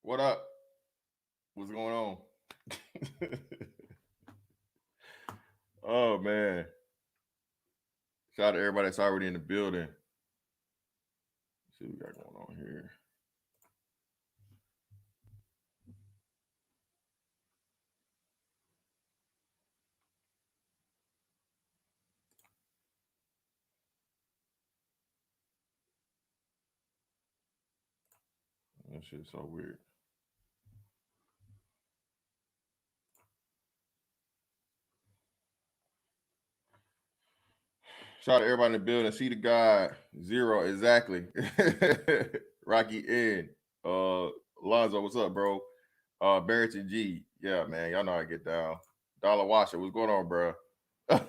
What up? What's going on? Oh man. Shout out to everybody that's already in the building. Let's see what we got going on here. That shit's so weird. Shout out to everybody in the building. See the guy. Zero, exactly. Rocky N. Lonzo, what's up, bro? Barrett and G. Yeah, man. Y'all know how I get down. Dollar Washer, what's going on, bro? This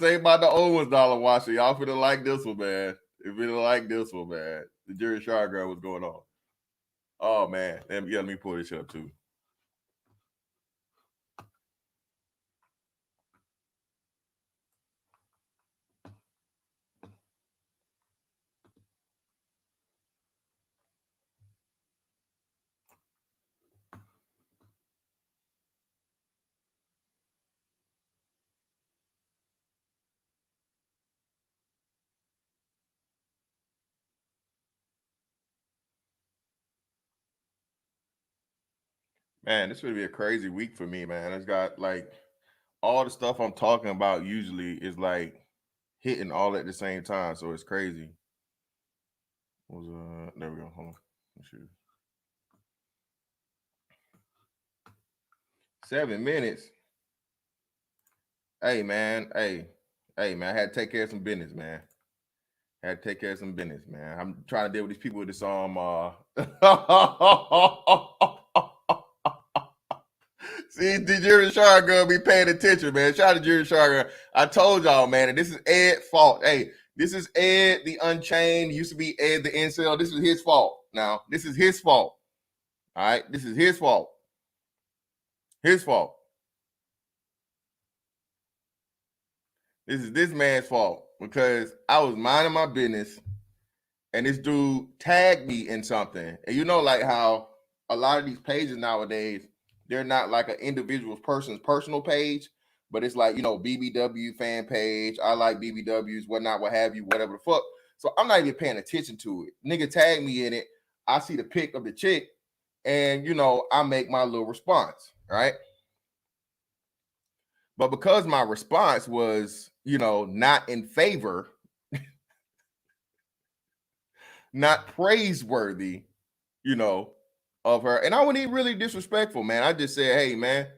ain't about the old ones, Dollar Washer. Y'all finna like this one, man. You finna like this one, man. The Jerry Shaw girl, what's going on? Oh man. Let me pull this up too. Man, this would be a crazy week for me, man. It's got like all the stuff I'm talking about usually is like hitting all at the same time, so it's crazy. There we go. Hold on. Shoot. 7 minutes. Hey man, hey man, I had to take care of some business, man. Had to take care of some business, man. I'm trying to deal with these people with this See, the Jerry Shaw girl be paying attention, man. Shout out to Jerry Shaw girl. I told y'all, man, and this is Ed's fault. Hey, this is Ed the Unchained. Used to be Ed the Incel. This is his fault. Now, this is his fault. All right, this is his fault. His fault. This is this man's fault because I was minding my business and this dude tagged me in something. And you know, like how a lot of these pages nowadays, they're not like an individual person's personal page, but it's like, you know, BBW fan page. I like BBWs, whatnot, what have you, whatever the fuck. So I'm not even paying attention to it. Nigga tagged me in it. I see the pic of the chick, and you know, I make my little response, right? But because my response was, you know, not in favor, not praiseworthy, you know, of her. And I wasn't even really disrespectful, man. I just said, hey, man,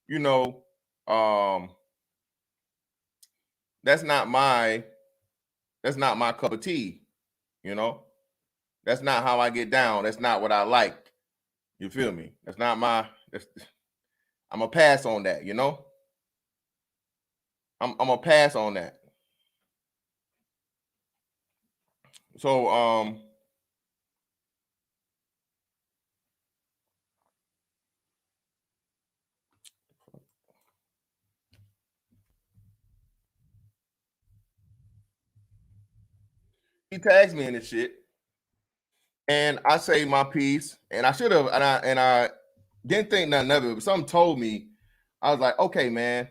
you know, um, that's not my cup of tea, you know. That's not how I get down. That's not what I like. You feel me? That's not my I'm a pass on that, you know? I'm a pass on that. So he tags me in this shit. And I say my piece, and I should have, and I didn't think nothing of it, but something told me, I was like, okay, man,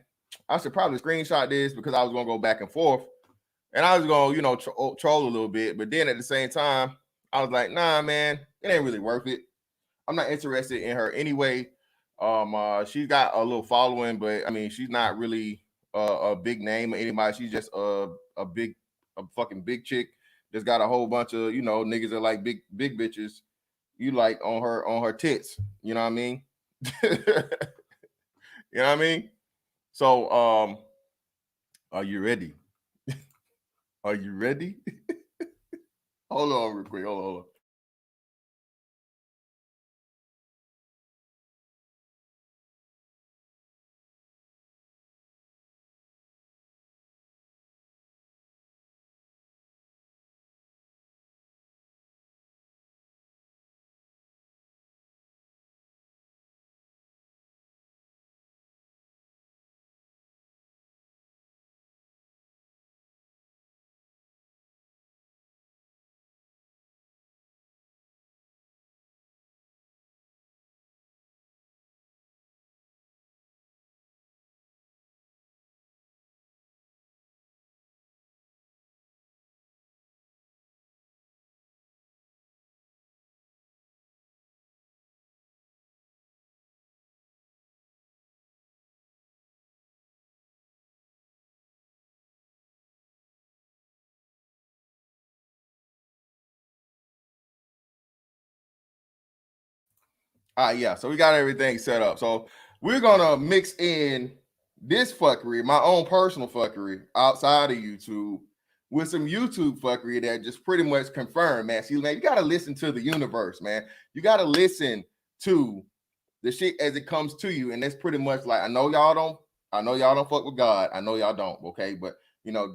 I should probably screenshot this because I was gonna go back and forth, and I was gonna, you know, troll a little bit, but then at the same time, I was like, nah, man, it ain't really worth it. I'm not interested in her anyway. She's got a little following, but I mean, she's not really a big name or anybody. She's just a big, a fucking big chick. Just got a whole bunch of, you know, niggas that like big bitches. You like on her tits. You know what I mean? You know what I mean? So, are you ready? Are you ready? Hold on, real quick. Hold on. Yeah, so we got everything set up. So we're gonna mix in this fuckery, my own personal fuckery outside of YouTube, with some YouTube fuckery that just pretty much confirm, man. See, man, you gotta listen to the universe, man. You gotta listen to the shit as it comes to you. And that's pretty much like, I know y'all don't fuck with God. I know y'all don't, okay? But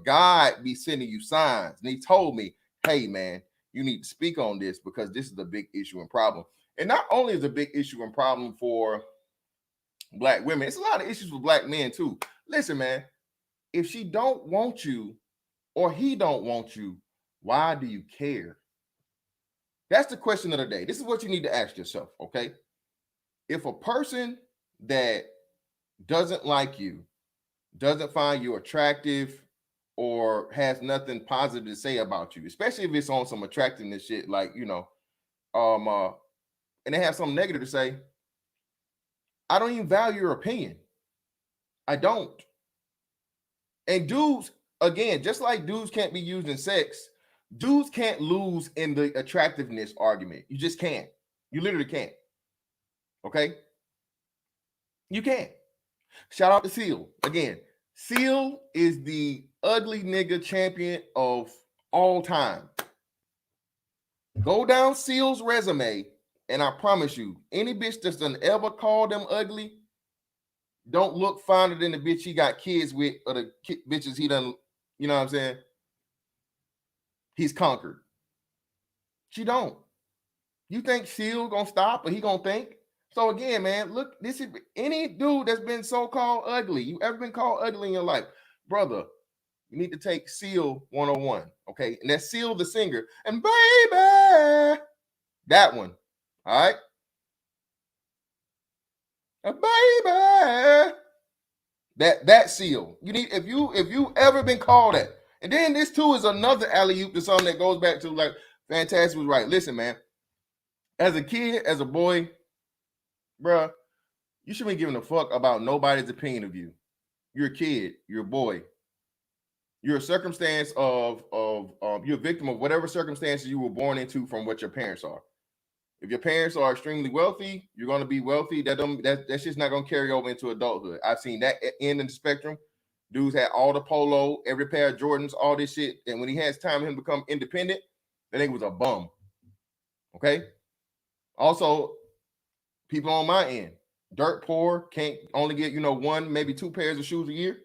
God be sending you signs. And he told me, hey man, you need to speak on this because this is a big issue and problem. And not only is a big issue and problem for black women, it's a lot of issues with black men too. Listen, man, if she don't want you or he don't want you, why do you care? That's the question of the day. This is what you need to ask yourself, okay? If a person that doesn't like you, doesn't find you attractive, or has nothing positive to say about you, especially if it's on some attractiveness shit, like, and they have something negative to say, I don't even value your opinion. I don't. And dudes, again, just like dudes can't be used in sex, dudes can't lose in the attractiveness argument. You just can't. You literally can't. Okay? You can't. Shout out to Seal. Again, Seal is the ugly nigga champion of all time. Go down Seal's resume, and I promise you, any bitch that's done ever called them ugly don't look finer than the bitch he got kids with, or the bitches he done, you know what I'm saying? He's conquered. She don't. You think Seal gonna stop, or he gonna think? So again, man, look, this is any dude that's been so-called ugly. You ever been called ugly in your life, brother? You need to take Seal 101, okay? And that's Seal the singer. And baby, that one, all right? Baby, that Seal. You need, if you ever been called that. And then this too is another alley-oop to something that goes back to, like, Fantastic was right. Listen, man, as a kid, as a boy, bruh, you shouldn't be giving a fuck about nobody's opinion of you. You're a kid. You're a boy. You're a circumstance of you're a victim of whatever circumstances you were born into from what your parents are. If your parents are extremely wealthy, you're going to be wealthy. That's just not going to carry over into adulthood. I've seen that end of the spectrum. Dudes had all the polo, every pair of Jordans, all this shit. And when he has time him to become independent, that nigga was a bum. Okay. Also, people on my end, dirt poor, can't only get, one, maybe two pairs of shoes a year.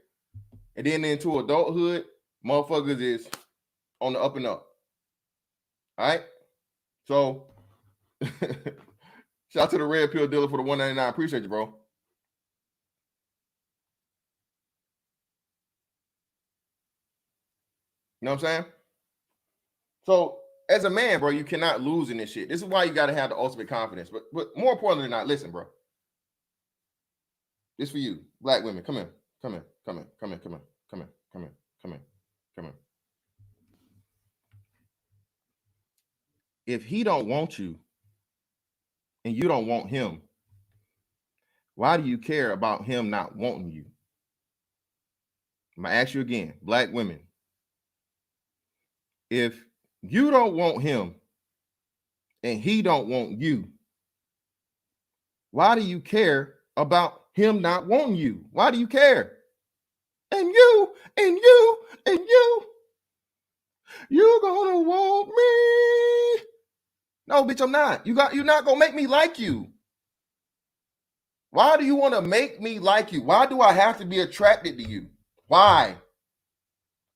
And then into adulthood, motherfuckers is on the up and up. All right. So shout out to the red pill dealer for the $1.99. Appreciate you, bro. You know what I'm saying? So as a man, bro, you cannot lose in this shit. This is why you got to have the ultimate confidence. But more importantly than not, listen, bro. This for you, black women. Come in. Come in. Come in. Come in. Come in. Come in. Come in. Come in. Come in. If he don't want you and you don't want him, why do you care about him not wanting you? I'm gonna ask you again, black women. If you don't want him and he don't want you, why do you care about him not wanting you? Why do you care? And you, and you, and you gonna want me? No, bitch, I'm not. You're not gonna make me like you. Why do you want to make me like you? Why do I have to be attracted to you? Why?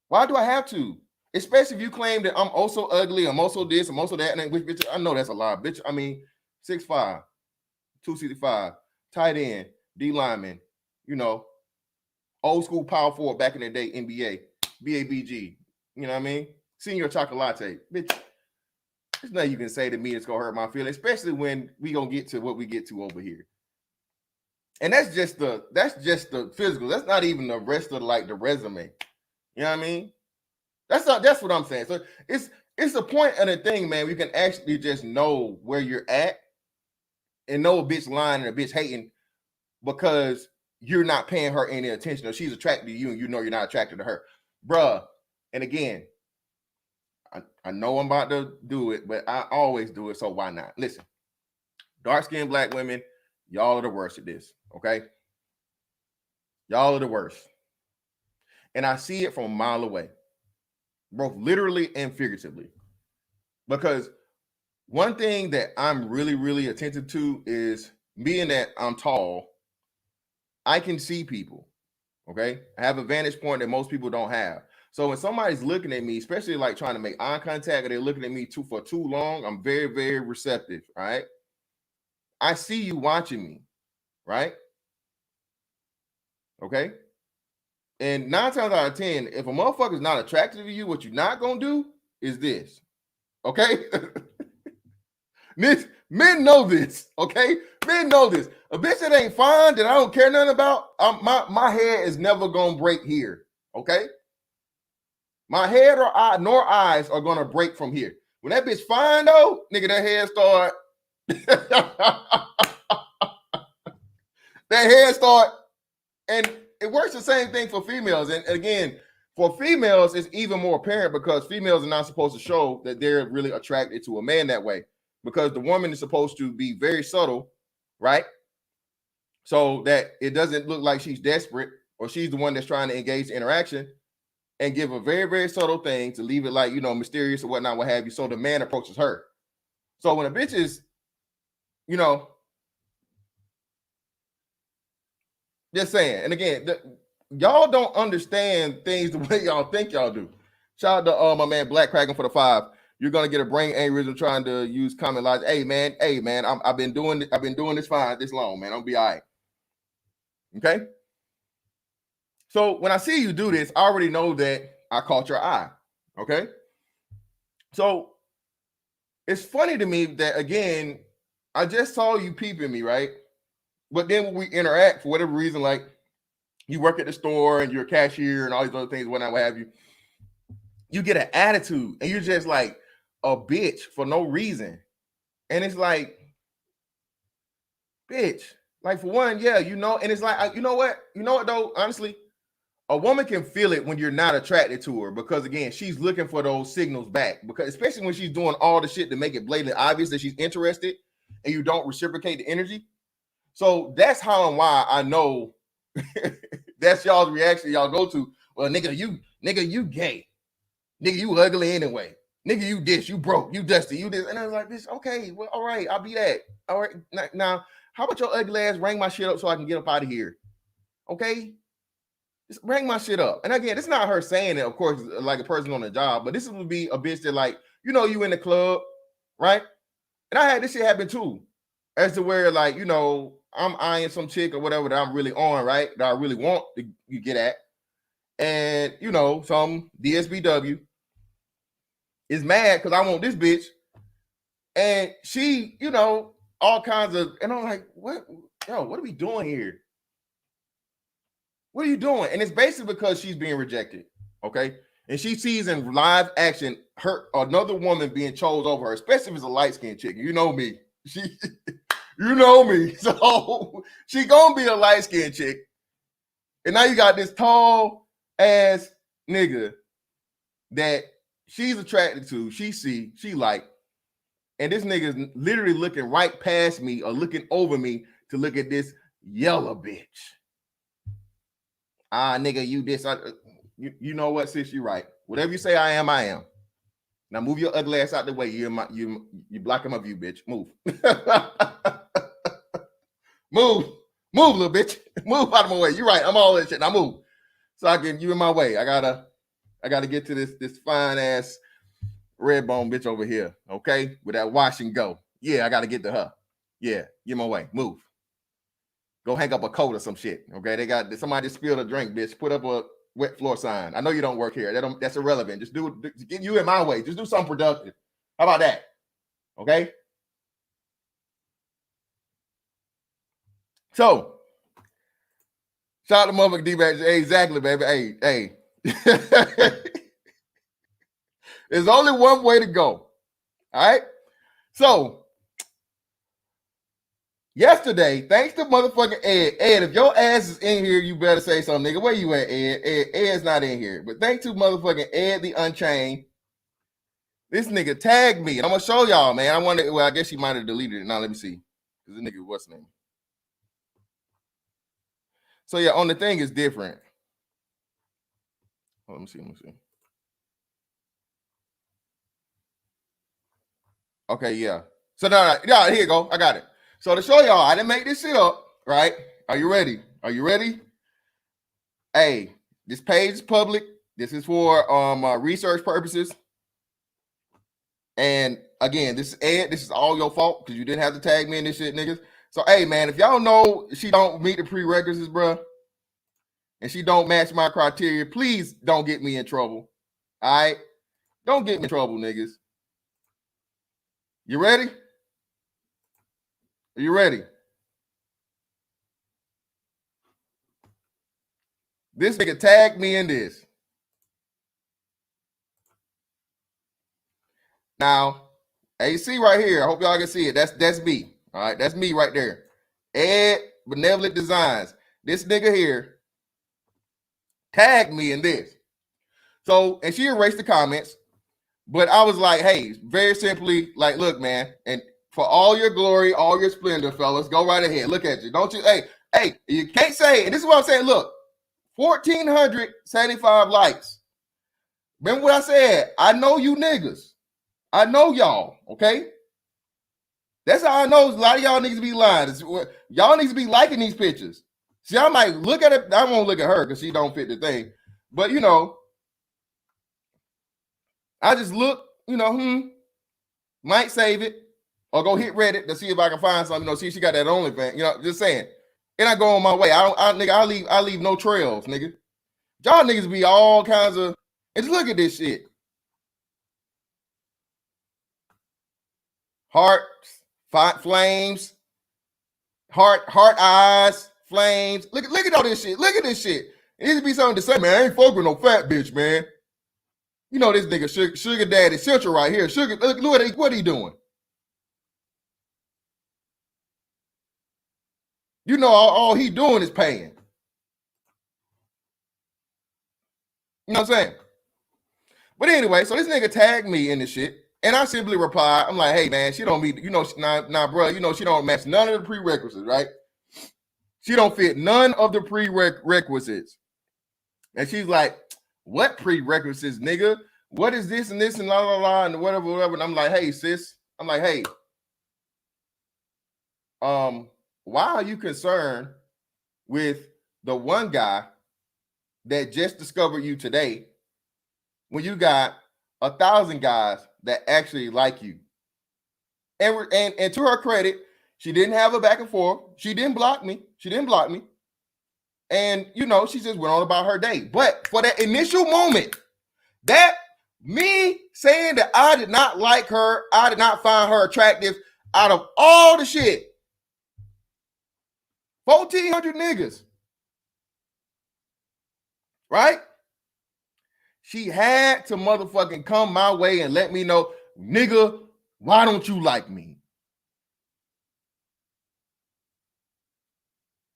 Why do I have to? Especially if you claim that I'm also ugly, I'm also this, I'm also that, and which bitch, I know that's a lie, bitch. I mean, 6'5", 265, tight end, D lineman, old school power forward back in the day, NBA, BABG, you know what I mean? Senior chocolate, bitch. There's nothing you can say to me that's gonna hurt my feelings, especially when we gonna get to what we get to over here. And that's just the physical. That's not even the rest of the resume. You know what I mean? That's what I'm saying. So it's the point of the thing, man. We can actually just know where you're at and know a bitch lying and a bitch hating because you're not paying her any attention, or she's attracted to you and you know you're not attracted to her. Bruh. And again, I know I'm about to do it, but I always do it, so why not? Listen, Dark-skinned black women, y'all are the worst at this, okay? Y'all are the worst. And I see it from a mile away, both literally and figuratively. Because one thing that I'm really, really attentive to is, being that I'm tall, I can see people, okay? I have a vantage point that most people don't have. So when somebody's looking at me, especially like trying to make eye contact, or they're looking at me for too long, I'm very, very receptive, right? I see you watching me, right? Okay? And 9 times out of 10, if a motherfucker's not attracted to you, what you're not gonna do is this, okay? Men know this, okay? Men know this. A bitch that ain't fine, that I don't care nothing about, my head is never gonna break here, okay? My head or eye nor eyes are gonna break from here. When that bitch fine though, nigga, that head start that head start, and it works the same thing for females. And again, for females, it's even more apparent because females are not supposed to show that they're really attracted to a man that way, because the woman is supposed to be very subtle, right? So that it doesn't look like she's desperate or she's the one that's trying to engage the interaction, and give a very, very subtle thing to leave it like, you know, mysterious or whatnot, what have you. So the man approaches her. So when a bitch is, you know, just saying, and again, y'all don't understand things the way y'all think y'all do. Shout out to my man Black Kraken for the 5. You're gonna get a brain aneurysm trying to use common logic. Hey man, I've been doing this fine this long, man. I'm gonna be all right. Okay. So when I see you do this, I already know that I caught your eye. Okay. So it's funny to me that, again, I just saw you peeping me, right? But then when we interact, for whatever reason, like you work at the store and you're a cashier and all these other things, whatnot, what have you, you get an attitude and you're just like a bitch for no reason. And it's like, bitch, like, for one, yeah, you know, and it's like, you know what though, honestly, a woman can feel it when you're not attracted to her, because again, she's looking for those signals back, because especially when she's doing all the shit to make it blatantly obvious that she's interested and you don't reciprocate the energy. So that's how and why I know that's y'all's reaction. Y'all go to, well, nigga, you gay. Nigga, you ugly anyway. Nigga, you this, you broke, you dusty, you this. And I was like, bitch, okay, well, all right, I'll be that. All right. Now, how about your ugly ass ring my shit up so I can get up out of here? Okay? Just bring my shit up. And again, it's not her saying it, of course, like a person on the job, but this would be a bitch that, like, you know, you in the club, right? And I had this shit happen too, as to where, like, you know, I'm eyeing some chick or whatever that I'm really on, right? That I really want to get at. And, you know, some DSBW is mad because I want this bitch. And she, you know, all kinds of, and I'm like, what are we doing here? What are you doing? And it's basically because she's being rejected, okay? And she sees in live action another woman being chose over her, especially if it's a light-skinned chick. You know me. You know me. So she gonna be a light-skinned chick. And now you got this tall ass nigga that she's attracted to, she like, and this nigga is literally looking right past me or looking over me to look at this yellow bitch. Nigga, you this. You know what, sis? You right. Whatever you say I am, I am. Now move your ugly ass out the way. You blocking my view, bitch. Move. Move, little bitch. Move out of my way. You're right. I'm all that shit. Now move. So you in my way. I gotta get to this fine ass red bone bitch over here. Okay, with that wash and go. Yeah, I gotta get to her. Yeah, get my way. Move. Go hang up a coat or some shit. Okay, somebody spilled a drink, bitch. Put up a wet floor sign. I know you don't work here. That's irrelevant. Just get you in my way. Just do something productive. How about that? Okay. So, shout out to motherfucking D-Bags. Hey, exactly, baby. Hey. There's only one way to go. All right. So, yesterday, thanks to motherfucking Ed. Ed, if your ass is in here, you better say something, nigga. Where you at, Ed? Ed's not in here. But thanks to motherfucking Ed the Unchained, this nigga tagged me. And I'm going to show y'all, man. I guess she might have deleted it. Now, let me see. because the nigga what's his name. So yeah, on the thing is different. Oh, let me see. Okay, yeah. So now, yeah, here you go. I got it. So to show y'all, I didn't make this shit up, right? Are you ready? Are you ready? Hey, this page is public. This is for research purposes. And again, this is Ed. This is all your fault because you didn't have to tag me in this shit, niggas. So hey, man, if y'all know she don't meet the prerequisites, bro, and she don't match my criteria, please don't get me in trouble. All right? Don't get me in trouble, niggas. You ready? Are you ready? This nigga tagged me in this. Now, AC right here. I hope y'all can see it. That's me. All right, that's me right there. Ed Benevolent Designs. This nigga here tagged me in this. So, and she erased the comments, but I was like, hey, very simply, like, look, man, and for all your glory, all your splendor, fellas, go right ahead. Look at you. Don't you? Hey, you can't say, and this is what I'm saying. Look, 1,475 likes. Remember what I said? I know you niggas. I know y'all, okay? That's how I know a lot of y'all niggas be lying. Y'all niggas be liking these pictures. See, I might look at it. I won't look at her because she don't fit the thing. But, you know, I just look, you know, might save it or go hit Reddit to see if I can find something. You know, see if she got that OnlyFans. You know, just saying. And I go on my way. I leave no trails, nigga. Y'all niggas be all kinds of, and just look at this shit. Hearts, flames, heart eyes, flames. Look at all this shit. Look at this shit. It needs to be something to say, man. I ain't fucking with no fat bitch, man. You know this nigga sugar daddy central right here. Sugar, look what he doing. You know all he doing is paying. You know what I'm saying? But anyway, so this nigga tagged me in this shit. And I simply replied, I'm like, hey, man, she don't meet, you know, nah, bro, you know, she don't match none of the prerequisites, right? She don't fit none of the prerequisites. And she's like, what prerequisites, nigga? What is this and this and la, la, la, and whatever. And I'm like, hey, sis. I'm like, hey, why are you concerned with the one guy that just discovered you today when you got 1,000 guys that actually like you? And to her credit, she didn't have a back and forth. She didn't block me. And, you know, she just went on about her day. But for that initial moment, that me saying that I did not like her, I did not find her attractive, out of all the shit, 1,400 niggas, right? She had to motherfucking come my way and let me know, nigga, why don't you like me?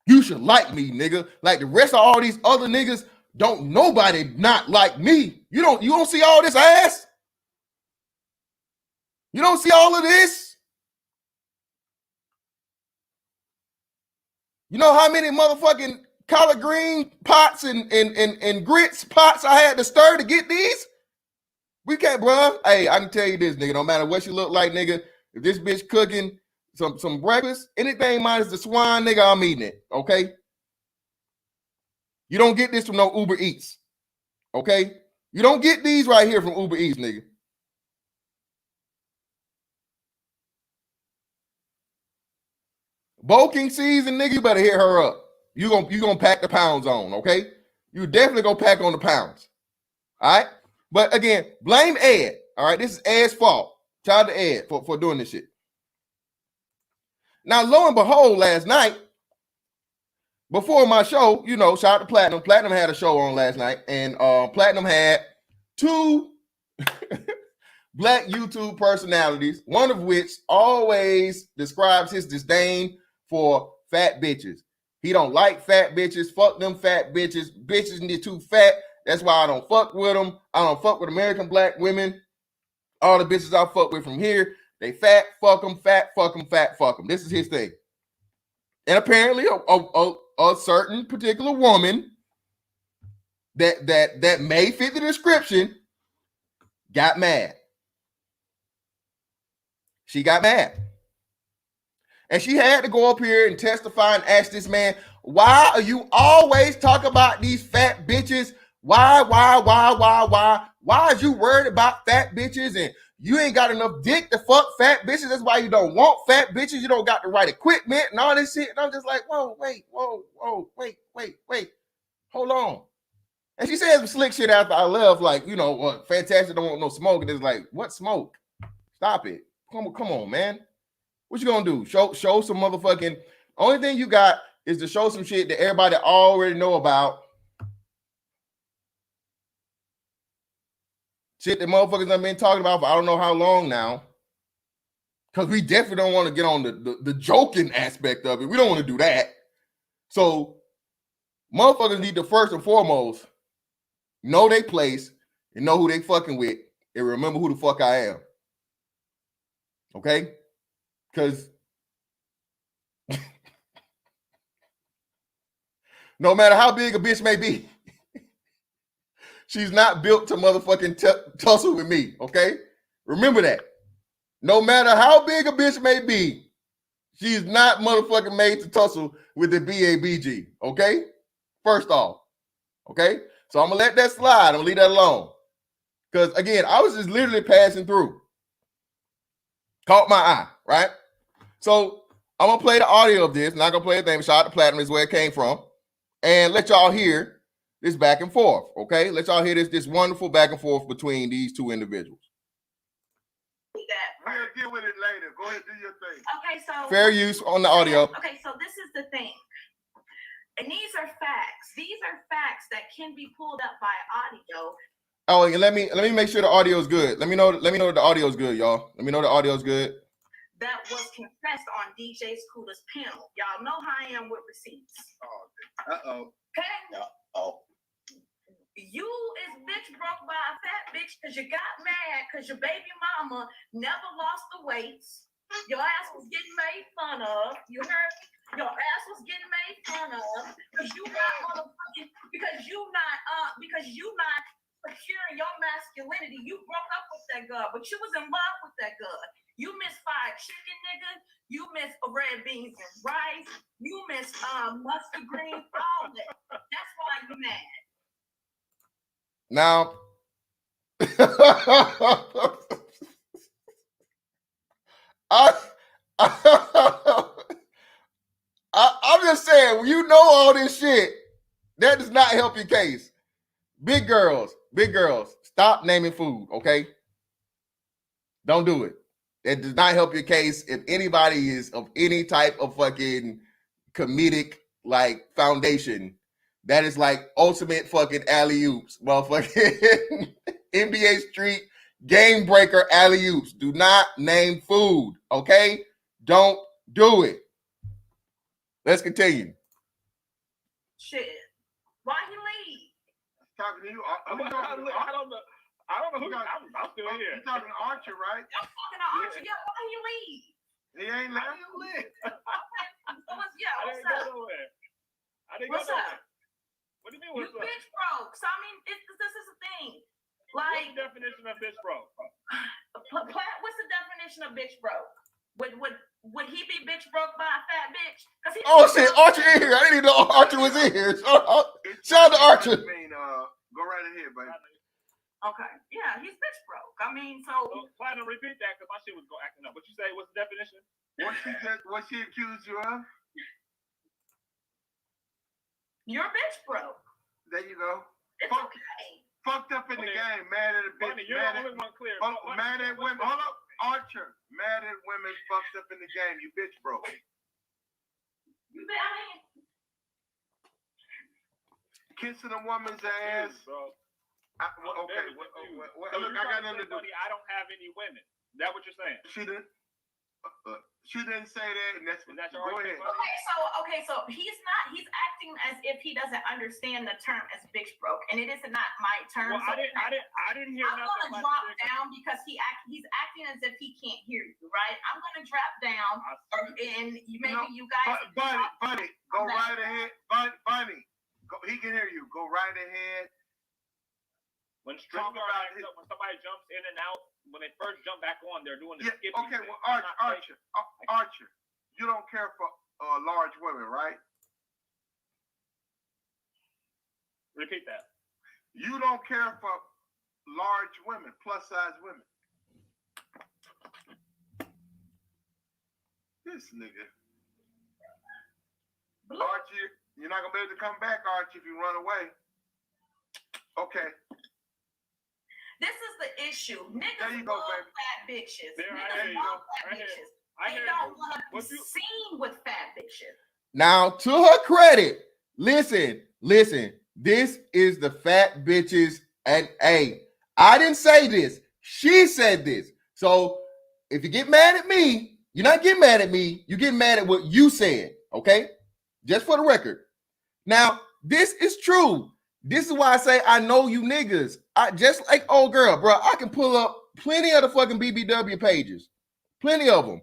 You should like me, nigga. Like the rest of all these other niggas, don't nobody not like me. You don't see all this ass? You don't see all of this? You know how many motherfucking collard green pots and grits pots I had to stir to get these? We can't, bro. Hey, I can tell you this, nigga. No matter what she look like, nigga, if this bitch cooking some breakfast, anything minus the swine, nigga, I'm eating it, okay? You don't get this from no Uber Eats, okay? You don't get these right here from Uber Eats, nigga. Bulking season, nigga, you better hit her up. You gonna pack the pounds on, okay? You definitely gonna pack on the pounds, all right? But again, blame Ed, all right? This is Ed's fault. Shout out to Ed for doing this shit. Now, lo and behold, last night, before my show, you know, shout out to Platinum. Platinum had a show on last night, and Platinum had 2 black YouTube personalities, one of which always describes his disdain for fat bitches. He don't like fat bitches. Fuck them fat bitches. Bitches need too fat. That's why I don't fuck with them. I don't fuck with American black women. All the bitches I fuck with from here, they fat, fuck them, fat, fuck them, fat, fuck them. This is his thing. And apparently a certain particular woman that may fit the description got mad. She got mad. And she had to go up here and testify and ask this man, why are you always talking about these fat bitches? Why? Why is you worried about fat bitches and you ain't got enough dick to fuck fat bitches? That's why you don't want fat bitches. You don't got the right equipment and all this shit. And I'm just like, whoa, wait. Hold on. And she said some slick shit after I left, like, you know, what, fantastic, don't want no smoke. And it's like, what smoke? Stop it. Come on, man. What you gonna do? Show some motherfucking. Only thing you got is to show some shit that everybody already know about. Shit that motherfuckers done been talking about for I don't know how long now. Because we definitely don't want to get on the joking aspect of it. We don't want to do that. So motherfuckers need to first and foremost know their place and know who they fucking with and remember who the fuck I am. Okay? Because no matter how big a bitch may be, she's not built to motherfucking tussle with me, okay? Remember that. No matter how big a bitch may be, she's not motherfucking made to tussle with the BABG, okay? First off, okay? So I'm going to let that slide. I'm going to leave that alone. Because, again, I was just literally passing through. Caught my eye, right? So I'm going to play the audio of this. Not going to play a thing. Shout out to Platinum is where it came from. And let y'all hear this back and forth, okay? Let y'all hear this wonderful back and forth between these two individuals. We'll deal with it later. Go ahead, do your thing. Okay, so fair use on the audio. Okay, so this is the thing. And these are facts. These are facts that can be pulled up by audio. Oh, and let me make sure the audio is good. Let me know the audio is good, y'all. Let me know the audio is good. That was confessed on DJ Scooter's panel. Y'all know how I am with receipts. Uh-oh. Okay? Uh-oh. You is bitch broke by a fat bitch because you got mad because your baby mama never lost the weights. Your ass was getting made fun of. You heard? Your ass was getting made fun of because you not motherfucking because you not securing your masculinity. You broke up with that girl, but you was in love with that girl. You miss fried chicken, nigga. You miss red beans and rice. You miss mustard greens, all that. That's why you mad. Now, I'm just saying, when you know all this shit, that does not help your case. Big girls, stop naming food, okay? Don't do it. It does not help your case. If anybody is of any type of fucking comedic like foundation, that is like ultimate fucking alley-oops, motherfucking NBA Street game breaker alley-oops. Do not name food, okay? Don't do it. Let's continue. Shit. Why he leave? Talking to you. I don't know. Who I'm still here. You talking to Archer, right? I'm talking to Archer. Yeah, why he leave? He ain't let you live. What's up? I didn't What's go up? nowhere. What do you mean You what's up? bitch broke. So I mean, this is a thing. Like, what's the definition of bitch broke? What's the definition of bitch broke? Would he be bitch broke by a fat bitch? Oh shit, Archer in here. I didn't even know Archer was in here. Shout out to Archer. Go right ahead, baby. Okay. Yeah, he's bitch broke. I mean, so Platinum, repeat that because my shit was acting up. What you say? What's the definition? What she accused you of? You're bitch broke. There you go. It's okay. Fucked up in the game, mad at a bitch. Funny, you're the only one clear. Mad at women. Hold up, Archer. Mad at women fucked up in the game. You bitch broke. You bet. I mean, kissing a woman's ass. Bro. Okay. Look, I got nothing to do. I don't have any women. Is that what you're saying? She did. She didn't say that, and that's Is that your go argument, ahead. buddy? Okay, so he's acting as if he doesn't understand the term as bitch broke, and it is not my term. Well, so I didn't hear I'm nothing. gonna drop down because he's acting as if he can't hear you, right? I'm gonna drop down, and you guys. Bunny, go right ahead. Bunny, he can hear you. Go right ahead. When somebody jumps in and out, when they first jump back on, they're doing the skipping. Okay, well, Archer, you don't care for large women, right? Repeat that. You don't care for large women, plus size women. This nigga. Archie, you're not gonna be able to come back, Archie, if you run away. Okay. This is the issue. Niggas go, love baby. fat bitches. There, Niggas love fat bitches. They don't want to be seen with fat bitches. Now, to her credit, listen. This is the fat bitches, and hey, I didn't say this. She said this. So if you get mad at me, you're not getting mad at me. You get mad at what you said. Okay, just for the record. Now, this is true. This is why I say I know you niggas. I just like old girl, bro. I can pull up plenty of the fucking BBW pages, plenty of them.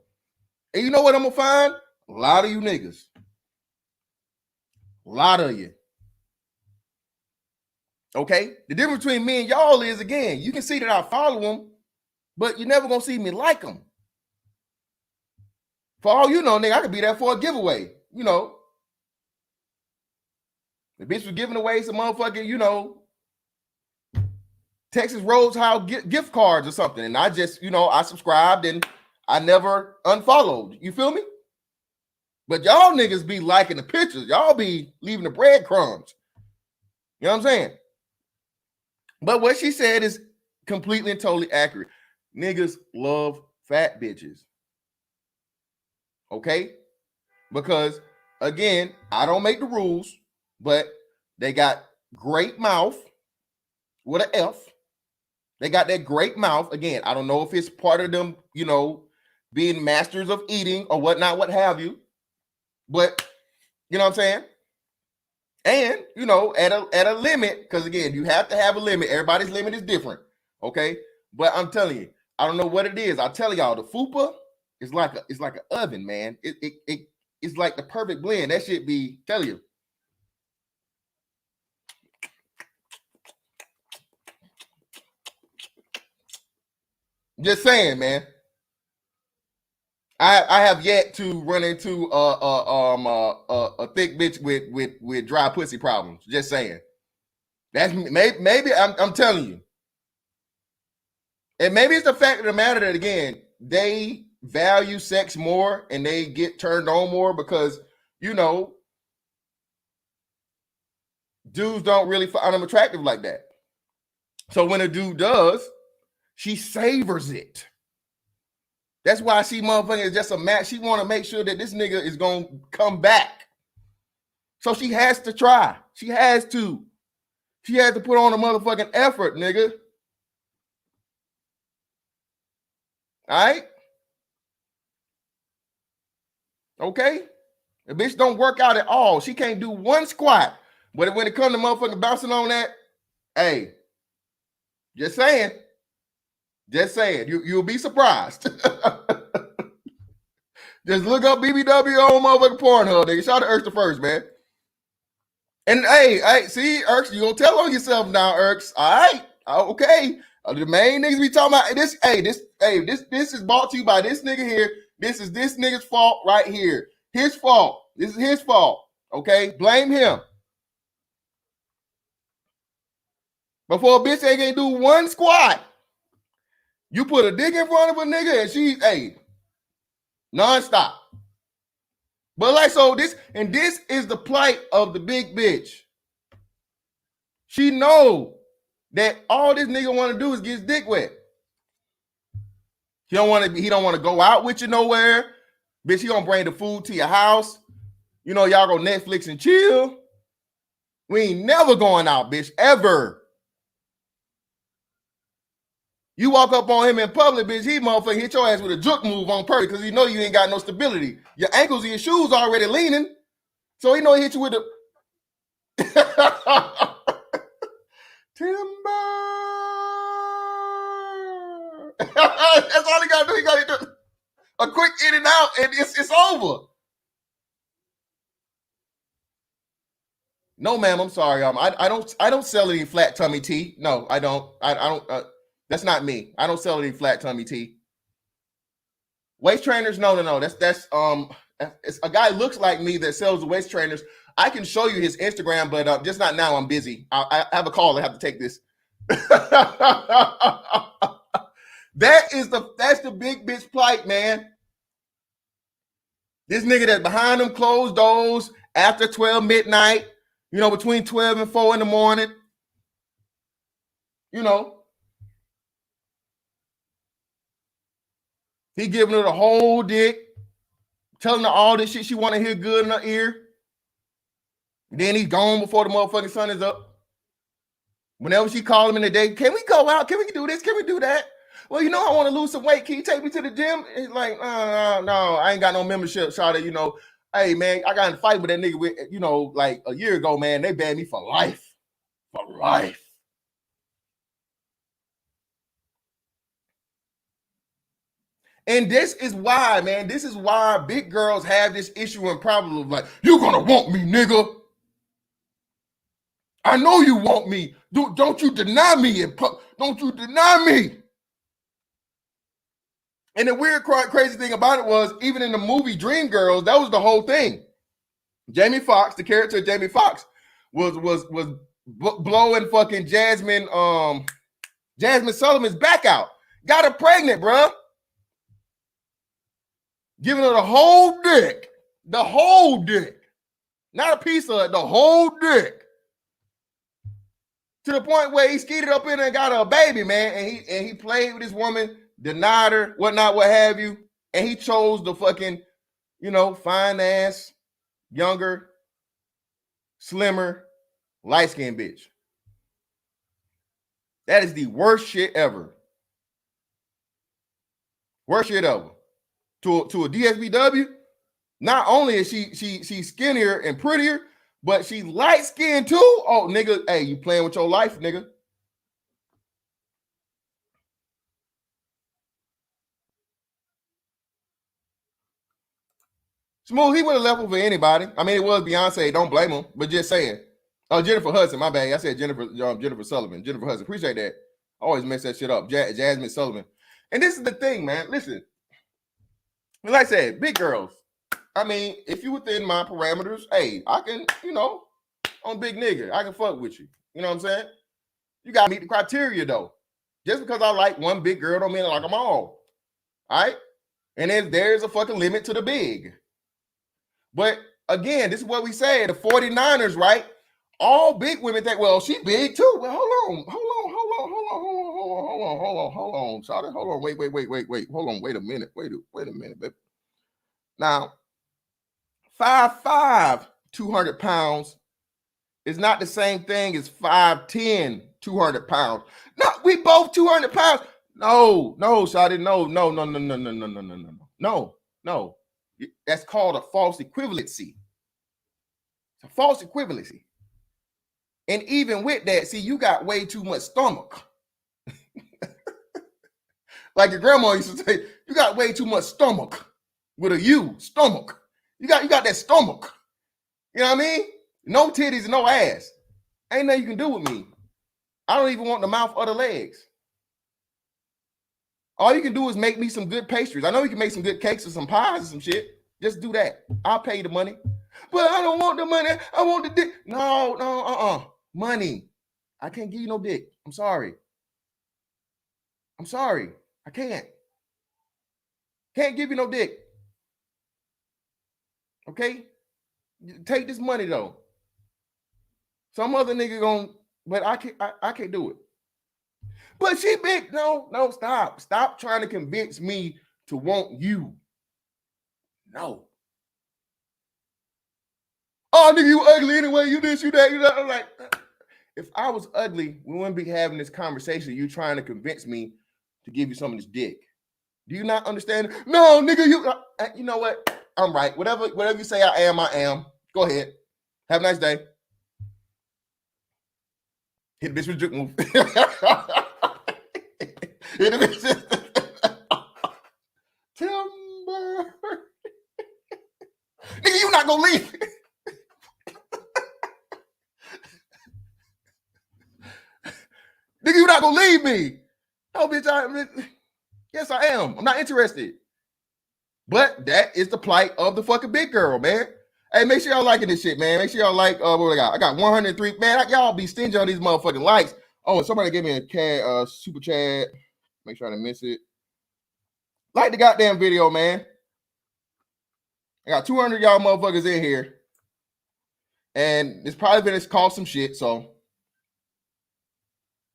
And you know what I'm gonna find? A lot of you niggas. A lot of you. Okay? The difference between me and y'all is, again, you can see that I follow them, but you're never gonna see me like them. For all you know, nigga, I could be there for a giveaway. You know. The bitch was giving away some motherfucking, Texas Rose House gift cards or something. And I just, I subscribed and I never unfollowed. You feel me? But y'all niggas be liking the pictures. Y'all be leaving the breadcrumbs. You know what I'm saying? But what she said is completely and totally accurate. Niggas love fat bitches. Okay? Because, again, I don't make the rules, but they got great mouth with an F. They got that great mouth. Again, I don't know if it's part of them, being masters of eating or whatnot, what have you. But, you know what I'm saying? And, at a limit, because, again, you have to have a limit. Everybody's limit is different, okay? But I'm telling you, I don't know what it is. I tell y'all, the fupa is like an oven, man. It's like the perfect blend. That shit be, tell you. Just saying, man. I have yet to run into a thick bitch with dry pussy problems. Just saying. That's maybe I'm telling you. And maybe it's the fact of the matter that, again, they value sex more and they get turned on more because, dudes don't really find them attractive like that. So when a dude does, she savors it. That's why she motherfucking is just a match. She want to make sure that this nigga is going to come back. So she has to try. She has to. She has to put on a motherfucking effort, nigga. All right? Okay? The bitch don't work out at all. She can't do one squat. But when it comes to motherfucking bouncing on that, hey, just saying. Just saying. You'll be surprised. Just look up BBW on motherfucking Pornhub, nigga. Shout out to Urx first, man. And hey, see, Urx, you gonna tell on yourself now, Urx. All right. Okay. The main niggas we talking about this is brought to you by this nigga here. This is this nigga's fault right here. His fault. This is his fault. Okay? Blame him. Before a bitch ain't gonna do one squat, you put a dick in front of a nigga and she, nonstop. But this is the plight of the big bitch. She know that all this nigga want to do is get his dick wet. He don't want to go out with you nowhere. Bitch, he gonna bring the food to your house. Y'all go Netflix and chill. We ain't never going out, bitch, ever. You walk up on him in public, bitch, he motherfucker hit your ass with a juke move on purpose because he know you ain't got no stability. Your ankles and your shoes already leaning. So he know he hit you with the timber. That's all he gotta do. He gotta do a quick in and out, and it's over. No, ma'am, I'm sorry. I don't sell any flat tummy tea. No, I don't. I don't. That's not me. I don't sell any flat tummy tea. Waist trainers, no. That's it's a guy looks like me that sells the waist trainers. I can show you his Instagram, but just not now. I'm busy. I have a call. I have to take this. That's the big bitch plight, man. This nigga that's behind them closed doors after 12 midnight, you know, between 12 and 4 in the morning, you know. He giving her the whole dick, telling her all this shit she want to hear good in her ear. Then he's gone before the motherfucking sun is up. Whenever she call him in the day, can we go out? Can we do this? Can we do that? Well, you know, I want to lose some weight. Can you take me to the gym? He's like, no, I ain't got no membership, shawty. You know, hey, man, I got in a fight with that nigga with, you know, like a year ago, man. They banned me for life. For life. And this is why, man, this is why big girls have this issue and problem of like, you're going to want me, nigga. I know you want me. Don't you deny me. Don't you deny me. And the weird, crazy thing about it was, even in the movie Dreamgirls, that was the whole thing. Jamie Foxx, the character of Jamie Foxx, was blowing fucking Jasmine Sullivan's back out. Got her pregnant, bruh. Giving her the whole dick. The whole dick. Not a piece of it, the whole dick. To the point where he skeeted up in there and got her a baby, man. And he played with this woman, denied her, whatnot, what have you. And he chose the fucking, you know, fine ass, younger, slimmer, light-skinned bitch. That is the worst shit ever. Worst shit ever. To a DSBW, not only is she's skinnier and prettier, but she's light-skinned too. Oh, nigga, hey, you playing with your life, nigga. Smooth, he would have left over anybody. I mean, it was Beyonce. Don't blame him, but just saying. Oh, Jennifer Hudson, my bad. I said Jennifer Sullivan. Jennifer Hudson. Appreciate that. I always mess that shit up. Jasmine Sullivan. And this is the thing, man. Listen. Like I said, big girls. I mean, if you within my parameters, hey, I can, you know, I'm a big nigga. I can fuck with you. You know what I'm saying? You got to meet the criteria, though. Just because I like one big girl don't mean I like them all. All right? And then there's a fucking limit to the big. But again, this is what we say, the 49ers, right? All big women think, well, she big too. Well, hold on. Shawty, hold on. Wait. Hold on. Wait a minute, baby. Now, 5'5", 200 pounds is not the same thing as 5'10", 200 pounds. No, we both 200 pounds. No, shawty, no. That's called a false equivalency. It's a false equivalency. And even with that, see, you got way too much stomach. Like your grandma used to say, you got way too much stomach. With a U, stomach. You got that stomach. You know what I mean? No titties and no ass. Ain't nothing you can do with me. I don't even want the mouth or the legs. All you can do is make me some good pastries. I know you can make some good cakes or some pies or some shit. Just do that. I'll pay you the money. But I don't want the money. I want the dick. No, money. I can't give you no dick. I'm sorry. I can't. Can't give you no dick. Okay? Take this money though. Some other nigga gonna, but I can't do it. But she big. No, stop. Stop trying to convince me to want you. No. Oh, nigga, you ugly anyway. You this, you that, you that. I'm like, if I was ugly, we wouldn't be having this conversation. You trying to convince me to give you some of this dick. Do you not understand? No, nigga, you know what? I'm right. Whatever you say I am. Go ahead. Have a nice day. Hit the bitch with a juke move. Hit the bitch. Timber. Nigga, you not gonna leave. Nigga, you not gonna leave me. Oh, bitch, yes, I am. I'm not interested. But that is the plight of the fucking big girl, man. Hey, make sure y'all liking this shit, man. Make sure y'all like what I got. I got 103. Man, y'all be stingy on these motherfucking likes. Oh, and somebody gave me a super chat. Make sure I didn't miss it. Like the goddamn video, man. I got 200 y'all motherfuckers in here. And it's probably been cost some shit, so.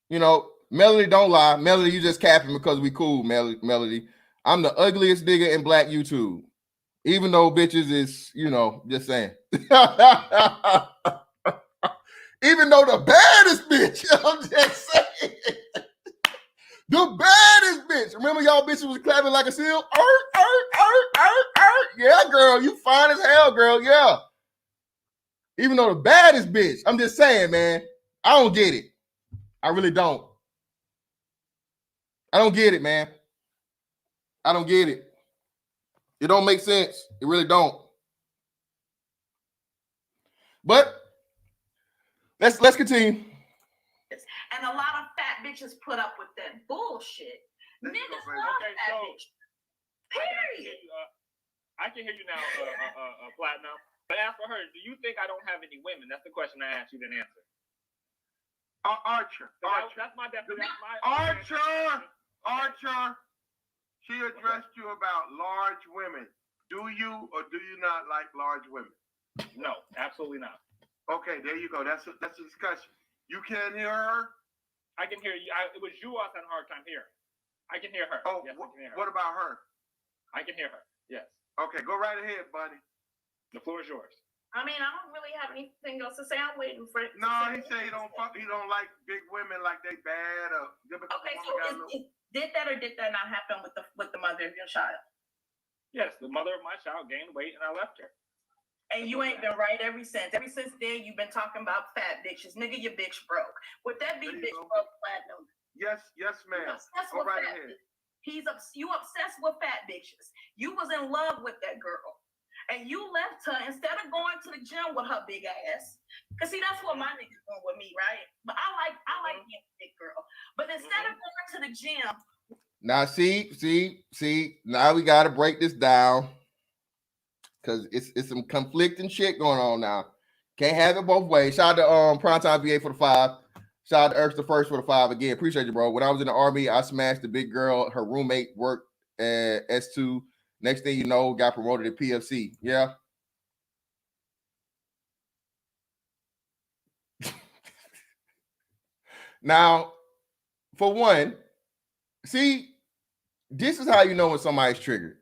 You know, Melody, don't lie. Melody, you just capping because we cool, Melody. I'm the ugliest nigga in Black YouTube. Even though bitches is, you know, just saying. Even though the baddest bitch, I'm just saying. The baddest bitch. Remember y'all bitches was clapping like a seal? Yeah, girl, you fine as hell, girl, yeah. Even though the baddest bitch, I'm just saying, man, I don't get it. I really don't. I don't get it, man. I don't get it. It don't make sense. It really don't. But let's continue. And a lot of fat bitches put up with that bullshit. Niggas love fat bitches. Period. I can hear you now, Platinum. But as for her, do you think I don't have any women? That's the question I asked you, didn't answer. Archer. That's my definition. Archer. She addressed you about large women. Do you or do you not like large women? No, absolutely not. Okay, there you go. That's a discussion. You can't hear her? I can hear you. It was you I had a hard time hearing. I can hear her. Oh, yes, I can hear her. What about her? I can hear her. Yes. Okay, go right ahead, buddy. The floor is yours. I mean, I don't really have anything else to say. I'm waiting for it. No, he said he don't like big women like they bad or. Okay, so did that or did that not happen with the mother of your child? Yes, the mother of my child gained weight and I left her. And you ain't been right ever since. Ever since then, you've been talking about fat bitches. Nigga, your bitch broke. Would that be bitch broke, Platinum? Yes, ma'am. Go right ahead. You obsessed with fat bitches. You was in love with that girl. And you left her instead of going to the gym with her big ass. Cause see, that's what my niggas doing with me, right? But I like being a big girl. But instead of going to the gym. Now see. Now we gotta break this down. Cause it's some conflicting shit going on now. Can't have it both ways. Shout out to Primetime VA for the 5. Shout out to Ursh the First for the 5 again. Appreciate you, bro. When I was in the Army, I smashed the big girl. Her roommate worked at S2. Next thing you know, got promoted to PFC. Yeah. Now, for one, see, this is how you know when somebody's triggered.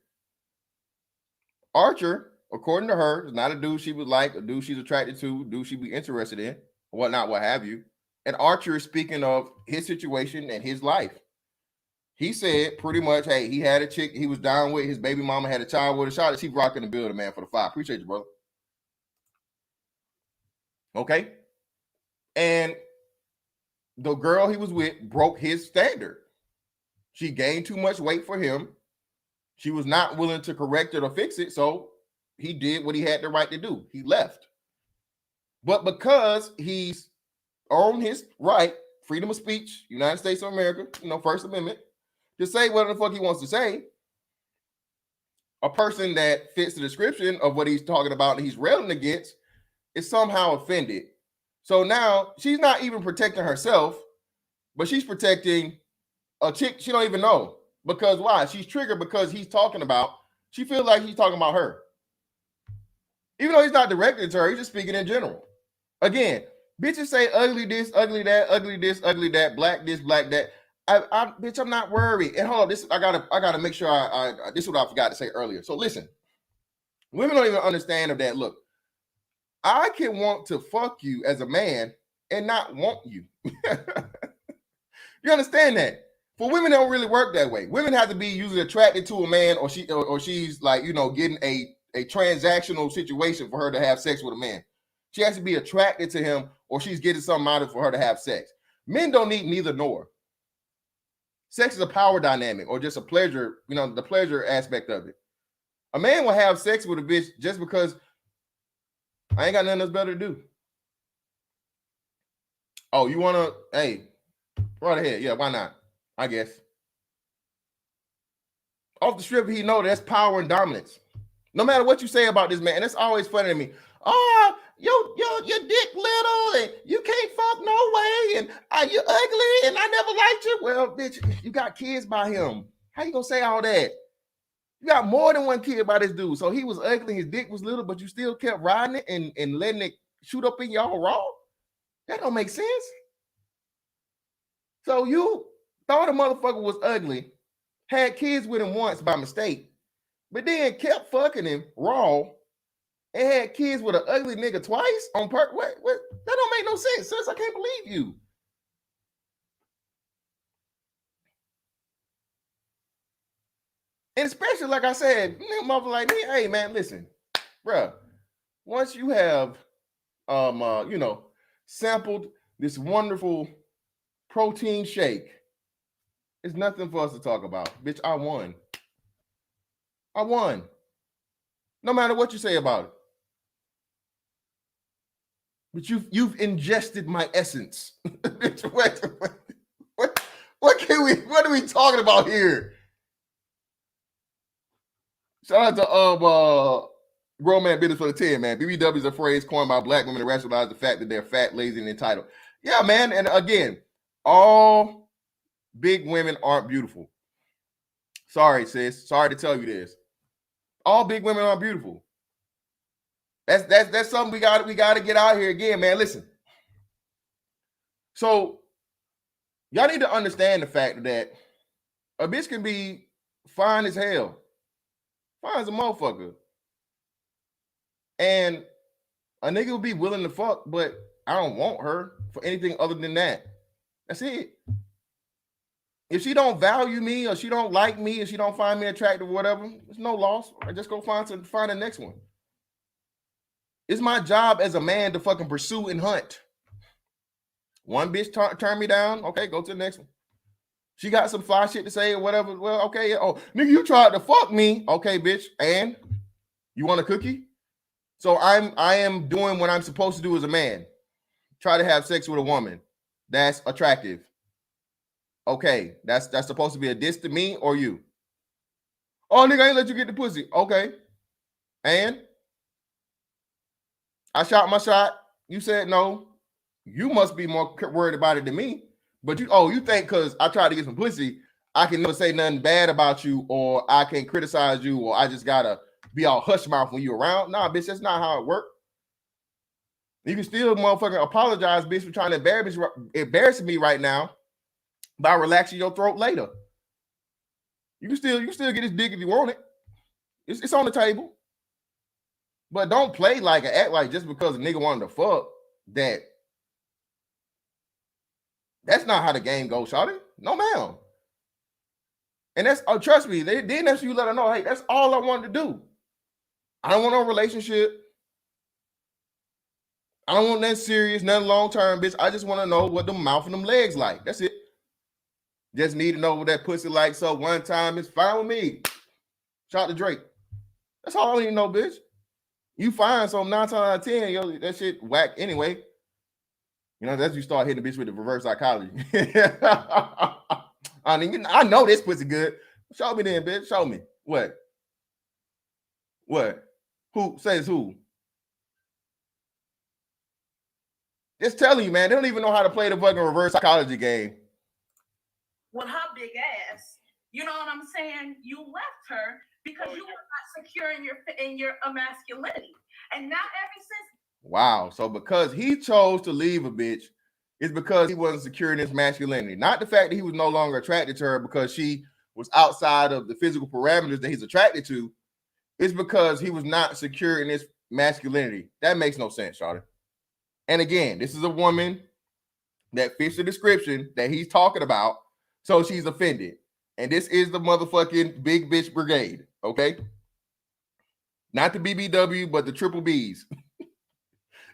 Archer, according to her, is not a dude she would like, a dude she's attracted to, a dude she'd be interested in, whatnot, what have you. And Archer is speaking of his situation and his life. He said pretty much, hey, he had a chick he was down with. His baby mama had a child with a shot. She rocking the building, man, for the 5. Appreciate you, brother. Okay. And the girl he was with broke his standard. She gained too much weight for him. She was not willing to correct it or fix it. So he did what he had the right to do. He left. But because he's on his right, freedom of speech, United States of America, First Amendment, to say whatever the fuck he wants to say, a person that fits the description of what he's talking about and he's railing against is somehow offended. So now she's not even protecting herself, but she's protecting a chick she don't even know. Because why? She's triggered because she feels like he's talking about her. Even though he's not directed to her, he's just speaking in general. Again, bitches say ugly this, ugly that, ugly this, ugly that, black this, black that. Bitch, I'm not worried. And hold on, I gotta make sure this is what I forgot to say earlier. So listen, women don't even understand of that. Look, I can want to fuck you as a man and not want you. You understand that? For women, it don't really work that way. Women have to be usually attracted to a man, or she's like, you know, getting a transactional situation for her to have sex with a man. She has to be attracted to him, or she's getting something out of it for her to have sex. Men don't need neither nor. Sex is a power dynamic or just a pleasure, you know, the pleasure aspect of it. A man will have sex with a bitch just because I ain't got nothing else better to do. Oh, you want to, hey, right ahead. Yeah, why not? I guess. Off the strip, he know that's power and dominance. No matter what you say about this man, and it's always funny to me. Oh, your dick little, and you can't fuck no way, and you ugly, and I never liked you. Well, bitch, you got kids by him. How you gonna say all that? You got more than one kid by this dude. So he was ugly, his dick was little, but you still kept riding it and letting it shoot up in y'all raw? That don't make sense. So you thought a motherfucker was ugly, had kids with him once by mistake, but then kept fucking him raw and had kids with an ugly nigga twice on purpose. What? That don't make no sense, sis. I can't believe you. And especially, like I said, mother like me, hey man, listen, bruh, once you have you know, sampled this wonderful protein shake, it's nothing for us to talk about. Bitch, I won. I won. No matter what you say about it. But you've ingested my essence. Bitch, what are we talking about here? Shout out to Grown Man Business for the 10, man. BBW is a phrase coined by black women to rationalize the fact that they're fat, lazy, and entitled. Yeah, man. And again, all big women aren't beautiful. Sorry, sis. Sorry to tell you this. All big women aren't beautiful. That's something we got to get out here again, man. Listen. So y'all need to understand the fact that a bitch can be fine as hell. Fine as a motherfucker. And a nigga will be willing to fuck, but I don't want her for anything other than that. That's it. If she don't value me, or she don't like me, or she don't find me attractive or whatever, there's no loss. I just go find the next one. It's my job as a man to fucking pursue and hunt. One bitch turn me down, okay, go to the next one. She got some fly shit to say or whatever. Well, okay, oh, nigga, you tried to fuck me. Okay, bitch, and you want a cookie? So I am doing what I'm supposed to do as a man. Try to have sex with a woman that's attractive. Okay, that's supposed to be a diss to me or you. Oh, nigga, I ain't let you get the pussy. Okay. And I shot my shot. You said no. You must be more worried about it than me. But you think because I tried to get some pussy, I can never say nothing bad about you, or I can criticize you, or I just gotta be all hush mouth when you around. Nah, bitch, that's not how it works. You can still motherfucking apologize, bitch, for trying to embarrass me right now by relaxing your throat later. You can still get this dick if you want it. It's on the table. But don't play like and act like just because a nigga wanted to fuck that's not how the game goes, shawty. No, ma'am. And that's trust me, then that's you let her know, hey, that's all I wanted to do. I don't want no relationship. I don't want nothing serious, nothing long-term, bitch. I just want to know what the mouth and them legs like. That's it. Just need to know what that pussy like. So one time it's fine with me. Shout to Drake. That's all I need to know, bitch. You find some 9 times out of 10, yo, that shit whack anyway. You know, that's you start hitting the bitch with the reverse psychology. I mean, I know this pussy good. Show me then, bitch. Show me. What? Who says who? Just telling you, man. They don't even know how to play the fucking reverse psychology game. With her big ass, you know what I'm saying? You left her because you were not secure in your masculinity, and now ever since. Wow. So because he chose to leave a bitch, it's because he wasn't secure in his masculinity. Not the fact that he was no longer attracted to her because she was outside of the physical parameters that he's attracted to. It's because he was not secure in his masculinity. That makes no sense, Charlie. And again, this is a woman that fits the description that he's talking about. So she's offended. And this is the motherfucking big bitch brigade, okay? Not the BBW, but the triple Bs.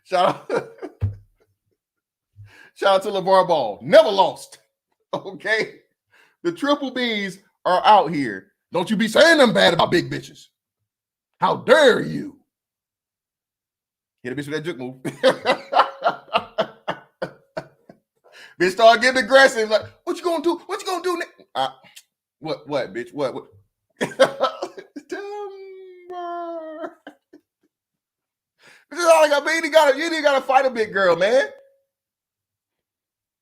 Shout out, shout out to LeVar Ball. Never lost, okay? The triple Bs are out here. Don't you be saying them bad about big bitches. How dare you? Hit a bitch with that juke move. Bitch start getting aggressive. Like, what you gonna do? What you gonna do next? What, bitch? What? Timber. This is all I got, man. You ain't gotta fight a big girl, man.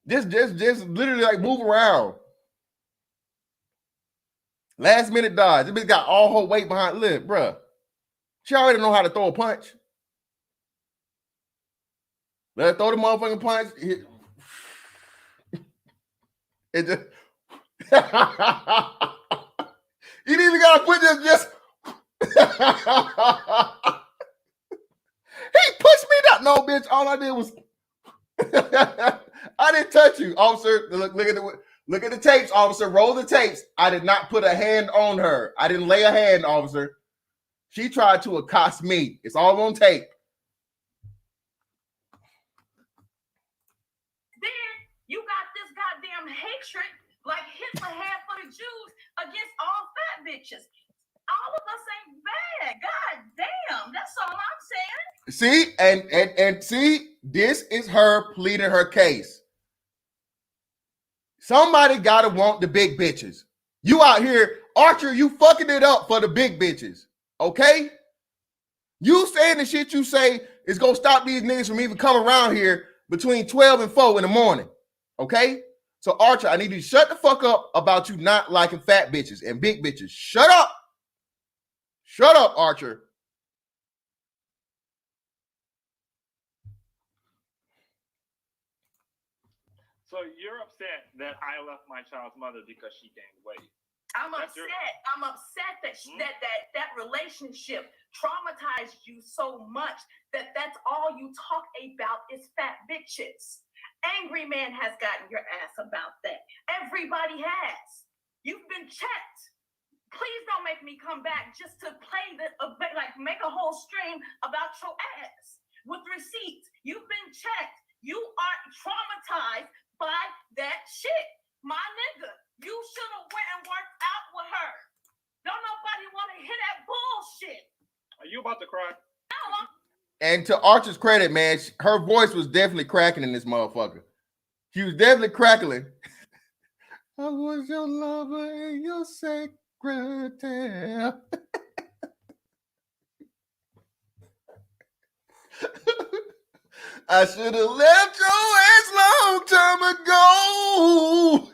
Just literally like move around. Last minute dodge. This bitch got all her weight behind. Look, bruh. She already know how to throw a punch. Let her throw the motherfucking punch. It just you didn't even gotta put this just he pushed me down. No, bitch. All I did was I didn't touch you, officer. Look at the tapes, officer. Roll the tapes. I did not put a hand on her. I didn't lay a hand, officer. She tried to accost me. It's all on tape. Then you got this goddamn hatred like Hitler had for the Jews against all fat bitches. All of us ain't bad. God damn. That's all I'm saying. See, and see, this is her pleading her case. Somebody gotta want the big bitches. You out here, Archer, you fucking it up for the big bitches. Okay? You saying the shit you say is gonna stop these niggas from even coming around here between 12 and 4 in the morning. Okay? So Archer, I need you to shut the fuck up about you not liking fat bitches and big bitches. Shut up. Shut up, Archer. So you're upset that I left my child's mother because she gained weight. I'm upset. I'm upset that that relationship traumatized you so much that that's all you talk about is fat bitches. Angry Man has gotten your ass about that. Everybody has. You've been checked. Please don't make me come back just to play make a whole stream about your ass with receipts. You've been checked. You are traumatized by that shit. My nigga, you should have went and worked out with her. Don't nobody want to hear that bullshit. Are you about to cry? No, And to Archer's credit, man, her voice was definitely cracking in this motherfucker. She was definitely crackling. I was your lover and your secretary. I should have left your ass long time ago.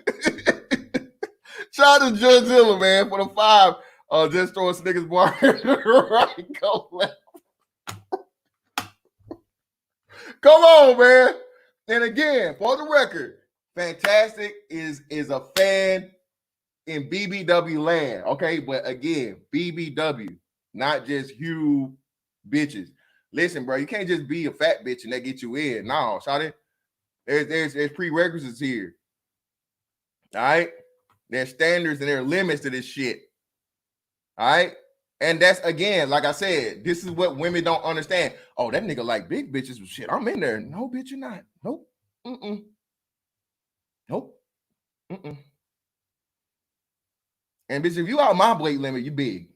Shout out to Judge Zilla, man, for the 5. Just throwing Snickers bar right, go left. Come on, man. And again, for the record, Fantastic is a fan in BBW land, okay? But again, BBW, not just Hugh bitches. Listen, bro, you can't just be a fat bitch and that get you in. No, shawty. There's prerequisites here. All right? There's standards and there are limits to this shit. All right? And that's, again, like I said, this is what women don't understand. Oh, that nigga like big bitches. Shit, I'm in there. No, bitch, you're not. Nope. Mm-mm. Nope. Mm-mm. And bitch, if you out my weight limit, you big.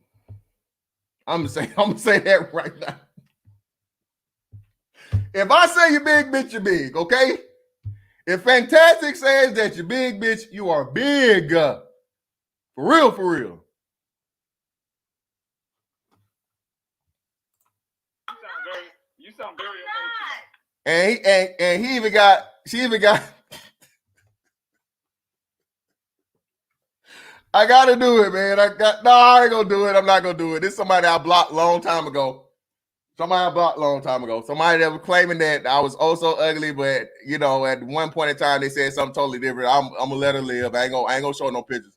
I'm gonna say that right now. If I say you're big, bitch, you're big, okay? If Fantastic says that you're big, bitch, you are big. For real, for real. You sound very emotional. And she even got I gotta do it, man. I ain't gonna do it. I'm not gonna do it. This is somebody I blocked a long time ago. Somebody that was claiming that I was oh so ugly, but you know, at one point in time they said something totally different. I'm gonna let her live. I ain't gonna show no pictures.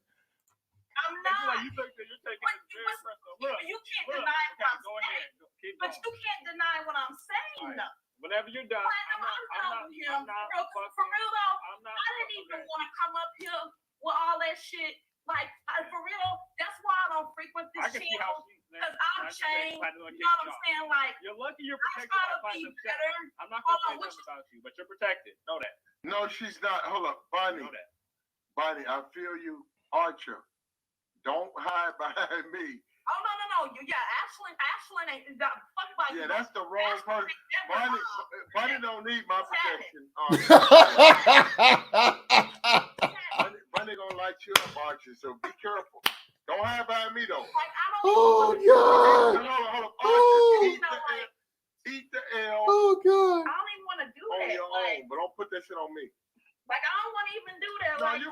I'm not. You can't deny what I'm saying. But you can't deny what I'm saying, though. Whenever you're done, For real though, I didn't even want to come up here with all that shit. Like, for real, that's why I don't frequent this channel. Because I'm changed. You know what I'm saying? Like, you're lucky you're protected. I try to be better. I'm not going to say something about you, but you're protected. Know that. No, she's not. Hold up, Bonnie. Know that. Bonnie, I feel you. Archer, don't hide behind me. Oh, no. Ashlyn ain't fuck about you. Yeah, that's the wrong person. Bonnie don't need my protection. Bonnie gonna light you up, Archer, so be careful. Don't hide behind me, though. Like, I don't Oh, God. Hold up. Archer, eat the L. Oh, God. I don't even want to do On that. your Like, own, but don't put that shit on me. like, I don't want to even do that. No, Like, you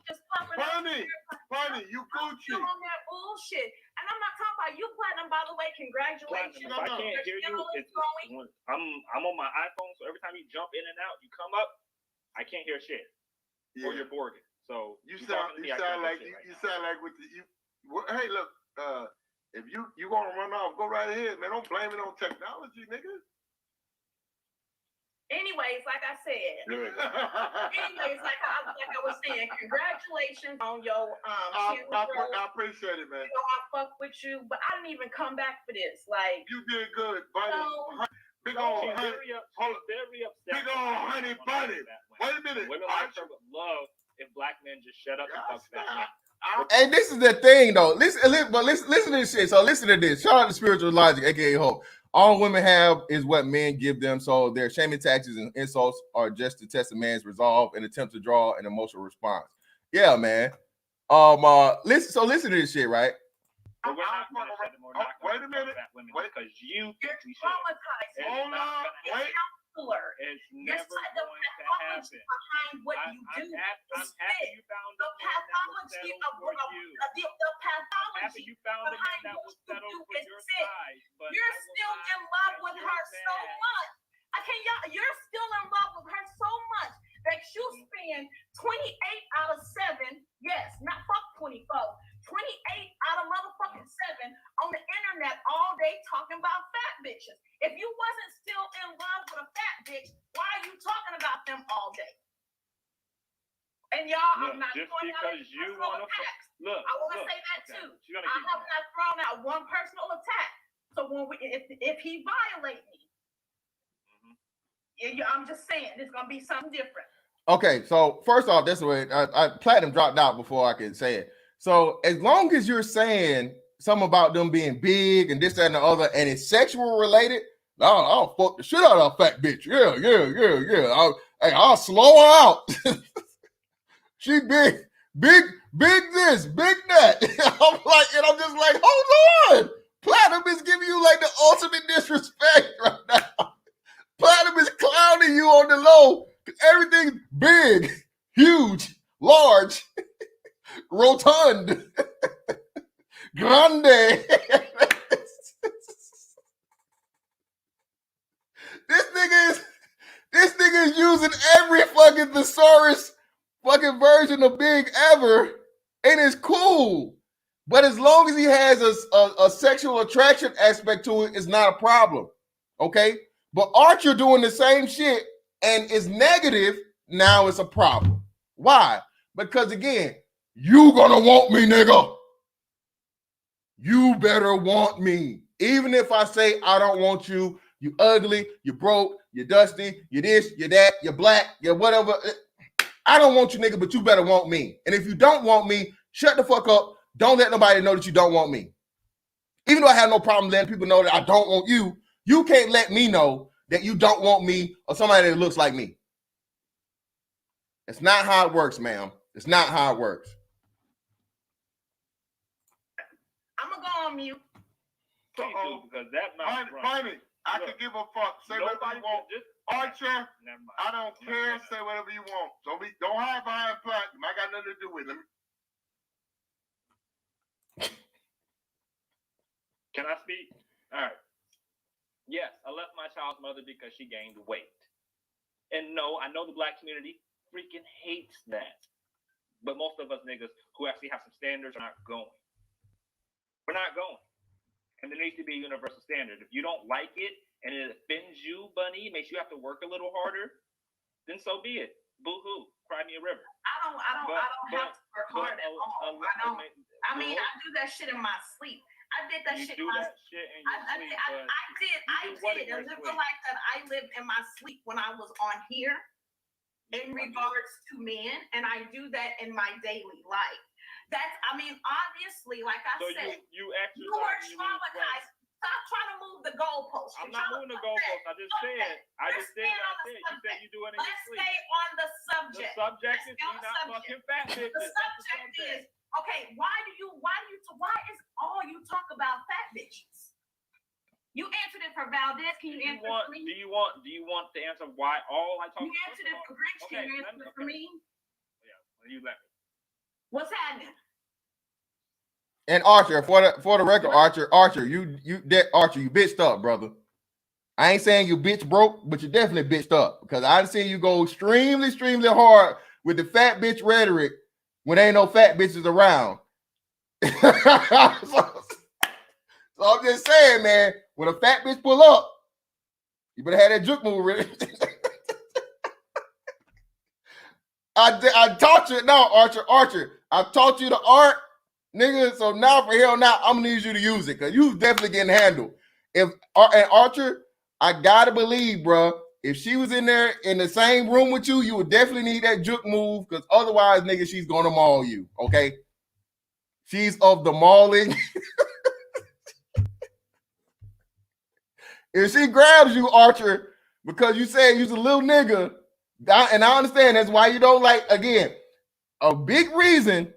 just popping up. Bonnie, you Gucci. You on that bullshit. And I'm not talking about you, Platinum, by the way. Congratulations. If I can't hear you, I'm on my iPhone, so every time you jump in and out, you come up, I can't hear shit. Yeah. Or you're bored. So you sound like with the you. Hey, look, if you gonna run off, go right ahead, man. Don't blame it on technology, nigga. Anyways, like I said. Anyways, like I was saying, congratulations on your I appreciate it, man. You know, I fuck with you, but I didn't even come back for this. Like, you did good, buddy. Big old honey. Very upset. Big old honey bunny. Wait a minute. Women like her would love if black men just shut up and fuck that. And this is the thing, though. Listen to this shit. So listen to this. Shout out to Spiritual Logic, aka Hope. All women have is what men give them. So their shaming taxes and insults are just to test a man's resolve and attempt to draw an emotional response. Yeah, man. Listen to this shit, right? But we're not going to shut them. Wait a minute. Wait, because you're traumatized. Hold on. Wait. It's never going to happen. Behind what you do. I'm happy you found the pathology of what the pathology you found a man that was settled for your side, but you're still in love with her so much. You're still in love with her so much that you spend 28 out of 7, yes, not fuck 24, 28 out of motherfucking 7 on the internet all day talking about fat bitches. If you wasn't still in love with a fat bitch, why are you talking about them all day? And y'all, I'm not just throwing out because you want to I want to say that too. I have not thrown out one personal attack. So if he violate me, I'm just saying it's gonna be something different. Okay, so first off, that's the way Platinum dropped out before I could say it. So as long as you're saying something about them being big and this, that, and the other, and it's sexual related, I'll fuck the shit out of that fat bitch. Yeah. I'll slow her out. She big this, big that. I'm just like, hold on. Platinum is giving you like the ultimate disrespect right now. Platinum is clowning you on the low. Everything's big, huge, large, rotund, grande. This nigga is using every fucking thesaurus fucking version of big ever, and it's cool. But as long as he has a sexual attraction aspect to it, it's not a problem. Okay? But Archer doing the same shit and is negative, now it's a problem. Why? Because again, you gonna want me, nigga. You better want me. Even if I say I don't want you, you ugly, you broke, you dusty, you this, you that, you black, you whatever. I don't want you, nigga, but you better want me. And if you don't want me, shut the fuck up. Don't let nobody know that you don't want me. Even though I have no problem letting people know that I don't want you, you can't let me know that you don't want me or somebody that looks like me. It's not how it works, ma'am. It's not how it works. I'm going to go on mute. Because that mouth Funny. I can give a fuck. Say whatever you want. Archer, I don't care. Say whatever you want. Don't hide behind Platinum. I got nothing to do with him. Can I speak? All right. Yes, I left my child's mother because she gained weight. And no, I know the black community freaking hates that. But most of us niggas who actually have some standards are not going. We're not going. And there needs to be a universal standard. If you don't like it and it offends you, Bunny, makes you have to work a little harder, then so be it. Boo-hoo. cry me a river. I don't have to work hard at all. I mean, I do that shit in my sleep. I did that shit in my sleep. I did. And it was like that. I lived in my sleep when I was on here in regards to men, and I do that in my daily life. That's, I mean, obviously, like I said, you were traumatized. Stop trying to move the goalposts. I'm not moving the goalposts. I just said what I said. You said you do it in your sleep. Let's stay on the subject. The subject is you not fucking fat bitches. The subject is, okay, why is all you talk about fat bitches? You answered it for Valdez. Can you answer it for me? Do you want to answer why all I talk about? You answered it for Grinch. Can you answer it for me? Yeah, you let me. What's happening? And Archer, for the record, Archer, you bitched up, brother. I ain't saying you bitch broke, but you definitely bitched up because I see you go extremely hard with the fat bitch rhetoric when ain't no fat bitches around. so I'm just saying, man, when a fat bitch pull up, you better have that juke move ready. I taught you now, Archer. I taught you the art. Nigga, so now for hell now, I'm gonna need you to use it because you definitely getting handled. And Archer, I gotta believe, bro, if she was in there in the same room with you, you would definitely need that juke move because otherwise, nigga, she's gonna maul you. Okay, she's of the mauling. If she grabs you, Archer, because you said you's a little nigga, and I understand that's why you don't like. Again, a big reason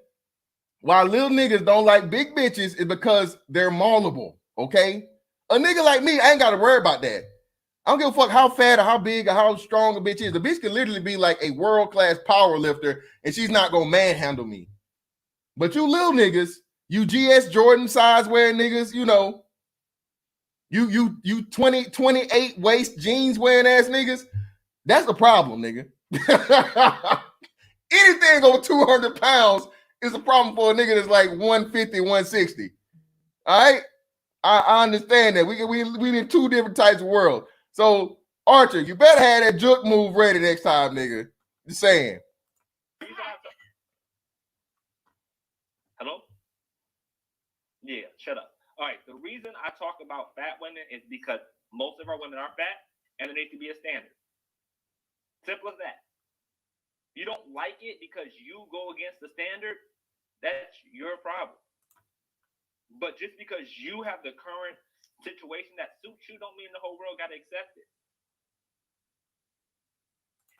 why little niggas don't like big bitches is because they're maulable, okay? A nigga like me, I ain't got to worry about that. I don't give a fuck how fat or how big or how strong a bitch is. The bitch can literally be like a world-class power lifter, and she's not going to manhandle me. But you little niggas, you GS Jordan size wearing niggas, you know, you 28 waist jeans wearing ass niggas, that's the problem, nigga. Anything over 200 pounds is a problem for a nigga that's like 150, 160. All right? I understand that. We in two different types of worlds. So, Archer, you better have that juke move ready next time, nigga. Just saying. Hello? Yeah, shut up. All right, the reason I talk about fat women is because most of our women aren't fat, and there needs to be a standard. Simple as that. You don't like it because you go against the standard, that's your problem. But just because you have the current situation that suits you don't mean the whole world got to accept it.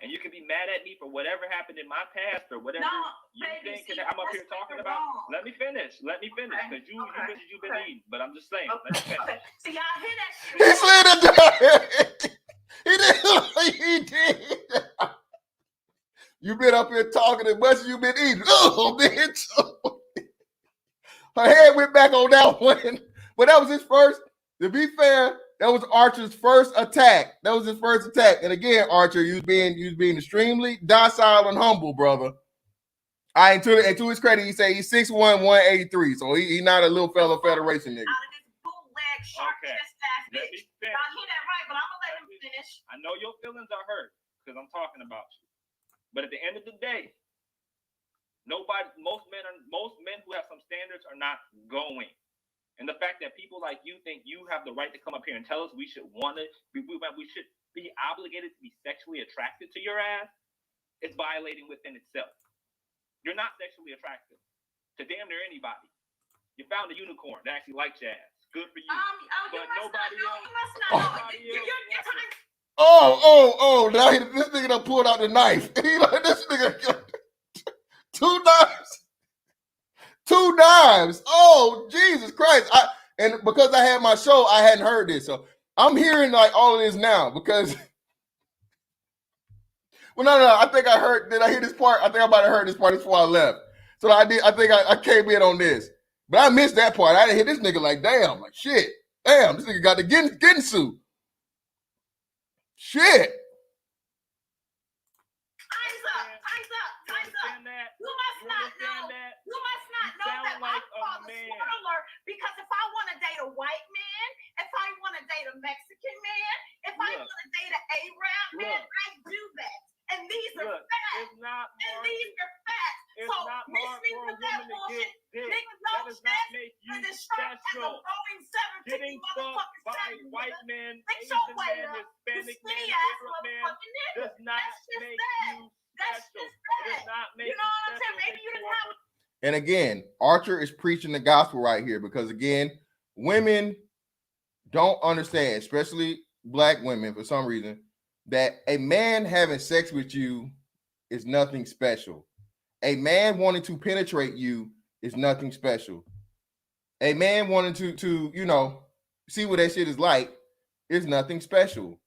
And you can be mad at me for whatever happened in my past or whatever I'm up here talking about. Wrong. Let me finish, because you bitches you've been eating. But I'm just saying, let me finish. See, y'all hear that shit? He slid it down. He did. You been up here talking as much as you been eating. Oh, bitch. Her head went back on that one. But that was his first. To be fair, that was Archer's first attack. And again, Archer, you was being extremely docile and humble, brother. And to his credit, he say he's 6'1", 183. So he not a little fella Federation nigga. Out of this bootleg shark chest ass bitch. Y'all hear that right, but I'm gonna let him finish. I know your feelings are hurt because I'm talking about you. But at the end of the day, most men who have some standards are not going. And the fact that people like you think you have the right to come up here and tell us we should we should be obligated to be sexually attracted to your ass, it's violating within itself. You're not sexually attractive to damn near anybody. You found a unicorn that actually likes your ass. Good for you. But nobody else. Oh, now this nigga done pulled out the knife. He like, this nigga got 2 knives. 2 knives. Oh, Jesus Christ. And because I had my show, I hadn't heard this. So I'm hearing like all of this now because well, no, I think I heard, did I hear this part? I think I might have heard this part before I left. So I think I came in on this. But I missed that part. I didn't hear this nigga like, damn, like shit. Damn, this nigga got the getting suit. Shit. Time's up. You must not know that my father's spoiler, because if I want to date a white man, if I want to date a Mexican man, if I want to date an Arab man, I do that. And these are facts. special. Getting fucked by white men, Fix Asian your way men, up. Hispanic You men, skinny ass Arab men motherfucking nigga. does not That's just make that. you That's special. just It does that. not make You know what I'm saying? special. Maybe you didn't have a And again, Archer is preaching the gospel right here because again, women don't understand, especially black women for some reason, that a man having sex with you is nothing special. A man wanting to penetrate you is nothing special. A man wanting to see what that shit is like is nothing special.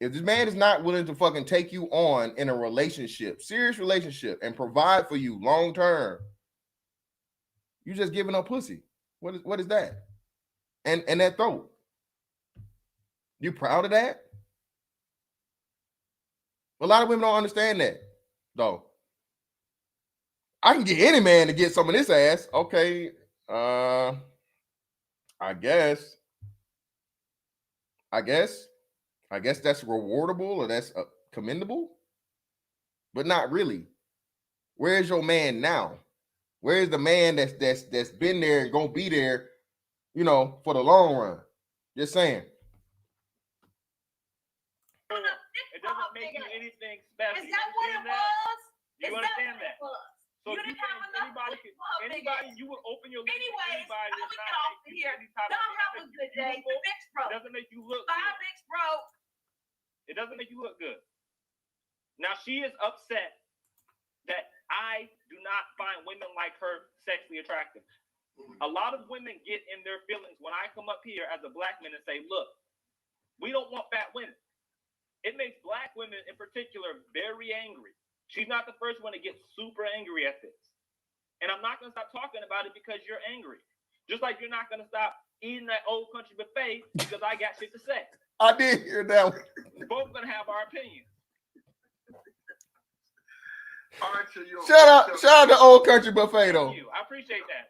If this man is not willing to fucking take you on in a relationship, serious relationship, and provide for you long term, you just giving up pussy. What is that? And that throat. You proud of that? A lot of women don't understand that, though. I can get any man to get some of this ass. Okay. I guess that's rewardable or that's commendable, but not really. Where's your man now? Where's the man that's been there and gonna be there, for the long run? Just saying. It doesn't make you anything special. Is that what it was? You understand that? So You you didn't have think enough anybody, you would open your lips to Anyways, anybody I'm that's gonna not get off making of here. any type Y'all of have a good day. The bitch It broke. doesn't make you look Bye, good. bitch broke. It doesn't make you look good. Now she is upset that I do not find women like her sexually attractive. A lot of women get in their feelings when I come up here as a black man and say, look, we don't want fat women. It makes black women in particular very angry. She's not the first one to get super angry at this. And I'm not going to stop talking about it because you're angry. Just like you're not going to stop eating that old country buffet because I got shit to say. I did hear that one. We're both going to have our opinions. Archer, Shout out to Old Country Buffet though. Thank you. I appreciate that.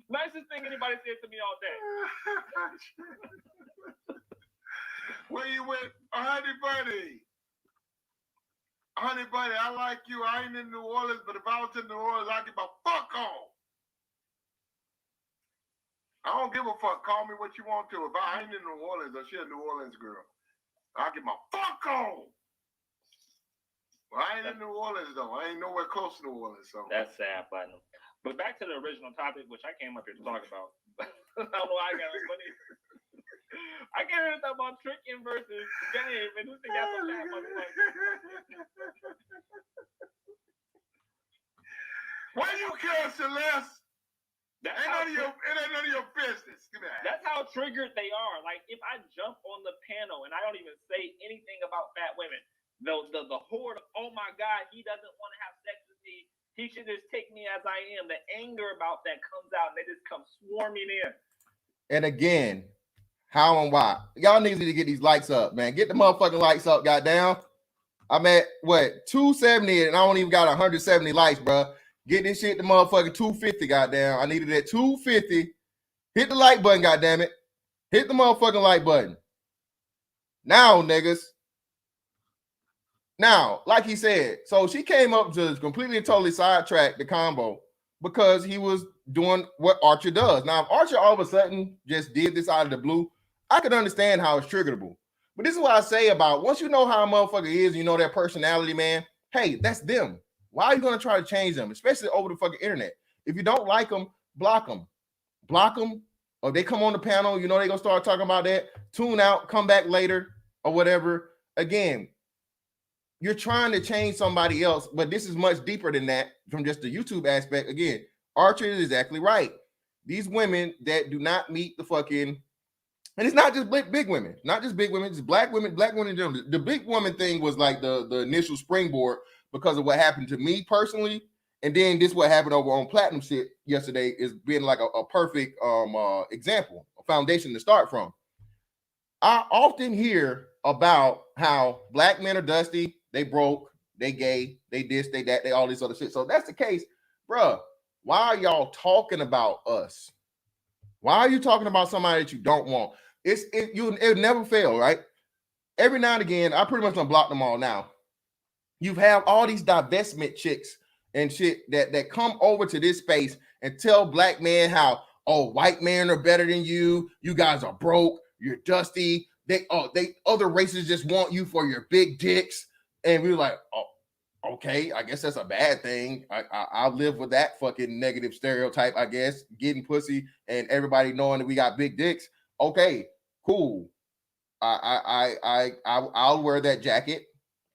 Nicest thing anybody said to me all day. Where you went, Honey Bunny? Honey Bunny, I like you. I ain't in New Orleans, but if I was in New Orleans, I'd get my fuck on. I don't give a fuck. Call me what you want to. If I ain't in New Orleans, or she a New Orleans girl, I'll get my fuck on. Well, I ain't in New Orleans, though. I ain't nowhere close to New Orleans, so. That's sad, Platinum. But back to the original topic, which I came up here to talk about. I don't know why I got money. I came here to talk about tricking versus game, and this thing got so bad, Why you care, Celeste? It ain't none of your business. Give me that. That's how triggered they are. Like, if I jump on the panel and I don't even say anything about fat women, the horde of, oh my God, he doesn't want to have sex with me. He should just take me as I am. The anger about that comes out and they just come swarming in. And again, how and why? Y'all niggas need to get these likes up, man. Get the motherfucking likes up, goddamn. I'm at, 270 and I don't even got 170 likes, bro. Get this shit to motherfucking 250, goddamn. I needed that 250. Hit the like button, goddamn it. Hit the motherfucking like button. Now, niggas. Now, like he said, so she came up to completely and totally sidetrack the combo because he was doing what Archer does. Now, if Archer all of a sudden just did this out of the blue, I could understand how it's triggerable. But this is what I say about once you know how a motherfucker is, you know their personality, man. Hey, that's them. Why are you going to try to change them, especially over the fucking internet? If you don't like them, block them. Block them. Or if they come on the panel, you know they're going to start talking about that. Tune out, come back later or whatever. Again, you're trying to change somebody else, but this is much deeper than that from just the YouTube aspect. Again, Archer is exactly right. These women that do not meet the fucking, and it's not just big women, not just big women, it's black women in general. The big woman thing was like the initial springboard because of what happened to me personally. And then this what happened over on Platinum shit yesterday is being like a perfect example, a foundation to start from. I often hear about how black men are dusty, they broke, they gay, they this, they that, they all this other shit. So if that's the case, bruh, why are y'all talking about us? Why are you talking about somebody that you don't want? It never fail, right? Every now and again, I pretty much unblock them all now. You have all these divestment chicks and shit that come over to this space and tell black men how, oh, white men are better than you. You guys are broke. You're dusty. They other races just want you for your big dicks. And we were like, oh, okay, I guess that's a bad thing. I'll live with that fucking negative stereotype, I guess. Getting pussy and everybody knowing that we got big dicks. Okay, cool. I'll wear that jacket,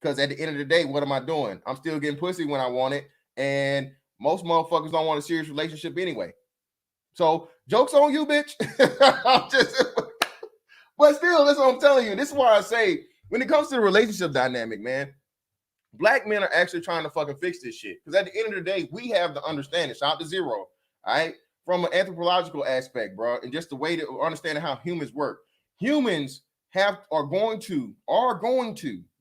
because at the end of the day, what am I doing? I'm still getting pussy when I want it, and most motherfuckers don't want a serious relationship anyway. So joke's on you, bitch. But still, that's what I'm telling you. This is why I say, when it comes to the relationship dynamic, man, black men are actually trying to fucking fix this shit. Because at the end of the day, we have the understanding. Shout out to Zero, all right? From an anthropological aspect, bro, and just the way to understanding how humans work. Humans are going to,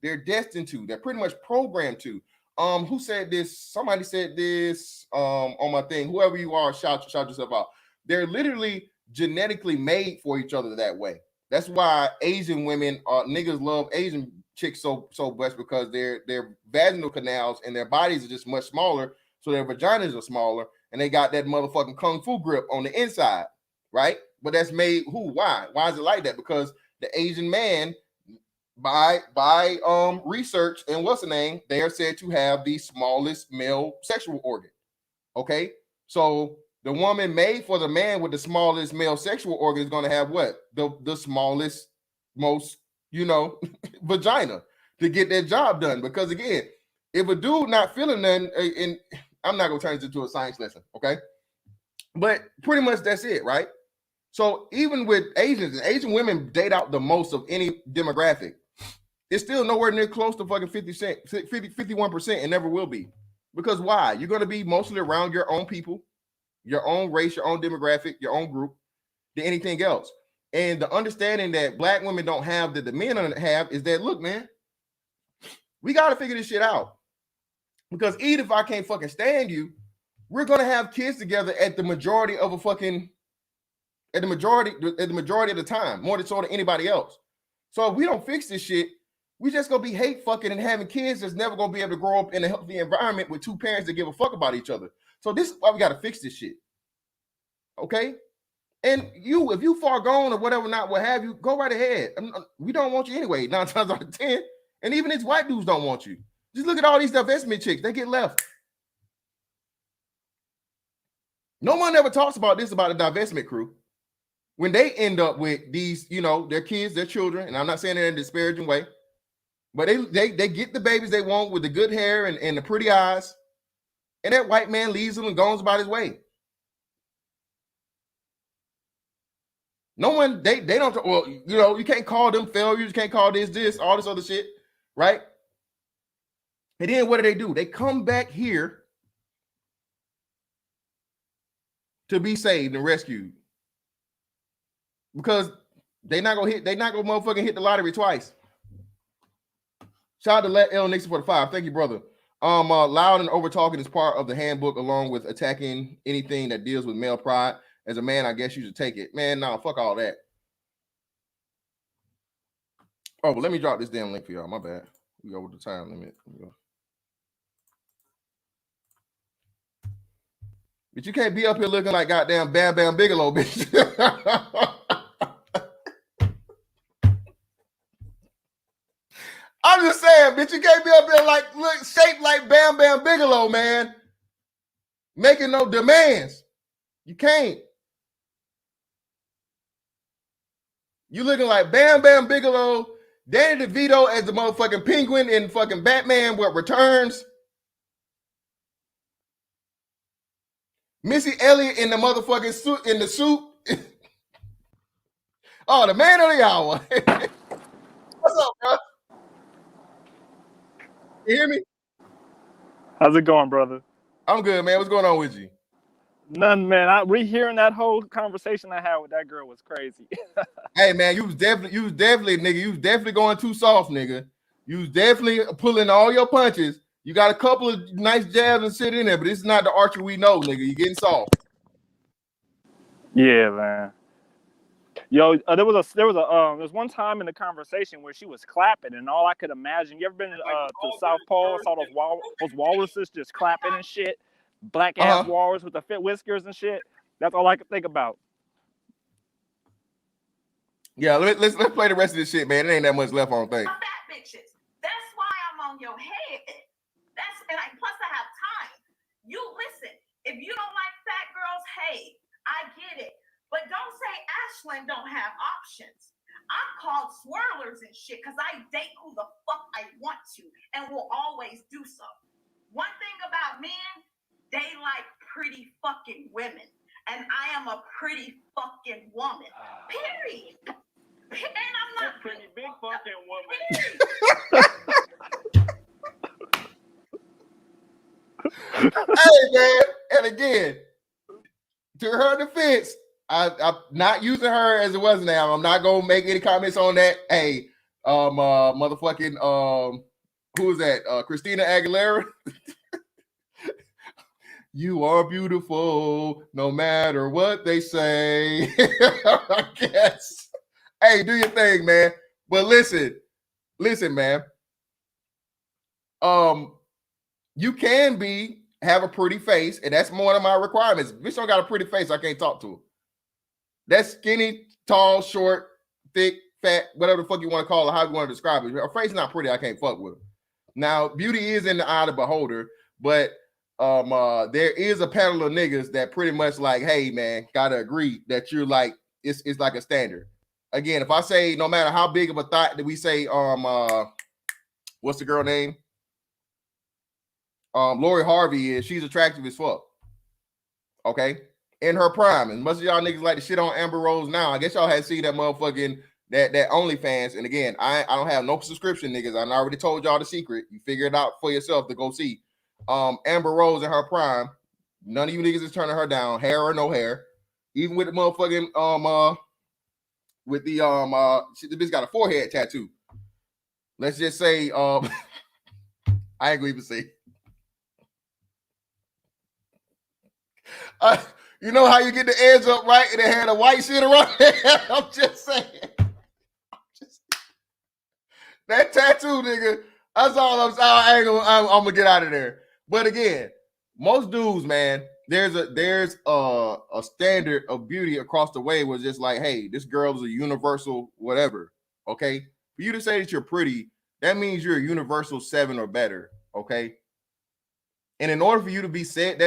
they're destined to, they're pretty much programmed to. Who said this? Somebody said this on my thing. Whoever you are, shout yourself out. They're literally genetically made for each other that way. That's why Asian women, niggas love Asian chicks so much, because their vaginal canals and their bodies are just much smaller, so their vaginas are smaller, and they got that motherfucking kung fu grip on the inside, right? But that's made why? Why is it like that? Because the Asian man, by research and what's the name, they are said to have the smallest male sexual organ. Okay, so the woman made for the man with the smallest male sexual organ is going to have what? The smallest, most, vagina to get that job done. Because again, if a dude not feeling nothing, and I'm not going to turn this into a science lesson, okay? But pretty much that's it, right? So even with Asians, Asian women date out the most of any demographic. It's still nowhere near close to fucking 51%, and never will be. Because why? You're going to be mostly around your own people, your own race, your own demographic, your own group, than anything else. And the understanding that black women don't have that the men have is that, look, man, we got to figure this shit out. Because even if I can't fucking stand you, we're going to have kids together at the majority of of the time, more than so than anybody else. So if we don't fix this shit, we just gonna be hate fucking and having kids that's never gonna be able to grow up in a healthy environment with two parents that give a fuck about each other. So this is why we gotta fix this shit. Okay? And if you far gone or whatever, not what have you, go right ahead. We don't want you anyway, 9 times out of 10. And even these white dudes don't want you. Just look at all these divestment chicks, they get left. No one ever talks about this about the divestment crew. When they end up with these, their kids, their children, and I'm not saying it in a disparaging way, but they get the babies they want with the good hair and the pretty eyes, and that white man leaves them and goes about his way. No one, they don't, well, you can't call them failures, you can't call this, all this other shit, right? And then what do? They come back here to be saved and rescued. Because they're not gonna motherfucking hit the lottery twice. Shout out to Let L Nixon for the 5. Thank you, brother. Loud and over talking is part of the handbook, along with attacking anything that deals with male pride. As a man, I guess you should take it. Man, no, fuck all that. Oh, but let me drop this damn link for y'all. My bad. We over the time limit. But you can't be up here looking like goddamn Bam Bam Bigelow, bitch. I'm just saying, bitch, you can't be up there shaped like Bam Bam Bigelow, man. Making no demands. You can't. You looking like Bam Bam Bigelow, Danny DeVito as the motherfucking penguin in fucking Batman What Returns. Missy Elliott in the motherfucking suit, in the suit. Oh, the man of the hour. What's up, bro? You hear me? How's it going, brother? I'm good, man. What's going on with you? Nothing, man. Rehearing that whole conversation I had with that girl was crazy. Hey, man, you was definitely going too soft, nigga. You was definitely pulling all your punches. You got a couple of nice jabs and shit in there, but this is not the Archer we know, nigga. You getting soft. Yeah, man. Yo, there was one time in the conversation where she was clapping, and all I could imagine. You ever been to South Pole? Saw those walruses just clapping and shit. Black ass walrus with the fit whiskers and shit. That's all I could think about. Yeah, let's play the rest of this shit, man. There ain't that much left on thing. Fat bitches. That's why I'm on your head. Plus I have time. You listen. If you don't like fat girls, hey, I get it. But don't say Ashlyn don't have options. I'm called swirlers and shit because I date who the fuck I want to and will always do so. One thing about men, they like pretty fucking women. And I am a pretty fucking woman. Period. And I'm not pretty big fucking woman. Hey, man. And again, to her defense, I'm not using her as it was now. I'm not gonna make any comments on that. Hey, motherfucking who is that? Christina Aguilera. You are beautiful, no matter what they say. I guess. Hey, do your thing, man. But listen, man. You can have a pretty face, and that's one of my requirements. Bitch don't got a pretty face, I can't talk to her. That's skinny, tall, short, thick, fat, whatever the fuck you want to call it, how you want to describe it. Her face not pretty, I can't fuck with her. Now, beauty is in the eye of the beholder, but there is a panel of niggas that pretty much like, hey man, gotta agree that you're like, it's like a standard. Again, if I say no matter how big of a thought that we say, what's the girl name? Lori Harvey is, she's attractive as fuck. Okay. In her prime. And most of y'all niggas like to shit on Amber Rose now. I guess y'all had seen that motherfucking that OnlyFans. And again, I don't have no subscription, niggas. I already told y'all the secret. You figure it out for yourself to go see. Amber Rose in her prime. None of you niggas is turning her down, hair or no hair. Even with the motherfucking with the the bitch got a forehead tattoo. Let's just say I ain't gonna even say. You know how you get the edge up right and it had a white shit around it? I'm just saying. That tattoo, nigga. That's all I'm saying. I'm gonna get out of there. But again, most dudes, man, there's a standard of beauty across the way where it's just like, hey, this girl is a universal whatever. Okay, for you to say that you're pretty, that means you're a universal 7 or better. Okay. And in order for you to be said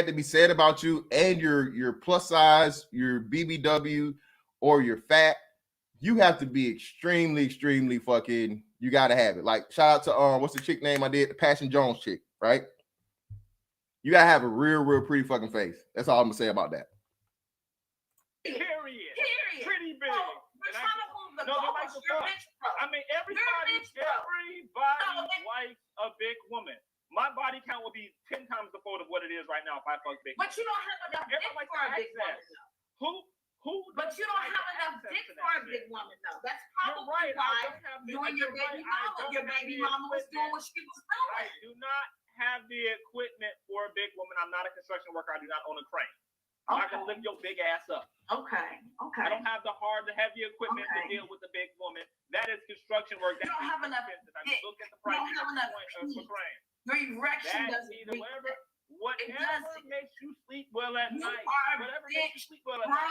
about you and your plus size, your BBW, or your fat, you have to be extremely, extremely fucking, you got to have it. Like, shout out to, what's the chick name I did? The Passion Jones chick, right? You got to have a real, real pretty fucking face. That's all I'm going to say about that. Period. Pretty big. I mean, everybody likes a big woman. My body count will be 10 times the fold of what it is right now if I fuck big. But you don't have enough dick for a big woman. Who? But you don't have enough dick for a big woman, though. That's probably why you and your baby mama was doing what she was doing. I do not have the equipment for a big woman. I'm not a construction worker. I do not own a crane. I'm not gonna lift your big ass up. Okay. I don't have the heavy equipment to deal with a big woman. That is construction work. You don't have enough dick. Look at the price of a crane. Your erection doesn't make whatever makes you sleep well at night. Whatever makes you sleep well at night.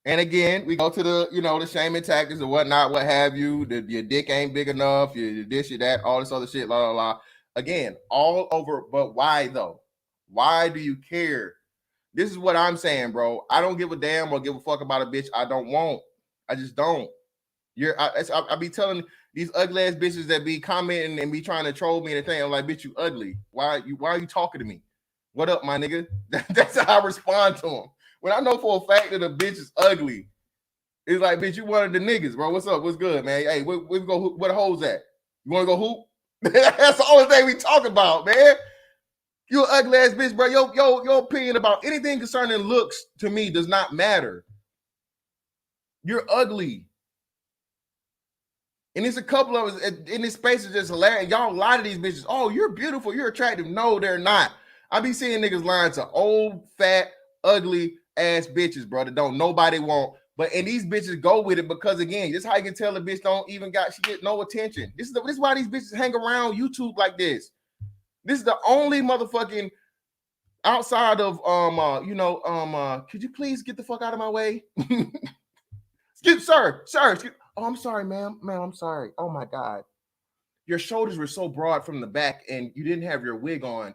And again, we go to the, the shaming tactics and whatnot, what have you. Your dick ain't big enough, your this, your that, all this other shit, la la la. Again, all over, but why though? Why do you care? This is what I'm saying, bro. I don't give a damn or give a fuck about a bitch I don't want. I just don't. I be telling these ugly ass bitches that be commenting and be trying to troll me and thing. I'm like, bitch, you ugly. Why are you talking to me? What up, my nigga? That's how I respond to them. When I know for a fact that a bitch is ugly, it's like, bitch, you one of the niggas, bro. What's up? What's good, man? Hey, where we go? Where the hoes at? You want to go hoop? That's the only thing we talk about, man. You an ugly ass bitch, bro. Your opinion about anything concerning looks to me does not matter. You're ugly. And it's a couple of us in this space is just hilarious. Y'all lie to these bitches. Oh, you're beautiful. You're attractive. No, they're not. I be seeing niggas lying to old, fat, ugly ass bitches, bro, that don't nobody want. But and these bitches go with it because again, this is how you can tell a bitch she get no attention. This is why these bitches hang around YouTube like this. This is the only motherfucking outside of could you please get the fuck out of my way? Sir. Oh, I'm sorry, ma'am, I'm sorry. Oh my God. Your shoulders were so broad from the back and you didn't have your wig on.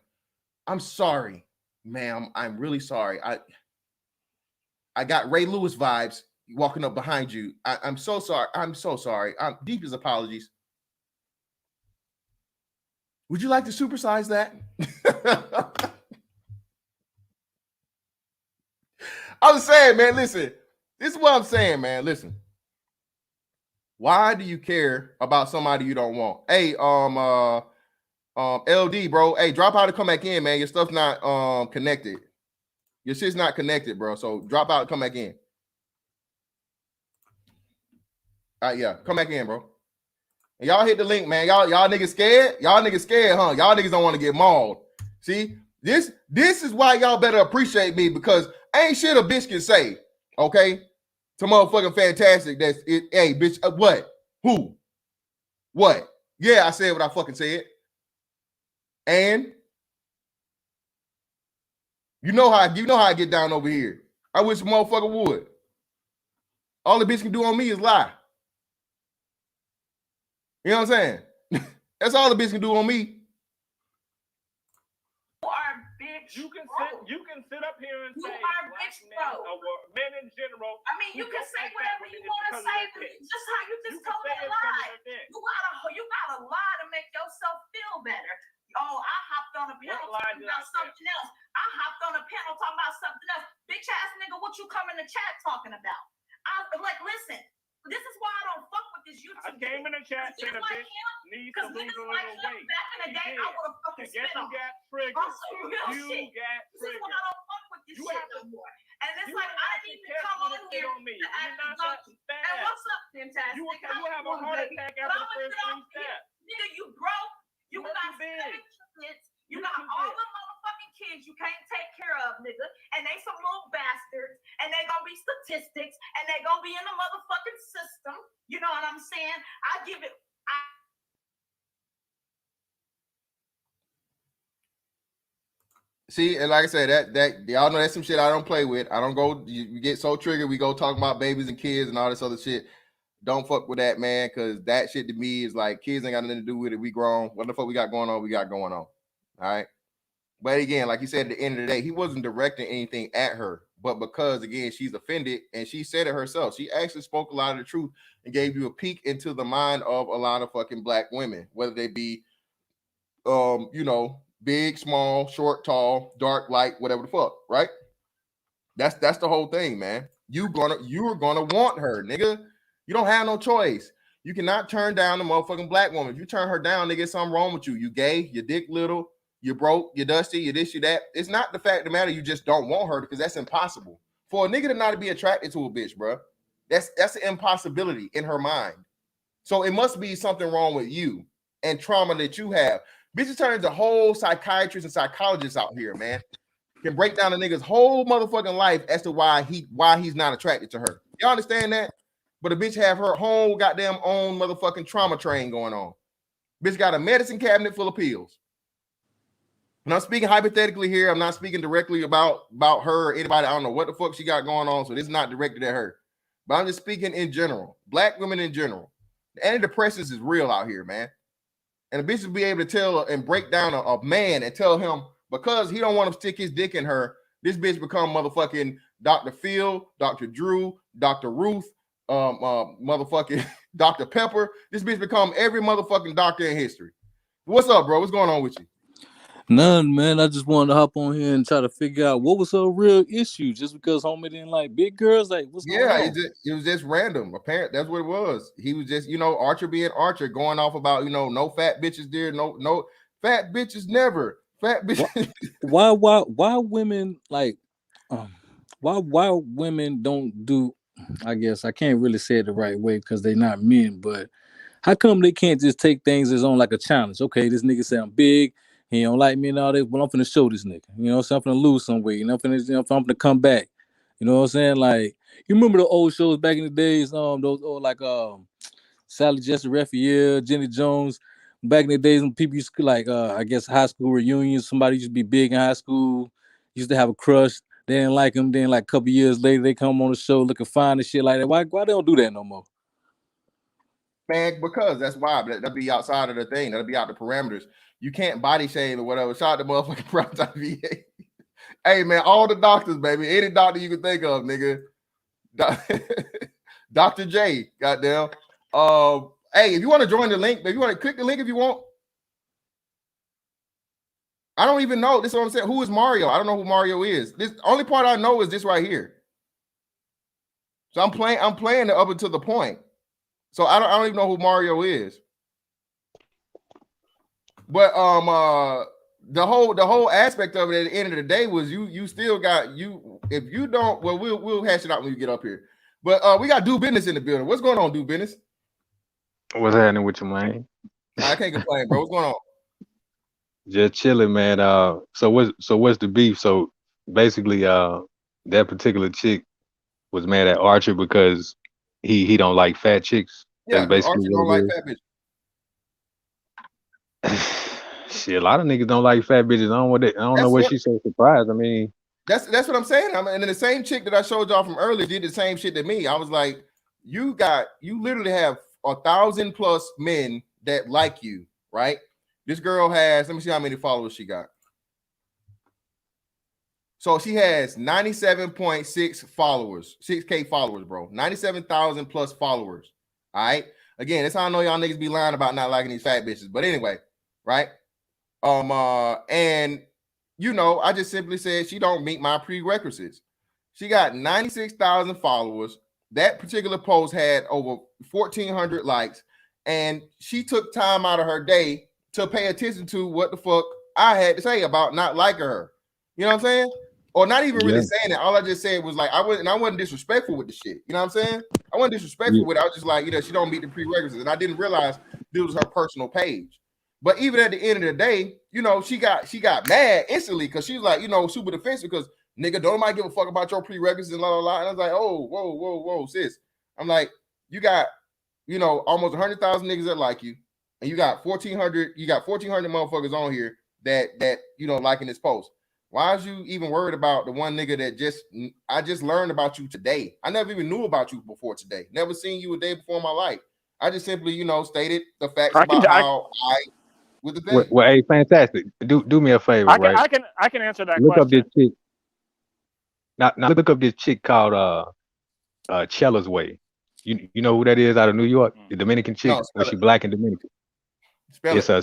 I'm sorry, ma'am. I'm really sorry. I got Ray Lewis vibes walking up behind you. I'm so sorry. I'm so sorry. Deepest apologies. Would you like to supersize that? I was saying, man, listen. This is what I'm saying, man. Listen. Why do you care about somebody you don't want? Hey, LD, bro. Hey, drop out and come back in, man. Your stuff's not connected. Your shit's not connected, bro. So drop out and come back in. All right, yeah, come back in, bro. And y'all hit the link, man. Y'all niggas scared? Y'all niggas scared, huh? Y'all niggas don't want to get mauled. See, this is why y'all better appreciate me because ain't shit a bitch can say, okay? To motherfucking fantastic. That's it. Hey, bitch, what? Who? What? Yeah, I said what I fucking said. And you know how I get down over here. I wish a motherfucker would. All the bitch can do on me is lie. You know what I'm saying? That's all the bitch can do on me. You can sit up here and say men in general. I mean, you can say whatever you want to say, but just how you just told me a lie. You gotta lie to make yourself feel better. Oh, I hopped on a panel talking about something else. I hopped on a panel talking about something else. Bitch ass nigga, what you come in the chat talking about? Listen, this is why I don't fuck with this YouTube. I came in the chat saying a bitch needs to lose a little weight. Back in the day, I would have fucking spit on. You got triggered. This is why I don't fuck with this shit no more. And it's like I didn't even come on here to act donkey. And what's up, fantastic? You have a heart attack after the first 3 steps. Nigga, you broke. You got 7 kids. You got all the motherfucking kids you can't take care of, nigga. And they some little bastards. And they gonna be statistics. And they gonna be in the motherfucking system. You know what I'm saying? I give it. See, and like I said, that y'all know that's some shit I don't play with. I don't go. You get so triggered. We go talk about babies and kids and all this other shit. Don't fuck with that, man, because that shit to me is like kids ain't got nothing to do with it. We grown. What the fuck we got going on? We got going on. All right. But again, like you said, at the end of the day, he wasn't directing anything at her. But because, again, she's offended and she said it herself. She actually spoke a lot of the truth and gave you a peek into the mind of a lot of fucking black women, whether they be, big, small, short, tall, dark, light, whatever the fuck, right? That's the whole thing, man. You're gonna want her, nigga. You don't have no choice. You cannot turn down a motherfucking black woman. If you turn her down, nigga, something wrong with you. You gay, you dick little, you broke, you dusty, you this, you that. It's not the fact of the matter you just don't want her because that's impossible. For a nigga to not be attracted to a bitch, bro, that's an impossibility in her mind. So it must be something wrong with you and trauma that you have. Bitches turn into whole psychiatrists and psychologists out here, man. Can break down a nigga's whole motherfucking life as to why he's not attracted to her. Y'all understand that? But a bitch have her whole goddamn own motherfucking trauma train going on. Bitch got a medicine cabinet full of pills. And I'm speaking hypothetically here. I'm not speaking directly about her or anybody. I don't know what the fuck she got going on. So this is not directed at her. But I'm just speaking in general. Black women in general. The antidepressants is real out here, man. And a bitch will be able to tell and break down a man and tell him because he don't want to stick his dick in her, this bitch become motherfucking Dr. Phil, Dr. Drew, Dr. Ruth, motherfucking Dr. Pepper. This bitch become every motherfucking doctor in history. What's up, bro? What's going on with you? None, man. I just wanted to hop on here and try to figure out what was her real issue. Just because homie didn't like big girls, like what's going on? It was just random. Apparently, that's what it was. He was just, Archer being Archer, going off about, no fat bitches there, no fat bitches never. Fat bitches. Why women like? Why women don't do? I guess I can't really say it the right way because they're not men. But how come they can't just take things as on like a challenge? Okay, this nigga say I'm big. He don't like me and all this, but I'm finna show this nigga. So I'm finna lose some weight. I'm finna come back. You know what I'm saying? Like, You remember the old shows back in the days? Those old like Sally Jesse Raphael, Jenny Jones. Back in the days when people used to like I guess high school reunions, somebody used to be big in high school, used to have a crush, they didn't like him, then like a couple years later they come on the show looking fine and shit like that. Why they don't do that no more? Man, because that's why that'll be outside of the thing, that'll be out the parameters. You can't body shame or whatever. Shout out to motherfucking Primetime VA. Hey man, all the doctors, baby, any doctor you can think of, nigga. Dr. J, goddamn. Hey, if you want to join the link, if you want to click the link if you want. I don't even know. This is what I'm saying. Who is Mario? I don't know who Mario is. This only part I know is this right here. So I'm playing it up until the point. So I don't even know who Mario is. But the whole aspect of it at the end of the day was you still got you. If you don't, well, we'll hash it out when you get up here. But we got Do Business in the building. What's going on, Do Business? What's happening with you, man? I can't complain, bro. What's going on? Just chilling, man. So what's the beef? So basically, that particular chick was mad at Archer because he don't like fat chicks. Yeah, that's basically Archer don't like fat bitches. Shit, a lot of niggas don't like fat bitches. I don't know what she's so surprised. I mean, that's what I'm saying. And then the same chick that I showed y'all from earlier did the same shit to me. I was like, you literally have 1,000+ men that like you, right? This girl has, let me see how many followers she got. So she has 97.6 followers, 6K followers, bro. 97,000+ followers. All right. Again, that's how I know y'all niggas be lying about not liking these fat bitches. But anyway, right? And you know, I just simply said she don't meet my prerequisites. She got 96,000 followers. That particular post had over 1,400 likes, and she took time out of her day to pay attention to what the fuck I had to say about not liking her. You know what I'm saying? Or not even really saying it. All I just said was like, I wasn't disrespectful with the shit. You know what I'm saying? I wasn't disrespectful with it. I was just like, you know, she don't meet the prerequisites. And I didn't realize this was her personal page. But even at the end of the day, you know, she got mad instantly because she was like, you know, super defensive because nigga, don't nobody give a fuck about your prerequisites and blah, blah, blah. And I was like, oh, whoa, sis. I'm like, you got, you know, almost 100,000 niggas that like you. And you got 1,400 motherfuckers on here that you know liking this post. Why is you even worried about the one nigga that I just learned about you today? I never even knew about you before today. Never seen you a day before in my life. I just simply, you know, stated the facts about how I with the thing. Well, hey, fantastic. Do me a favor, right? I can answer that look question. Up this chick. Now look up this chick called Chella's Way. You know who that is out of New York? The Dominican chick, or she black and Dominican. It's a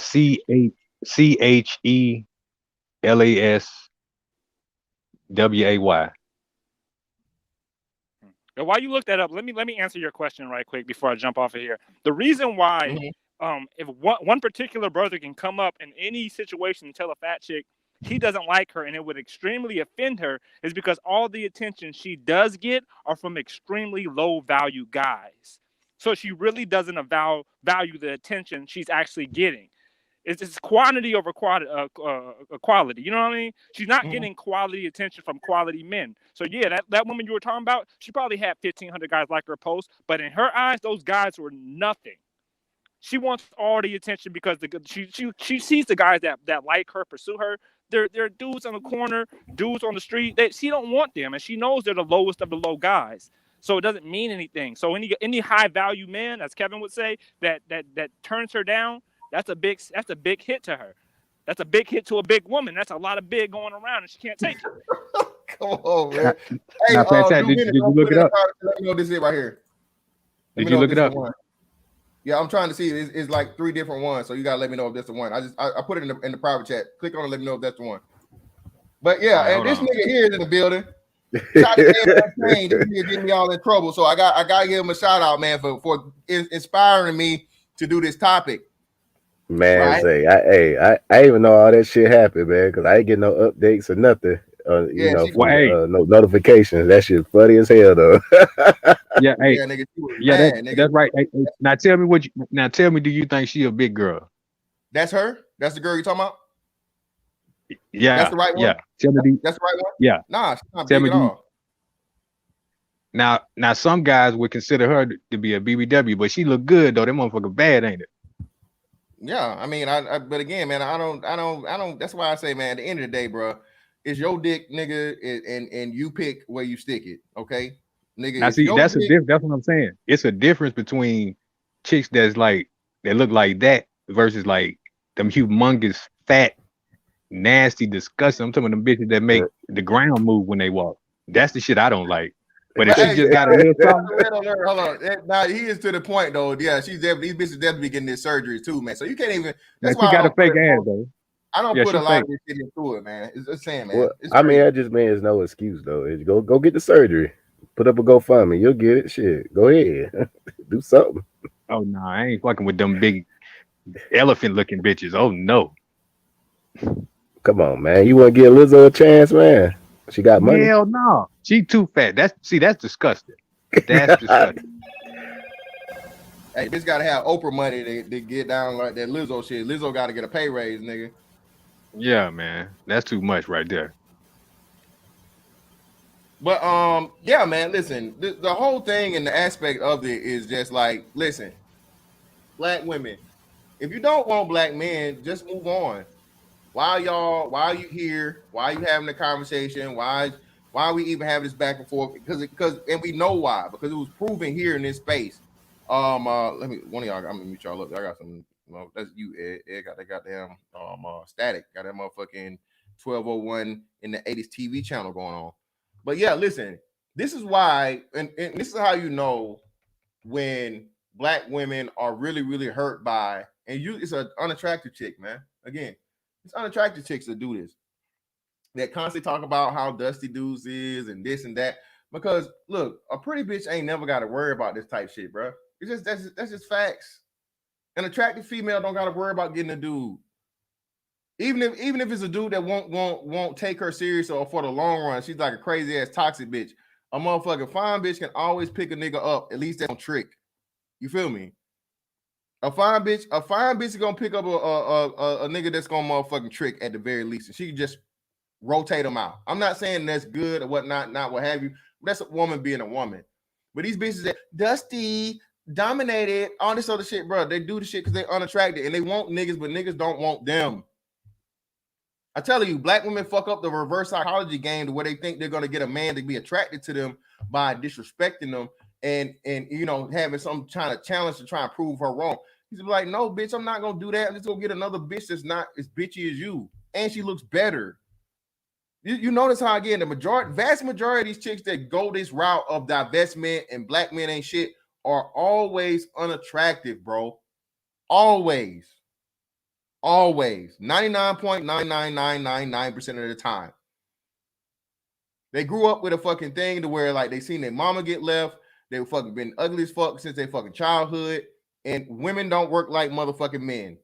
CHELASWAY. And while you look that up, let me answer your question right quick before I jump off of here. The reason why, if one particular brother can come up in any situation and tell a fat chick he doesn't like her and it would extremely offend her, is because all the attention she does get are from extremely low value guys. So she really doesn't value the attention she's actually getting. It's quantity over quality. You know what I mean? She's not getting quality attention from quality men. So yeah, that woman you were talking about, she probably had 1,500 guys like her post, but in her eyes, those guys were nothing. She wants all the attention because she sees the guys that like her, pursue her. They're dudes on the corner, dudes on the street. She don't want them, and she knows they're the lowest of the low guys. So it doesn't mean anything. So any high value man, as Kevin would say, that turns her down, that's a big hit to her. That's a big hit to a big woman. That's a lot of big going around, and she can't take it. Come on, man. Hey, did you look it up? Let me know this is right here. Did you look it up? Yeah, I'm trying to see. It's like 3 different ones, so you gotta let me know if that's the one. I put it in the private chat. Click on it, let me know if that's the one. But yeah, and this nigga here is in the building. Shout out to nigga getting me all in trouble. So I gotta give him a shout out, man, for inspiring me to do this topic. Man, right? Say, I even know all that shit happened, man, because I ain't get no updates or nothing. No notifications. That shit funny as hell, though. Yeah, hey, that's right. Hey, now tell me, do you think she a big girl? That's her. That's the girl you talking about. Yeah, that's the right one. Yeah, tell me, that's the right one. Yeah, nah, she's not big at all. Now some guys would consider her to be a BBW, but she look good though. That motherfucker bad, ain't it? Yeah, I mean, but again, man, I don't. That's why I say, man, at the end of the day, bro, it's your dick, nigga, and you pick where you stick it, okay, nigga. Now It's see, your dick. that's what I'm saying. It's a difference between chicks that's like that look like that versus like them humongous, fat, nasty, disgusting. I'm talking about them bitches that make the ground move when they walk. That's the shit I don't like. But if But she hey, just got a little something, hold on. Now he is to the point though. Yeah, these bitches definitely getting their surgeries too, man. So you can't even. man, That's she why got a fake ass though. I don't Yeah, put she a lot fake. of this shit into it, man. It's just saying, man. Well, It's I mean, crazy. that just means no excuse though. Is go get the surgery. Put up a GoFundMe. You'll get it. Shit. Go ahead. Do something. Oh no, I ain't fucking with them big elephant looking bitches. Oh no. Come on, man. You want to give Lizzo a chance, man? She got money. Hell no. She too fat. That's disgusting. That's disgusting. Hey, bitch got to have Oprah money to get down like that Lizzo shit. Lizzo got to get a pay raise, nigga. Yeah, man. That's too much right there. But yeah, man. Listen, the whole thing and the aspect of it is just like, listen, black women. If you don't want black men, just move on. Why are you here? Why are you having a conversation? Why we even have this back and forth? Because and we know why, because it was proven here in this space. Let me one of y'all, I'm gonna mute y'all. Look, I got some, that's you, Ed got that goddamn static, got that motherfucking 1201 in the 80s TV channel going on. But yeah, listen, this is why, and this is how you know when black women are really, really hurt by, and it's an unattractive chick, man. Again, it's unattractive chicks that do this. That constantly talk about how dusty dudes is and this and that. Because look, a pretty bitch ain't never got to worry about this type shit, bro. It's just that's just facts. An attractive female don't got to worry about getting a dude. Even if it's a dude that won't take her serious or for the long run, she's like a crazy ass toxic bitch. A motherfucking fine bitch can always pick a nigga up. At least that's on trick. You feel me? A fine bitch is gonna pick up a nigga that's gonna motherfucking trick at the very least, and she can just rotate them out. I'm not saying that's good or whatnot, not what have you. That's a woman being a woman. But these bitches that dusty, dominated, all this other shit, bro. They do the shit because they unattractive and they want niggas, but niggas don't want them. I tell you, black women fuck up the reverse psychology game to where they think they're gonna get a man to be attracted to them by disrespecting them and having some kind of challenge to try and prove her wrong. He's like, no, bitch, I'm not gonna do that. I'm just gonna get another bitch that's not as bitchy as you, and she looks better. You notice how again the vast majority of these chicks that go this route of divestment and black men ain't shit are always unattractive, bro. Always. 99.99999% of the time. They grew up with a fucking thing to where like they seen their mama get left. They fucking been ugly as fuck since their fucking childhood. And women don't work like motherfucking men.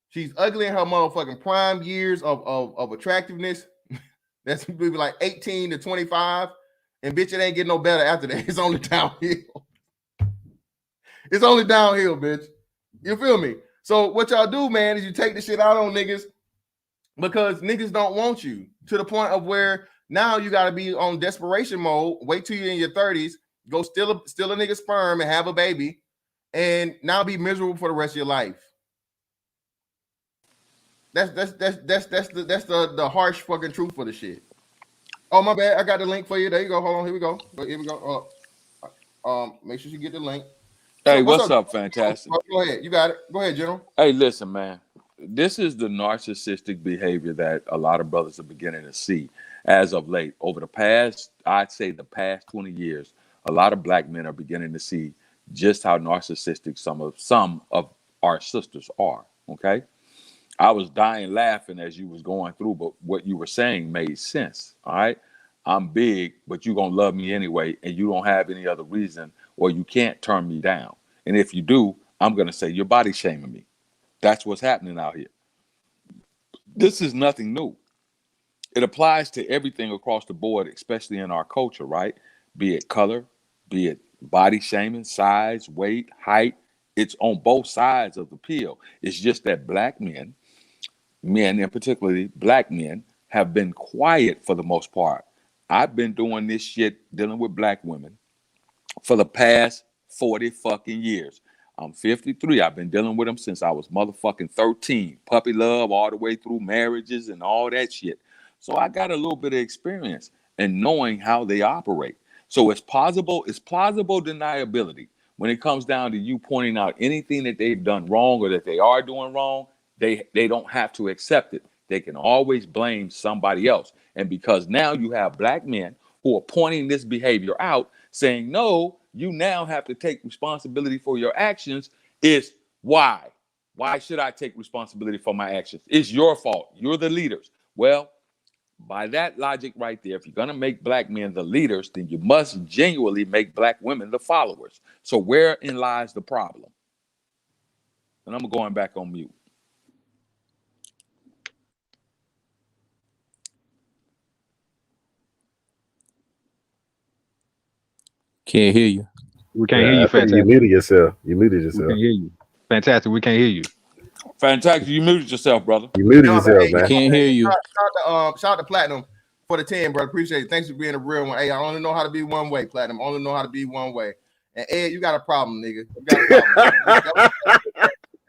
She's ugly in her motherfucking prime years of attractiveness. That's maybe like 18 to 25. And bitch, it ain't getting no better after that. It's only downhill. It's only downhill, bitch. You feel me? So what y'all do, man, is you take the shit out on niggas because niggas don't want you to the point of where now you got to be on desperation mode. Wait till you're in your 30s, go steal a nigga's sperm and have a baby, and now be miserable for the rest of your life. That's the harsh fucking truth for the shit. Oh my bad, I got the link for you. There you go. Hold on, here we go. Here we go. Make sure you get the link. Hey, what's up, Fantastic? Go ahead. You got it. Go ahead, General. Hey, listen, man. This is the narcissistic behavior that a lot of brothers are beginning to see as of late. Over the past, I'd say the past 20 years, a lot of black men are beginning to see just how narcissistic some of our sisters are. Okay. I was dying laughing as you was going through, but what you were saying made sense. All right. I'm big, but you're going to love me anyway, and you don't have any other reason, or you can't turn me down. And if you do, I'm going to say you're body shaming me. That's what's happening out here. This is nothing new. It applies to everything across the board, especially in our culture, right? Be it color, be it body shaming, size, weight, height. It's on both sides of the pill. It's just that black men and particularly black men, have been quiet for the most part. I've been doing this shit, dealing with black women, for the past 40 fucking years. I'm 53. I've been dealing with them since I was motherfucking 13. Puppy love all the way through marriages and all that shit. So I got a little bit of experience in knowing how they operate. So it's plausible deniability. When it comes down to you pointing out anything that they've done wrong or that they are doing wrong, they don't have to accept it. They can always blame somebody else. And because now you have black men who are pointing this behavior out, saying, no, you now have to take responsibility for your actions, is why? Why should I take responsibility for my actions? It's your fault. You're the leaders. Well, by that logic right there, if you're going to make black men the leaders, then you must genuinely make black women the followers. So wherein lies the problem? And I'm going back on mute. Can't hear you. We can't hear you, Fantastic. You muted yourself. You muted yourself. We can't hear you. Fantastic, we can't hear you. Fantastic, you muted yourself, brother. You muted yourself, man. Can't hear you. Shout out to Platinum for the 10, bro. Appreciate it. Thanks for being a real one. Hey, I only know how to be one way, Platinum. I only know how to be one way. And Ed, you got a problem, nigga. You got a problem.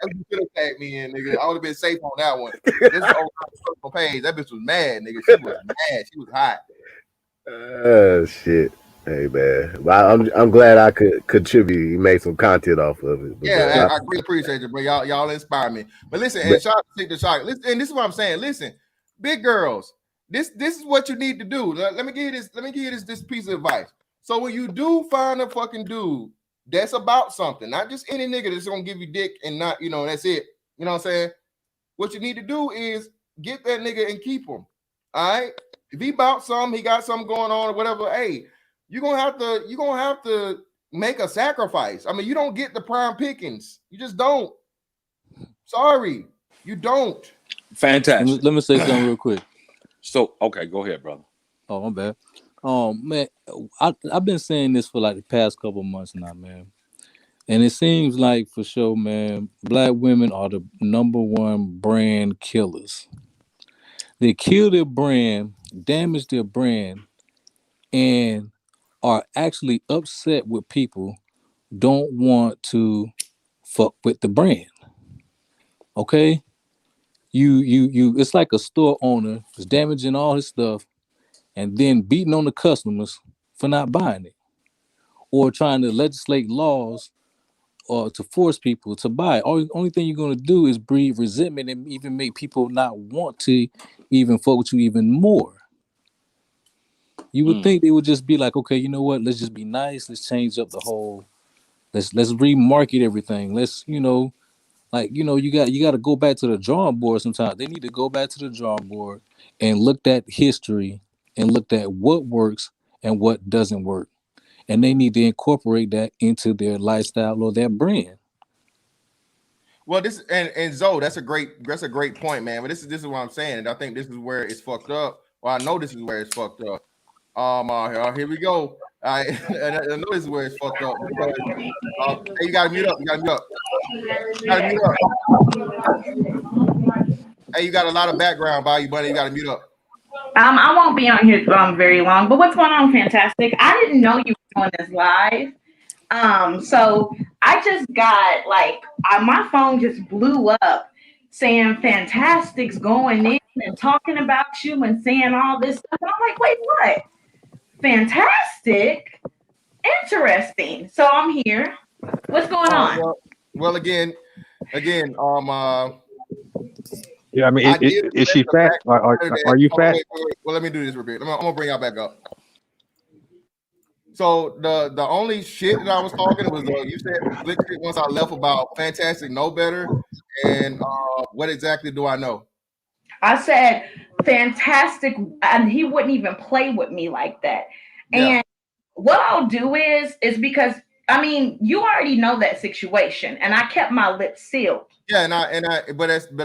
You could have tagged me in, nigga. I would have been safe on that one. This is on page. That bitch was mad, nigga. She was mad. She was hot. Shit. Hey man, well, I'm glad I could contribute. You made some content off of it. Yeah, I really appreciate it, bro. Y'all inspire me. But listen, and shout out to Take the Shock. Listen, and this is what I'm saying. Listen, big girls, this is what you need to do. Let me give you this piece of advice. So when you do find a fucking dude that's about something, not just any nigga that's gonna give you dick and not, that's it. You know what I'm saying? What you need to do is get that nigga and keep him. All right. If he about something, he got something going on or whatever. Hey, you're gonna have to make a sacrifice. I mean, you don't get the prime pickings. You just don't. Sorry, you don't. Fantastic. Let me say something real quick. So, okay, go ahead, brother. Oh, my bad. Man, I've been saying this for like the past couple months now, man. And it seems like for sure, man, black women are the #1 brand killers. They kill their brand, damage their brand, and are actually upset with people don't want to fuck with the brand. Okay? You it's like a store owner is damaging all his stuff and then beating on the customers for not buying it, or trying to legislate laws or to force people to buy it. Only thing you're gonna do is breed resentment and even make people not want to even fuck with you even more. You would think they would just be like, okay, you know what? Let's just be nice. Let's change up the whole. Let's remarket everything. Let's you got to go back to the drawing board. Sometimes they need to go back to the drawing board and look at history and look at what works and what doesn't work, and they need to incorporate that into their lifestyle or their brand. Well, this and Zoe, that's a great point, man. But this is what I'm saying, and I think this is where it's fucked up. Well, I know this is where it's fucked up. Here we go. I know this is where it's fucked up. Because, hey, you gotta mute up. Hey, you got a lot of background by you, buddy. You gotta mute up. I won't be on here very long. But what's going on, Fantastic? I didn't know you were doing this live. So I just got my phone just blew up saying Fantastic's going in and talking about you and saying all this stuff. And I'm like, wait, what? Fantastic? Interesting. So I'm here. What's going on? Well, again, yeah, I mean, is she fat? Are you fat? Well, let me do this real quick. I'm gonna bring y'all back up. So the only shit that I was talking was you said once I left about Fantastic know better, and what exactly do I know? I said Fantastic, and he wouldn't even play with me like that. Yeah. And what I'll do is because you already know that situation, and I kept my lips sealed. Yeah, but that's no.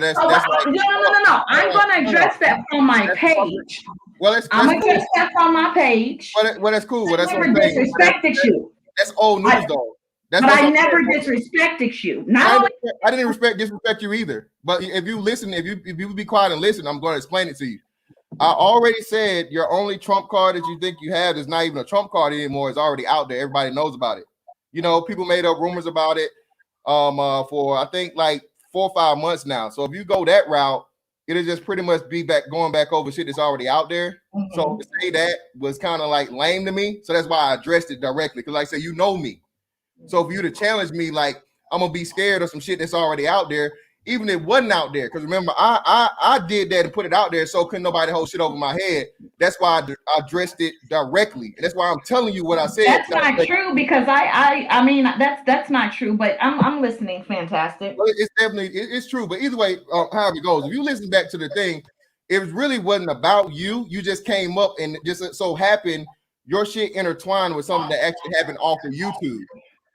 I'm gonna address that on my page. Well, I'm gonna address that on my page. Well, that's cool. Well, that's what I'm saying. Disrespected you. That's old news, though. But I never disrespected you. I didn't disrespect you either. But if you listen, if you be quiet and listen, I'm going to explain it to you. I already said your only trump card that you think you have is not even a trump card anymore. It's already out there. Everybody knows about it. You know, people made up rumors about it for I think like 4 or 5 months now. So if you go that route, it'll just pretty much be going back over shit that's already out there. Mm-hmm. So to say that was kind of like lame to me. So that's why I addressed it directly. Because like I said, you know me. So for you to challenge me, like I'm gonna be scared of some shit that's already out there, even if it wasn't out there. Because remember, I did that and put it out there, so couldn't nobody hold shit over my head. That's why I addressed it directly, and that's why I'm telling you what I said. That's not true, because I mean that's not true. But I'm listening. Fantastic. Well, it's definitely it's true. But either way, however it goes, if you listen back to the thing, it really wasn't about you. You just came up and just so happened your shit intertwined with something that actually happened off of YouTube.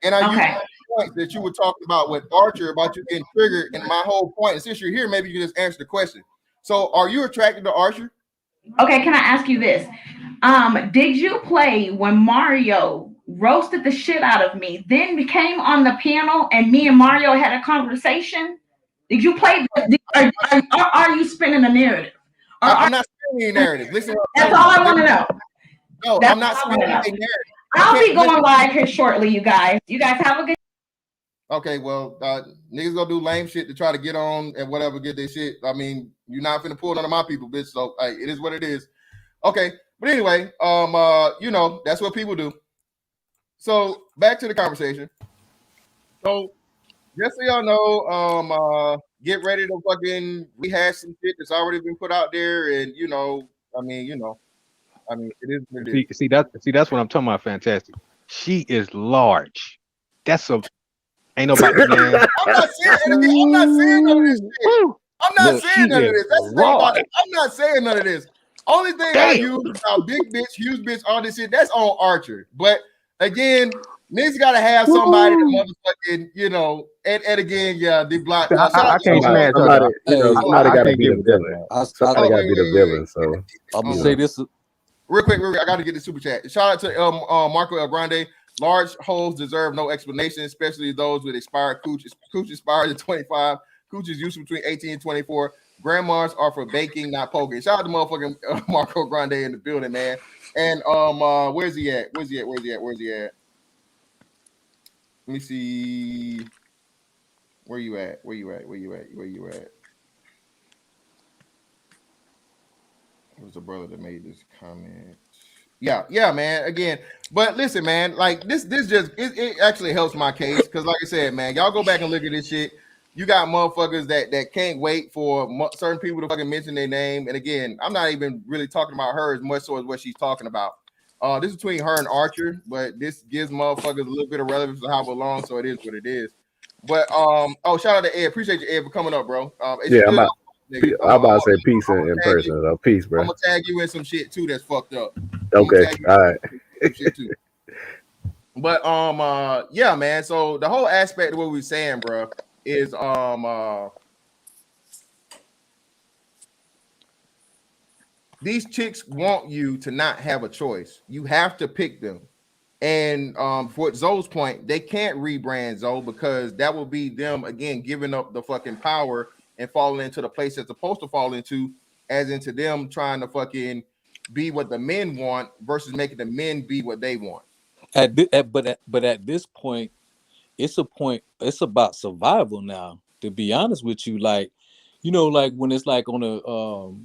And I used the point that you were talking about with Archer about you getting triggered. And my whole point, and since you're here, maybe you can just answer the question. So, are you attracted to Archer? Okay, can I ask you this? Did you play when Mario roasted the shit out of me, then became on the piano and me and Mario had a conversation? Did you play? Are you spinning a narrative? I'm not spinning a narrative. Listen, that's all I want to know. No, I'm not spinning a narrative. I'll be going live here shortly, you guys. You guys have a good. Okay, well, niggas gonna do lame shit to try to get on and whatever, get their shit. I mean, you're not finna pull none of my people, bitch. So it is what it is. Okay, but anyway, you know, that's what people do. So back to the conversation. So just so y'all know, get ready to fucking rehash some shit that's already been put out there, and you know, I mean, it is what it is. See, that's what I'm talking about. Fantastic. She is large. That's a ain't nobody. Man. I'm not saying none of this shit. I'm not saying none of this. That's the thing about it. I'm not saying none of this. Only thing I use about big bitch, huge bitch, all this shit, that's on Archer. But again, niggas gotta have somebody to motherfucking, you know, and again, yeah, the block. I can't smash somebody. You know, somebody gotta be the villain. Somebody gotta be the villain. So I'm gonna say this real quick. I gotta get the super chat. Shout out to Marco El Grande. Large holes deserve no explanation, especially those with expired cooch. Cooch expired at 25. Cooch is used between 18 and 24. Grandmas are for baking, not poking. Shout out to motherfucking Marco Grande in the building, man. And where's he at? Where's he at? Let me see. Where you at? It was the brother that made this comment. Yeah, man. Again, but listen, man. Like this just it actually helps my case because, like I said, man, y'all go back and look at this shit. You got motherfuckers that can't wait for certain people to fucking mention their name. And again, I'm not even really talking about her as much so as what she's talking about. This is between her and Archer, but this gives motherfuckers a little bit of relevance to how it belongs, so it is what it is. But shout out to Ed. Appreciate you, Ed, for coming up, bro. Yeah, I'm about to say peace in person. So peace, bro. I'm gonna tag you in some shit too that's fucked up. Okay, all right. Shit too. But yeah, man. So the whole aspect of what we were saying, bro, is these chicks want you to not have a choice. You have to pick them. And for Zoe's point, they can't rebrand Zoe because that will be them again giving up the fucking power and falling into the place that's supposed to fall into, as into them trying to fucking be what the men want versus making the men be what they want. But at this point, it's about survival now. To be honest with you, like, you know, like when it's like on a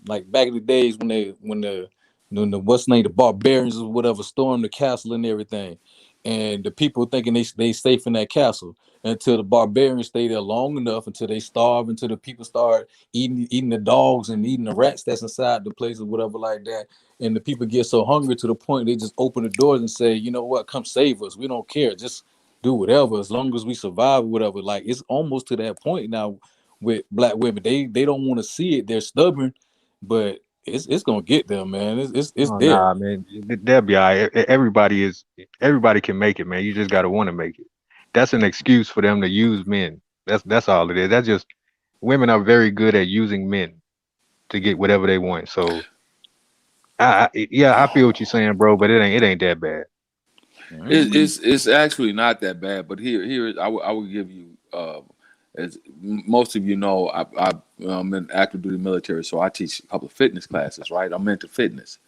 like back in the days when the what's name, the barbarians or whatever stormed the castle and everything, and the people thinking they safe in that castle until the barbarians stay there long enough until they starve, until the people start eating the dogs and eating the rats that's inside the place or whatever like that, and the people get so hungry to the point they just open the doors and say, you know what, come save us, we don't care, just do whatever as long as we survive or whatever. Like it's almost to that point now with black women. They don't want to see it, they're stubborn, but it's gonna get them, man. It's there. Nah, man, they'll be all right. Everybody can make it, man. You just gotta want to make it. That's an excuse for them to use men. That's all it is. That's just women are very good at using men to get whatever they want. So I feel what you're saying, bro, but it ain't that bad. It's actually not that bad. But here I will give you as most of you know, I'm in active duty military, so I teach a couple of fitness classes, right? I'm into fitness.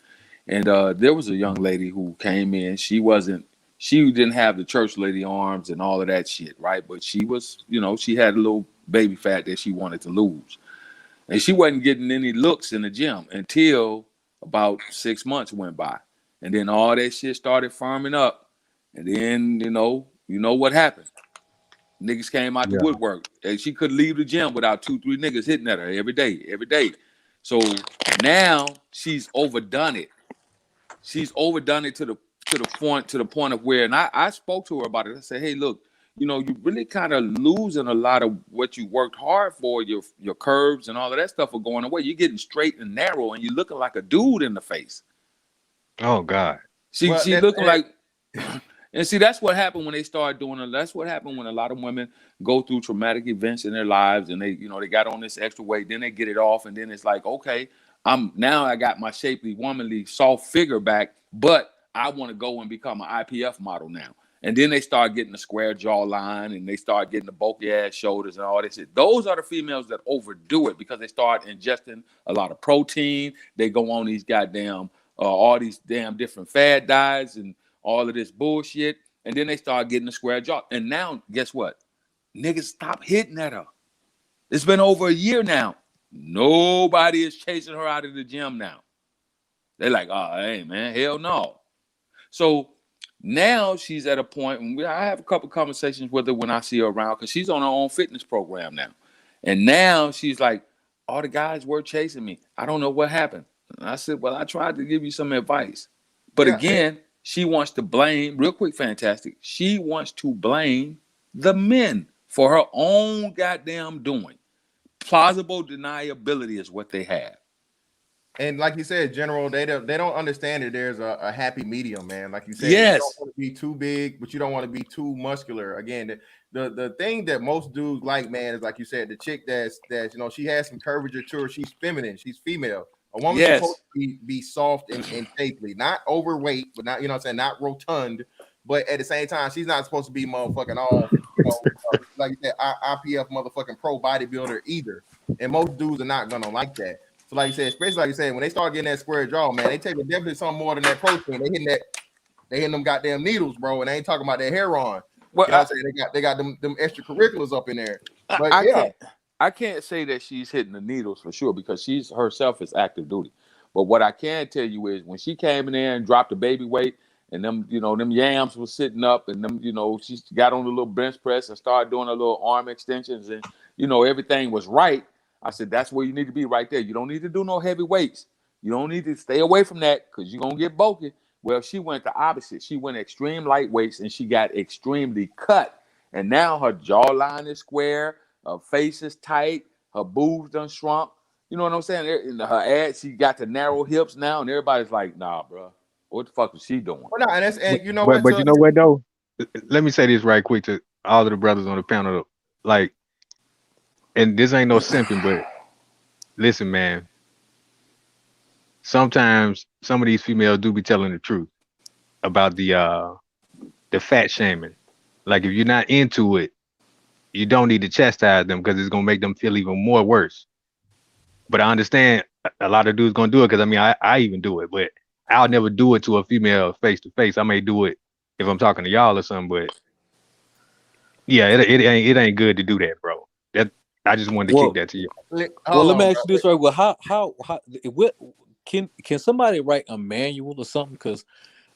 And there was a young lady who came in. She didn't have the church lady arms and all of that shit, right? But she was, she had a little baby fat that she wanted to lose. And she wasn't getting any looks in the gym until about 6 months went by. And then all that shit started firming up. And then, what happened? Niggas came out the woodwork. And she couldn't leave the gym without 2-3 niggas hitting at her every day. So now she's overdone it. She's overdone it to the point of where, and I spoke to her about it. I said, hey, look, you really kind of losing a lot of what you worked hard for. Your curves and all of that stuff are going away. You're getting straight and narrow, and you're looking like a dude in the face. Oh God. She looking like, and see, that's what happened when they started doing it. That's what happened when a lot of women go through traumatic events in their lives, and they got on this extra weight, then they get it off, and then it's like, okay, I got my shapely, womanly, soft figure back, but I want to go and become an IPF model now. And then they start getting the square jawline, and they start getting the bulky ass shoulders and all this shit. Those are the females that overdo it because they start ingesting a lot of protein. They go on these goddamn all these damn different fad diets and all of this bullshit, and then they start getting the square jaw. And now, guess what? Niggas stop hitting at her. It's been over a year now. Nobody is chasing her out of the gym now. They're like, oh, hey, man, hell no. So now she's at a point, and I have a couple conversations with her when I see her around, because she's on her own fitness program now. And now she's like, all the guys were chasing me. I don't know what happened. And I said, well, I tried to give you some advice. But again, she wants to blame, real quick, fantastic. She wants to blame the men for her own goddamn doing. Plausible deniability is what they have. And like you said, General, they don't understand that there's a happy medium, man. Like you said, yes. You don't want to be too big, but you don't want to be too muscular. Again, the thing that most dudes like, man, is like you said, the chick that's she has some curvature to her. She's feminine. She's female. A woman's supposed to be soft and shapely, not overweight, but not, not rotund. But at the same time, she's not supposed to be motherfucking all, like you said, IPF motherfucking pro bodybuilder either. And most dudes are not gonna like that. So like you said, especially like you said, when they start getting that square jaw, man, they take definitely something more than that protein. They hitting them goddamn needles, bro, and they ain't talking about that hair on. Well, they got them extracurriculars up in there. But I can't say that she's hitting the needles for sure, because she's herself is active duty. But what I can tell you is when she came in there and dropped the baby weight, and them yams was sitting up, and them, she got on the little bench press and started doing a little arm extensions, and everything was right. I said, that's where you need to be right there. You don't need to do no heavy weights. You don't need to stay away from that, because you're going to get bulky. Well, she went the opposite. She went extreme light weights, and she got extremely cut. And now her jawline is square. Her face is tight. Her boobs done shrunk. You know what I'm saying? In her ass, she got the narrow hips now, and everybody's like, nah, bro. What the fuck is she doing? Well, no, and you know what? But you know what, though? Let me say this right quick to all of the brothers on the panel. Like, and this ain't no simping, but listen, man. Sometimes some of these females do be telling the truth about the fat shaming. Like, if you're not into it, you don't need to chastise them, because it's gonna make them feel even more worse. But I understand a lot of dudes gonna do it, because I even do it, but I'll never do it to a female face to face. I may do it if I'm talking to y'all or something, but yeah, it ain't good to do that, bro. That I just wanted to kick that to you. Well, let me ask you this, right? Well, how what can somebody write a manual or something? Because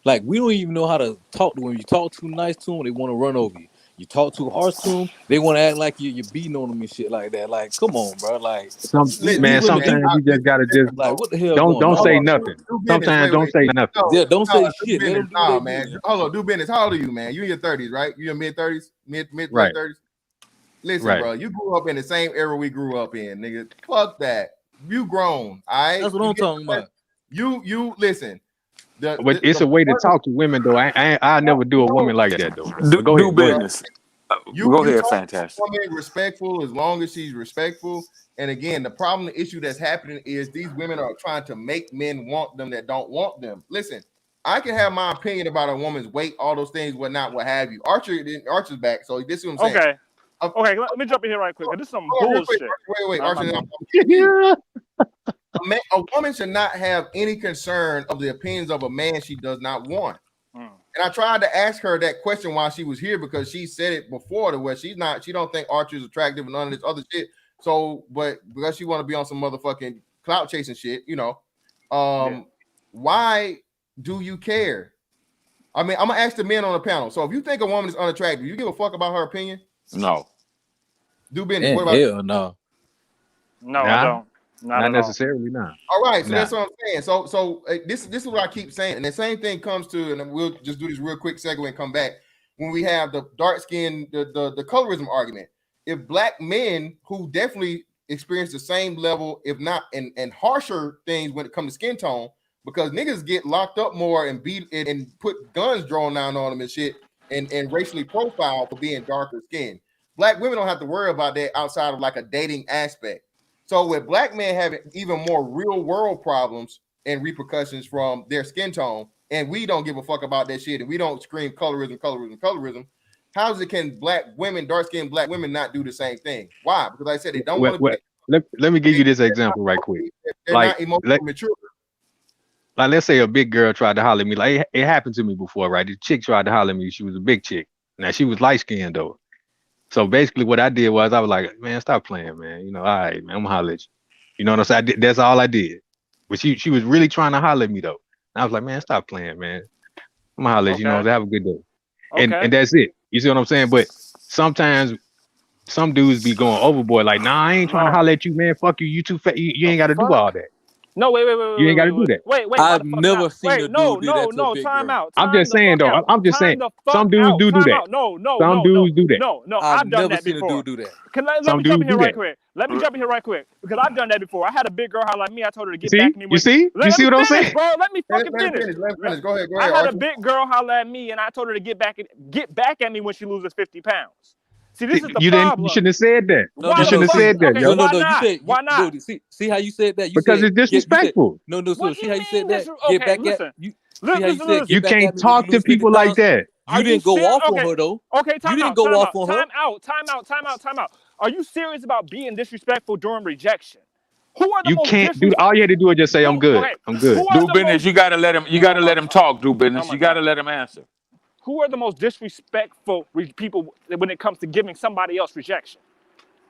like we don't even know how to talk to them. You talk too nice to them, they want to run over you. You talk too harsh to them, they want to act like you're beating on them and shit like that. Like, come on, bro. Like, sometimes you just gotta just like, what the hell? Don't say nothing. Sometimes don't say nothing. Yeah, don't say shit. Nah, man. Hold on, do business. How old are you, man? You in your 30s, right? You in mid-30s, mid 30s. Listen, bro. You grew up in the same era we grew up in, nigga. Fuck that. You grown, all right? That's what I'm talking about. You listen. But it's a way to talk to women, though. I never do a woman like that, though. Go ahead, business. Go ahead, fantastic. Woman respectful as long as she's respectful. And again, the issue that's happening is these women are trying to make men want them that don't want them. Listen, I can have my opinion about a woman's weight, all those things, whatnot, what have you. Archer's back, so this is what I'm saying. Okay. Okay, let me jump in here right quick. This is some Quick. bullshit. Wait. Yeah. A woman should not have any concern of the opinions of a man she does not want. And I tried to ask her that question while she was here because she said it before to where she don't think Archer is attractive and none of this other shit. So, but because she want to be on some motherfucking clout chasing shit, why do you care? I mean, I'm gonna ask the men on the panel. So if you think a woman is unattractive, you give a fuck about her opinion? No. Do business. What about hell no. No, I don't. Not necessarily, not. All right, so that's what I'm saying. So this is what I keep saying, and the same thing comes to, and we'll just do this real quick segue and come back when we have the dark skin, the colorism argument. If black men who definitely experience the same level, if not and harsher things when it comes to skin tone, because niggas get locked up more and beat and put guns drawn down on them and shit, and racially profiled for being darker skinned. Black women don't have to worry about that outside of like a dating aspect. So with black men having even more real world problems and repercussions from their skin tone, and we don't give a fuck about that shit, and we don't scream colorism. How can black women, dark skinned black women, not do the same thing? Why? Because like I said they don't want to. Let me give you this example right quick. They're not emotionally mature. Like, let's say a big girl tried to holler at me. Like, it happened to me before, right? The chick tried to holler at me. She was a big chick. Now, she was light skinned though. So basically what I did was I was like, man, stop playing, man. All right, man, I'm gonna holler at you. You know what I'm saying? That's all I did. But she was really trying to holler at me though. And I was like, man, stop playing, man. I'm gonna holler at you, have a good day. And that's it. You see what I'm saying? But sometimes some dudes be going overboard, like, nah, I ain't trying to holler at you, man. Fuck you, you too fat. You ain't gotta do all that. No, wait. You ain't got to do that. Wait. I've never seen a dude do that to a big Time girl. out. I'm just saying, though. I'm just saying. Some dudes do that. No. Some dudes do that. No. I've done never that seen before. a dude do that. Let me jump in here right quick. Let me jump in here right quick because I've done that before. I had a big girl holler at me. I told her to get back at me. You see what I'm saying? Bro, let me fucking finish. Let me finish. Go ahead. I had a big girl holler at me, and I told her to get back at me when she loses 50 pounds. See, this is the problem. You shouldn't have said that. You shouldn't have said that. Okay, why not? See how you said that? Because it's disrespectful. See how you said that? Get back at you. Listen. You can't talk to people like that. You didn't go off on her though. Okay, you didn't go off on her. Time out. Are you serious about being disrespectful during rejection? Who are the you most can't do all you had to do is just say I'm good. Okay. I'm good. Do business. You gotta let him talk. Do business. You gotta let him answer. Who are the most disrespectful people when it comes to giving somebody else rejection?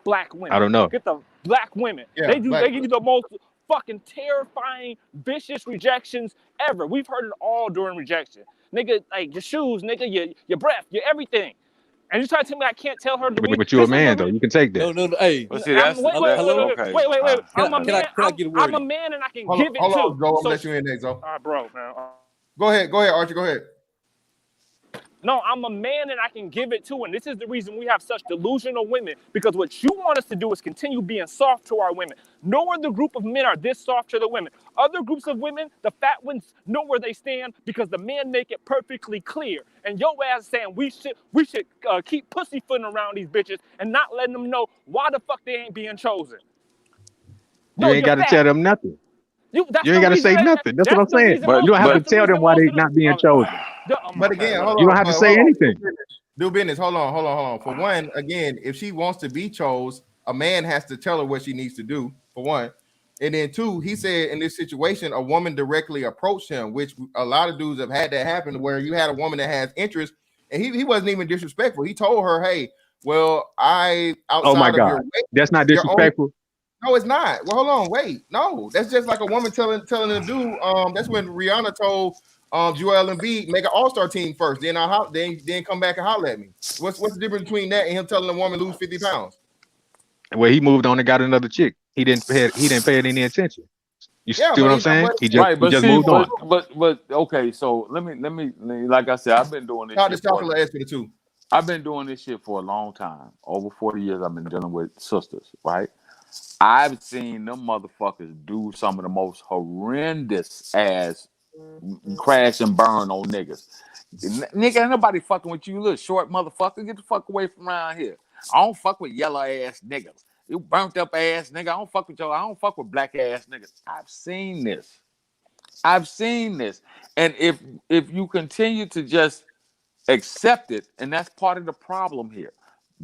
Black women. I don't know. Get the black women. Yeah, they give you the most fucking terrifying, vicious rejections ever. We've heard it all during rejection. Nigga, like your shoes, nigga, your breath, your everything. And you trying to tell me I can't tell her but you're a man though. You can take that. No. Hey. Well, see, that's okay. Wait. Can I get a word? I'm a man and I can give it hold too. on, Joe. I'm let you in next, Joe. All right, bro, man. Go ahead, Archie. Go ahead. No, I'm a man and I can give it too. And this is the reason we have such delusional women. Because what you want us to do is continue being soft to our women. No other group of men are this soft to the women. Other groups of women, the fat ones, know where they stand because the men make it perfectly clear. And your ass saying we should keep pussyfooting around these bitches and not letting them know why the fuck they ain't being chosen. You ain't got to tell them nothing. You ain't got to say nothing. That's what I'm saying. But you don't have to tell them why they not being chosen. But again, hold on. You don't have to say anything. Do business. Hold on. For one, again, if she wants to be chose, a man has to tell her what she needs to do, for one. And then two, he said in this situation, a woman directly approached him, which a lot of dudes have had that happen where you had a woman that has interest and he wasn't even disrespectful. He told her, hey, well, outside of your weight, that's not disrespectful. No, it's not. Well, hold on, wait. No, that's just like a woman telling a dude. That's when Rihanna told Joel Embiid make an all-star team first, then then come back and holler at me. What's the difference between that and him telling a woman lose 50 pounds? Well, he moved on and got another chick. He didn't pay it any attention. You see what I'm saying? He just moved on. But okay, so let me like I said, I've been doing this. I've been doing this shit for a long time. Over 40 years, I've been dealing with sisters, right? I've seen them motherfuckers do some of the most horrendous ass crash and burn on niggas. Nigga, ain't nobody fucking with you, little short motherfucker. Get the fuck away from around here. I don't fuck with yellow ass niggas. You burnt up ass nigga. I don't fuck with I don't fuck with black ass niggas. I've seen this. And if you continue to just accept it, and that's part of the problem here.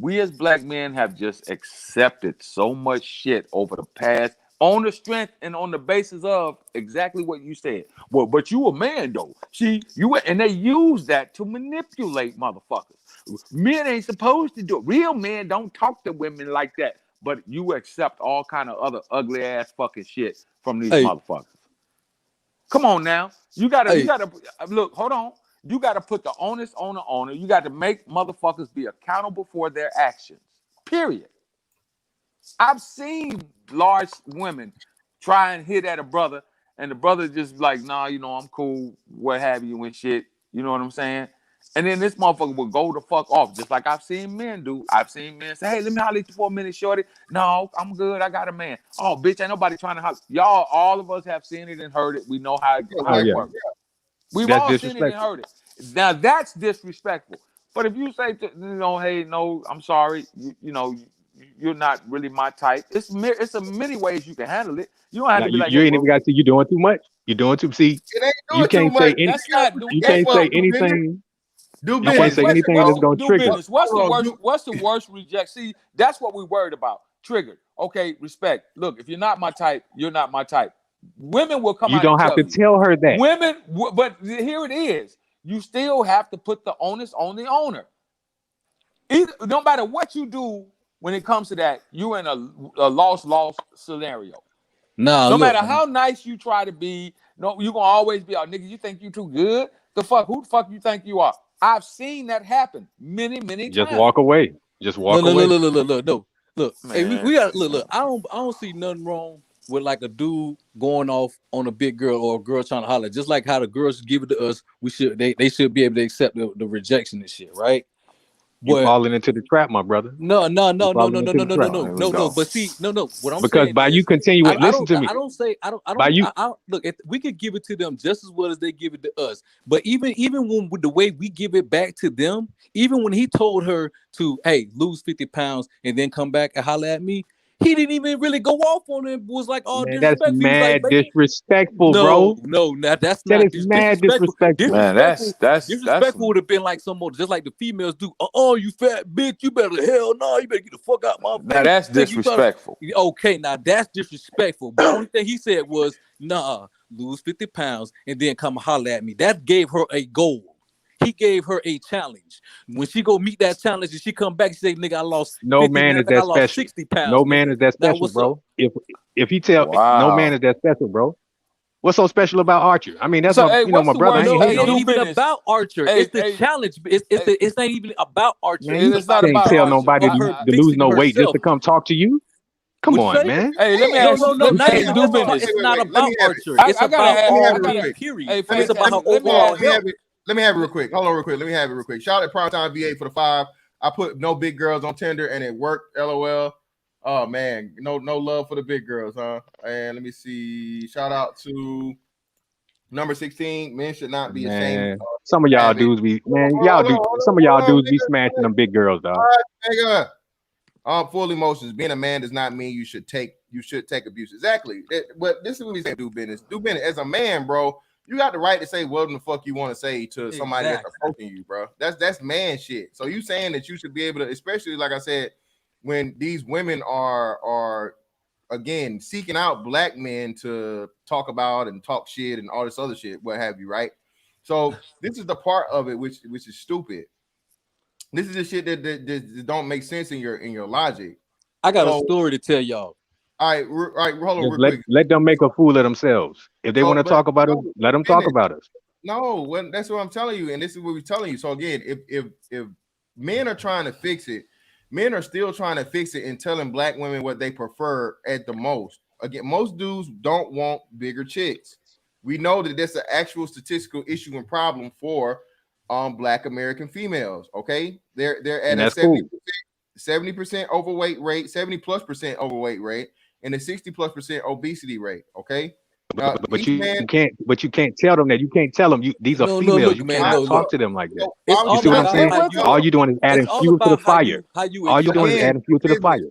we as black men have just accepted so much shit over the past on the strength and on the basis of exactly what you said. Well, but you a man though. See, and they use that to manipulate motherfuckers. Men ain't supposed to do it. Real men don't talk to women like that. But you accept all kind of other ugly ass fucking shit from these motherfuckers. Come on now. You gotta look, hold on. You gotta put the onus on the owner. You got to make motherfuckers be accountable for their actions. Period. I've seen large women try and hit at a brother, and the brother just like, nah, you know, I'm cool, what have you, and shit. You know what I'm saying? And then this motherfucker will go the fuck off, just like I've seen men do. I've seen men say, hey, let me holler at you for a minute, shorty. No, I'm good. I got a man. Oh, bitch, ain't nobody trying to holler. Y'all, all of us have seen it and heard it. We know how it works. We've all seen it and heard it. Now, that's disrespectful. But if you say, hey, no, I'm sorry, you're not really my type. It's a many ways you can handle it. You don't have to be like, you ain't even got to. You're doing too much. You're doing too. See, you can't say anything. You can't say anything. You can't say anything that's gonna trigger. What's the worst reject? See, that's what we worried about. Triggered. Okay, respect. Look, if you're not my type, you're not my type. Women will come out. You don't have to tell her that. Women, but here it is. You still have to put the onus on the owner. No matter what you do when it comes to that, you're in a lost scenario. No matter how nice you try to be, you're gonna always be out. Nigga, you think you too good? Who the fuck you think you are? I've seen that happen many times. Just walk away. Just walk away. Look. Hey, we got look. I don't see nothing wrong with like a dude going off on a big girl or a girl trying to holler. Just like how the girls give it to us, they should be able to accept the rejection and shit, right? You're falling into the trap, my brother. No. But see, no. What I'm because saying by is, you continuing, listen to me. I don't look. We could give it to them just as well as they give it to us. But even when with the way we give it back to them, even when he told her to, hey, lose 50 pounds and then come back and holler at me, he didn't even really go off on it. Was like all disrespectful. That's mad disrespectful, bro. No, that's not mad disrespectful. Man, that's disrespectful would have been like some more, just like the females do. Oh, you fat bitch, you better you better get the fuck out my face. Now that's disrespectful. Okay, now that's disrespectful. But the only thing he said was, lose 50 pounds and then come holler at me. That gave her a goal. He gave her a challenge. When she go meet that challenge and she come back, she say, nigga, I lost 50 man is that special. 60 pounds. No man is that special, bro. If he tell no man is that special, bro. What's so special about Archer? I mean, that's my brother. It ain't even about Archer. It's the challenge. It's not even about Archer. Man, it's not about tell nobody to lose no weight just to come talk to you. Come on, man. Hey, let me ask you. It's not about Archer. It's about all men, period. It's about her overall health. Let me have it real quick. Hold on real quick. Let me have it real quick. Shout out Primetime VA for the 5. I put no big girls on Tinder and it worked. LOL. Oh man, no love for the big girls, huh? And let me see. Shout out to number 16. Men should not be ashamed. Some of y'all dudes be some of y'all dudes be smashing them big girls, dog. Full emotions. Being a man does not mean you should take abuse. Exactly. But this is what we say. Do business. As a man, bro. You got the right to say what the fuck you want to say to somebody that's approaching you, bro. That's man shit. So you saying that you should be able to, especially like I said, when these women are again seeking out black men to talk about and talk shit and all this other shit, what have you, right? So this is the part of it which is stupid. This is the shit that don't make sense in your logic. I got a story to tell y'all. All right, hold on. Let them make a fool of themselves. If they want to talk about us, let them talk about us. No, that's what I'm telling you, and this is what we're telling you. So again, if men are trying to fix it, men are still trying to fix it and telling black women what they prefer at the most. Again, most dudes don't want bigger chicks. We know that that's an actual statistical issue and problem for black American females. Okay, they're at a 70% overweight rate, 70+% overweight rate. And a 60+% obesity rate, okay? But you can't tell them that. You can't tell them these are females. You can't talk to them like that. You see what I'm saying? All you're doing is adding fuel to the fire. All you're doing is adding fuel to the fire.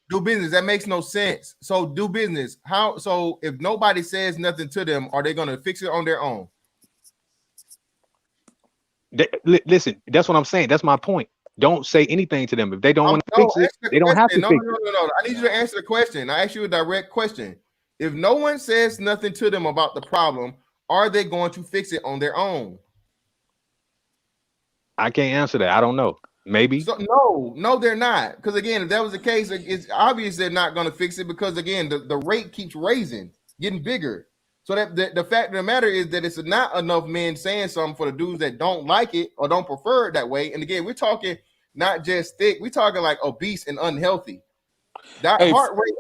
Do business. That makes no sense. So do business. How? So if nobody says nothing to them, are they going to fix it on their own? Listen, that's what I'm saying. That's my point. don't say anything to them. If they don't want to No, fix it, answer the they don't have to question. fix it. No. I need you to answer the question. I ask you a direct question. If no one says nothing to them about the problem, are they going to fix it on their own? I can't answer that. I don't know. Maybe. So no, they're not. Because again, if that was the case, it's obvious they're not going to fix it because again, the rate keeps raising, getting bigger. So that the fact of the matter is that it's not enough men saying something for the dudes that don't like it or don't prefer it that way. And again, we're talking not just thick, we're talking like obese and unhealthy. That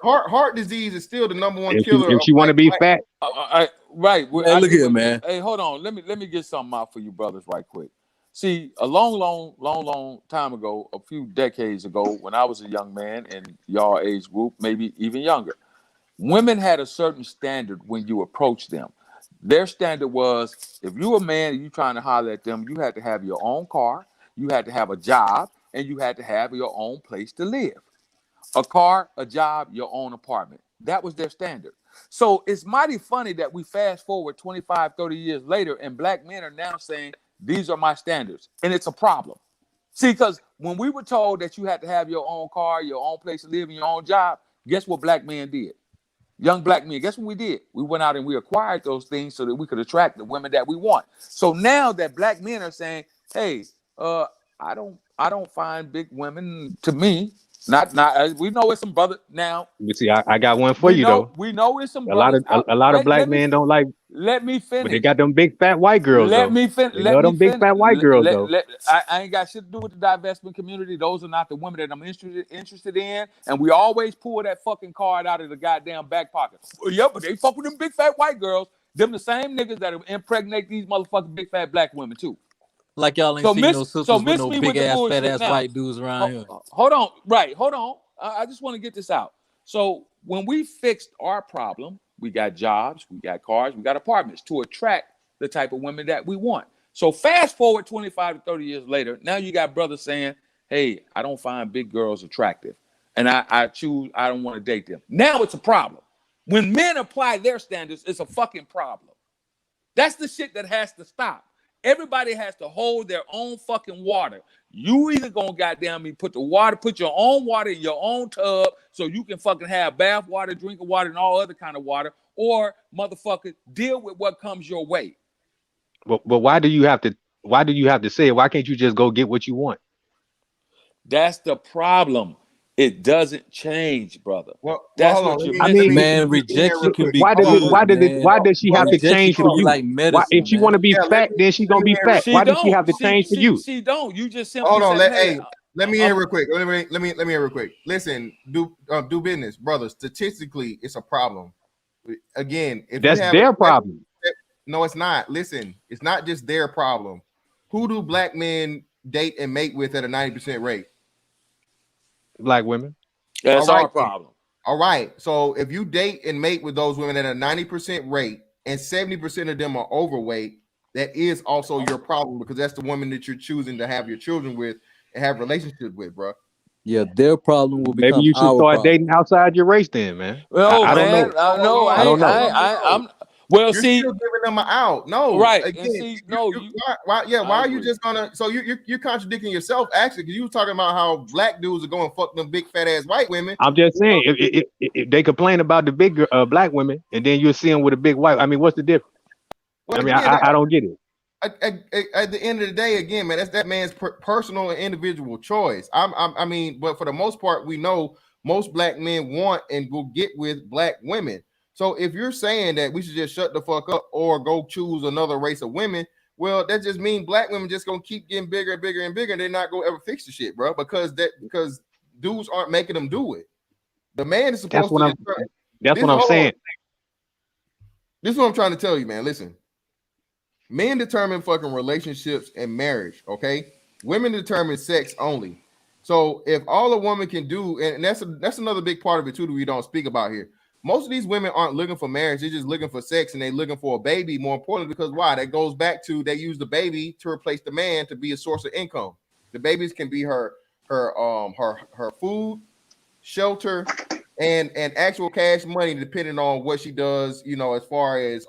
heart disease is still the number one killer. If you want to be fat, right? Hey, look here, man. Hey, hold on. Let me get something out for you brothers right quick. See, a long time ago, a few decades ago, when I was a young man in y'all age group, maybe even younger, women had a certain standard when you approach them. Their standard was, if you a man and you trying to holler at them, you had to have your own car, you had to have a job, and you had to have your own place to live. A car, a job, your own apartment. That was their standard. So it's mighty funny that we fast forward 25, 30 years later, and black men are now saying, these are my standards. And it's a problem. See, because when we were told that you had to have your own car, your own place to live, and your own job, guess what black men did? Young black men, guess what we did? We went out and we acquired those things so that we could attract the women that we want. So now that black men are saying, hey, I don't find big women, to me, not we know it's some brother now. You see, I got one for you though. We know it's some a lot of black men don't like. Let me finish. But they got them big fat white girls. Let me finish. They love them big fat white girls though. I ain't got shit to do with the divestment community. Those are not the women that I'm interested in. And we always pull that fucking card out of the goddamn back pocket. Well, yeah, but they fuck with them big fat white girls. Them the same niggas that impregnate these motherfucking big fat black women too. Like y'all ain't seen no sisters with no big ass, fat ass white dudes around here. Hold on. I just want to get this out. So when we fixed our problem, we got jobs, we got cars, we got apartments to attract the type of women that we want. So fast forward 25 to 30 years later, now you got brothers saying, hey, I don't find big girls attractive. And I don't want to date them. Now it's a problem. When men apply their standards, it's a fucking problem. That's the shit that has to stop. Everybody has to hold their own fucking water. You either gonna goddamn me put your own water in your own tub so you can fucking have bath water, drinking water, and all other kind of water, or motherfucker deal with what comes your way. But why do you have to say it? Why can't you just go get what you want? That's the problem. It doesn't change, brother. Well, that's what you're missing. I mean, man, rejection can be why does she have to change for you? Like medicine, why, if she want to be fat, then she's gonna be fat. Why does she have to change for you? She don't. You just simply hold on. say, Let me hear real quick. Let me hear real quick. Listen, do business, brother. Statistically, it's a problem. Again, if that's their problem. No, it's not. Listen, it's not just their problem. Who do black men date and mate with at a 90% rate? Black women. That's our problem. All right. So if you date and mate with those women at a 90% rate and 70% of them are overweight, that is also your problem because that's the woman that you're choosing to have your children with and have relationships with, bro. Yeah, their problem will become maybe you should start dating outside your race then, man. Well, I don't know. I don't know. Well, you're see, still giving them an out. No, right? Again, and see, no, why are you just gonna? So you're contradicting yourself actually because you were talking about how black dudes are going to fuck them big fat ass white women. I'm just saying if they complain about the big black women and then you'll see them with a big white. I mean, what's the difference? Well, I mean, I don't get it. At the end of the day, again, man, that's that man's personal and individual choice. I mean, but for the most part, we know most black men want and will get with black women. So if you're saying that we should just shut the fuck up or go choose another race of women, well, that just means black women just gonna keep getting bigger and bigger and bigger, and they're not gonna ever fix the shit, bro. Because dudes aren't making them do it. The man is supposed to. That's what I'm saying. This is what I'm trying to tell you, man. Listen, men determine fucking relationships and marriage. Okay, women determine sex only. So if all a woman can do, and that's another big part of it too that we don't speak about here. Most of these women aren't looking for marriage. They're just looking for sex and they're looking for a baby. More importantly, because why? That goes back to they use the baby to replace the man to be a source of income. The babies can be her food, shelter, and actual cash money, depending on what she does, as far as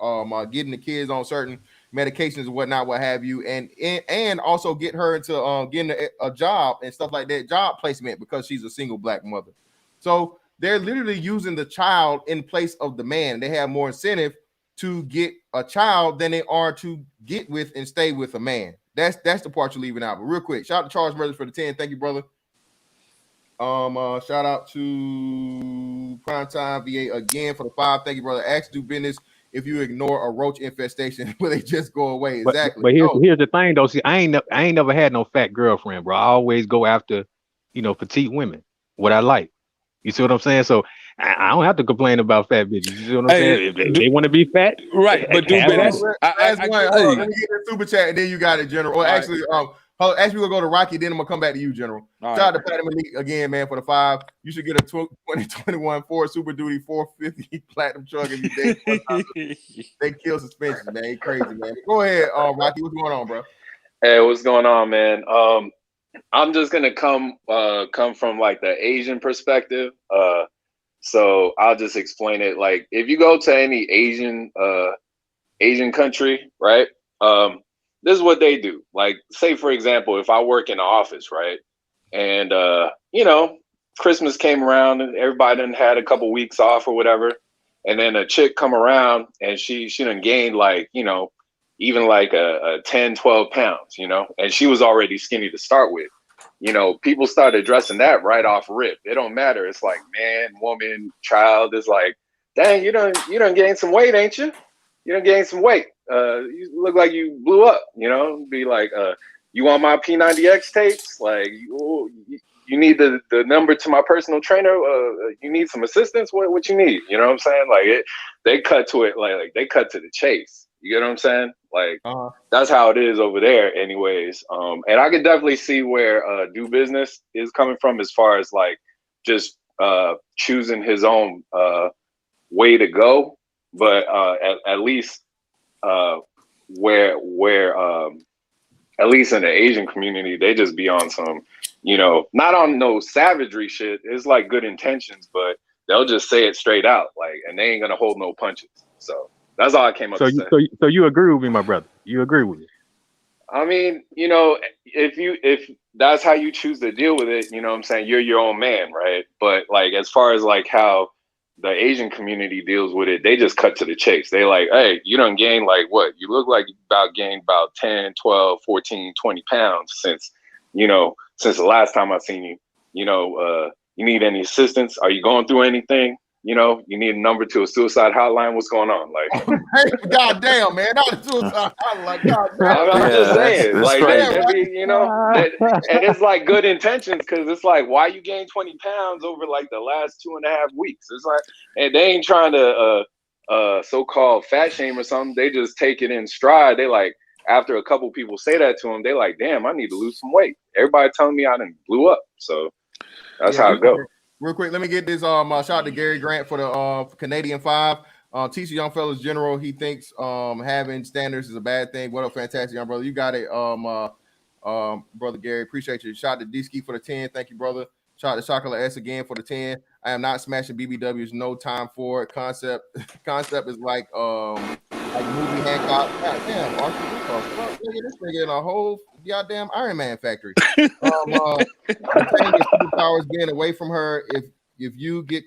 getting the kids on certain, medications and whatnot, what have you, and also get her into getting a job and stuff like that, job placement, because she's a single black mother. So they're literally using the child in place of the man. They have more incentive to get a child than they are to get with and stay with a man. That's the part you're leaving out. But real quick, shout out to Charles Brothers for the 10. Thank you, brother. Shout out to Primetime VA again for the 5. Thank you, brother. Ask do business if you ignore a roach infestation, will they just go away? Exactly. But here's the thing though. See, I ain't never had no fat girlfriend, bro. I always go after, petite women. What I like. You see what I'm saying? So I don't have to complain about fat bitches. You see what I'm saying? If they want to be fat, right? But do business. Let me get the super chat, and then you got it, General. Or actually, actually, we'll go to Rocky. Then I'm gonna come back to you, General. Shout out to Patty Malik again, man, for the 5. You should get a 2021 Ford Super Duty 450 platinum truck if you date. They kill suspension, man. He crazy, man. Go ahead, Rocky. What's going on, bro? Hey, what's going on, man? I'm just gonna come from like the Asian perspective. So I'll just explain it. Like, if you go to any Asian country, right? This is what they do. Like, say for example, if I work in the office, right, and Christmas came around and everybody done had a couple weeks off or whatever, and then a chick come around and she done gained like even like a 10, 12 pounds, and she was already skinny to start with. People start addressing that right off rip. It don't matter. It's like man, woman, child. It's like, dang, you done gained some weight, ain't you? You done gained some weight. You look like you blew up, Be like, you want my P90X tapes? Like, you need the number to my personal trainer? You need some assistance? What you need? You know what I'm saying? Like, they cut to it, like they cut to the chase. You get what I'm saying? Like, that's how it is over there anyways. And I can definitely see where do business is coming from, as far as like just choosing his own way to go. But at least where at least in the Asian community, they just be on some, not on no savagery shit. It's like good intentions, but they'll just say it straight out, like, and they ain't gonna hold no punches. So that's all I came up to say. So you agree with me, my brother? You agree with me? I mean, if that's how you choose to deal with it, what I'm saying, you're your own man, right? But like, as far as like how the Asian community deals with it, they just cut to the chase. They like, hey, you done gained like what? You look like you gained about 10, 12, 14, 20 pounds since the last time I seen you. You need any assistance? Are you going through anything? You need a number to a suicide hotline. What's going on? Like, God damn, man, not a suicide hotline. God damn. I'm just saying, that's like, crazy. and it's like good intentions, because it's like, why you gain 20 pounds over like the last 2.5 weeks? It's like, and they ain't trying to so-called fat shame or something. They just take it in stride. They like, after a couple people say that to them, they like, damn, I need to lose some weight. Everybody telling me I done blew up. So that's how it goes. Real quick, let me get this shout out to Gary Grant for the Canadian 5. Teach young fellas general, he thinks having standards is a bad thing. What a fantastic young brother. You got it, brother Gary. Appreciate you. Shout out to D-Ski for the 10. Thank you, brother. Shout out to Chocolate S again for the 10. I am not smashing BBWs, no time for it. Concept is like movie Hancock. God damn, Arthur, this nigga in a whole goddamn Iron Man factory. Superpowers getting away from her. If you get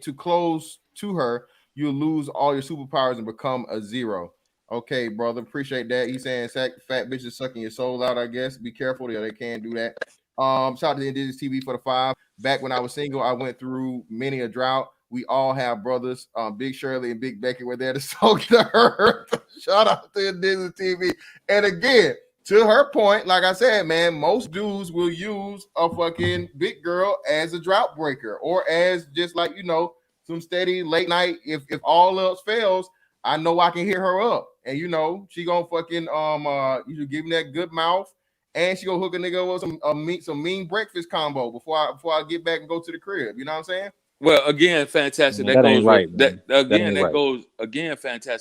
too close to her, you'll lose all your superpowers and become a zero. Okay, brother, appreciate that. He's saying fat bitches sucking your soul out. I guess be careful. They can't do that. Shout out to the Indigenous TV for the 5. Back when I was single, I went through many a drought. We all have brothers. Big Shirley and Big Becky were there to soak the earth. Shout out to Indigenous TV. And again, to her point, like I said, man, most dudes will use a fucking big girl as a drought breaker, or as just like, some steady late night. If all else fails, I know I can hit her up. And she gonna fucking you should give me that good mouth. And she gonna hook a nigga with some mean breakfast combo before I get back and go to the crib. You know what I'm saying? Well, again, fantastic. That ain't right. Fantastic.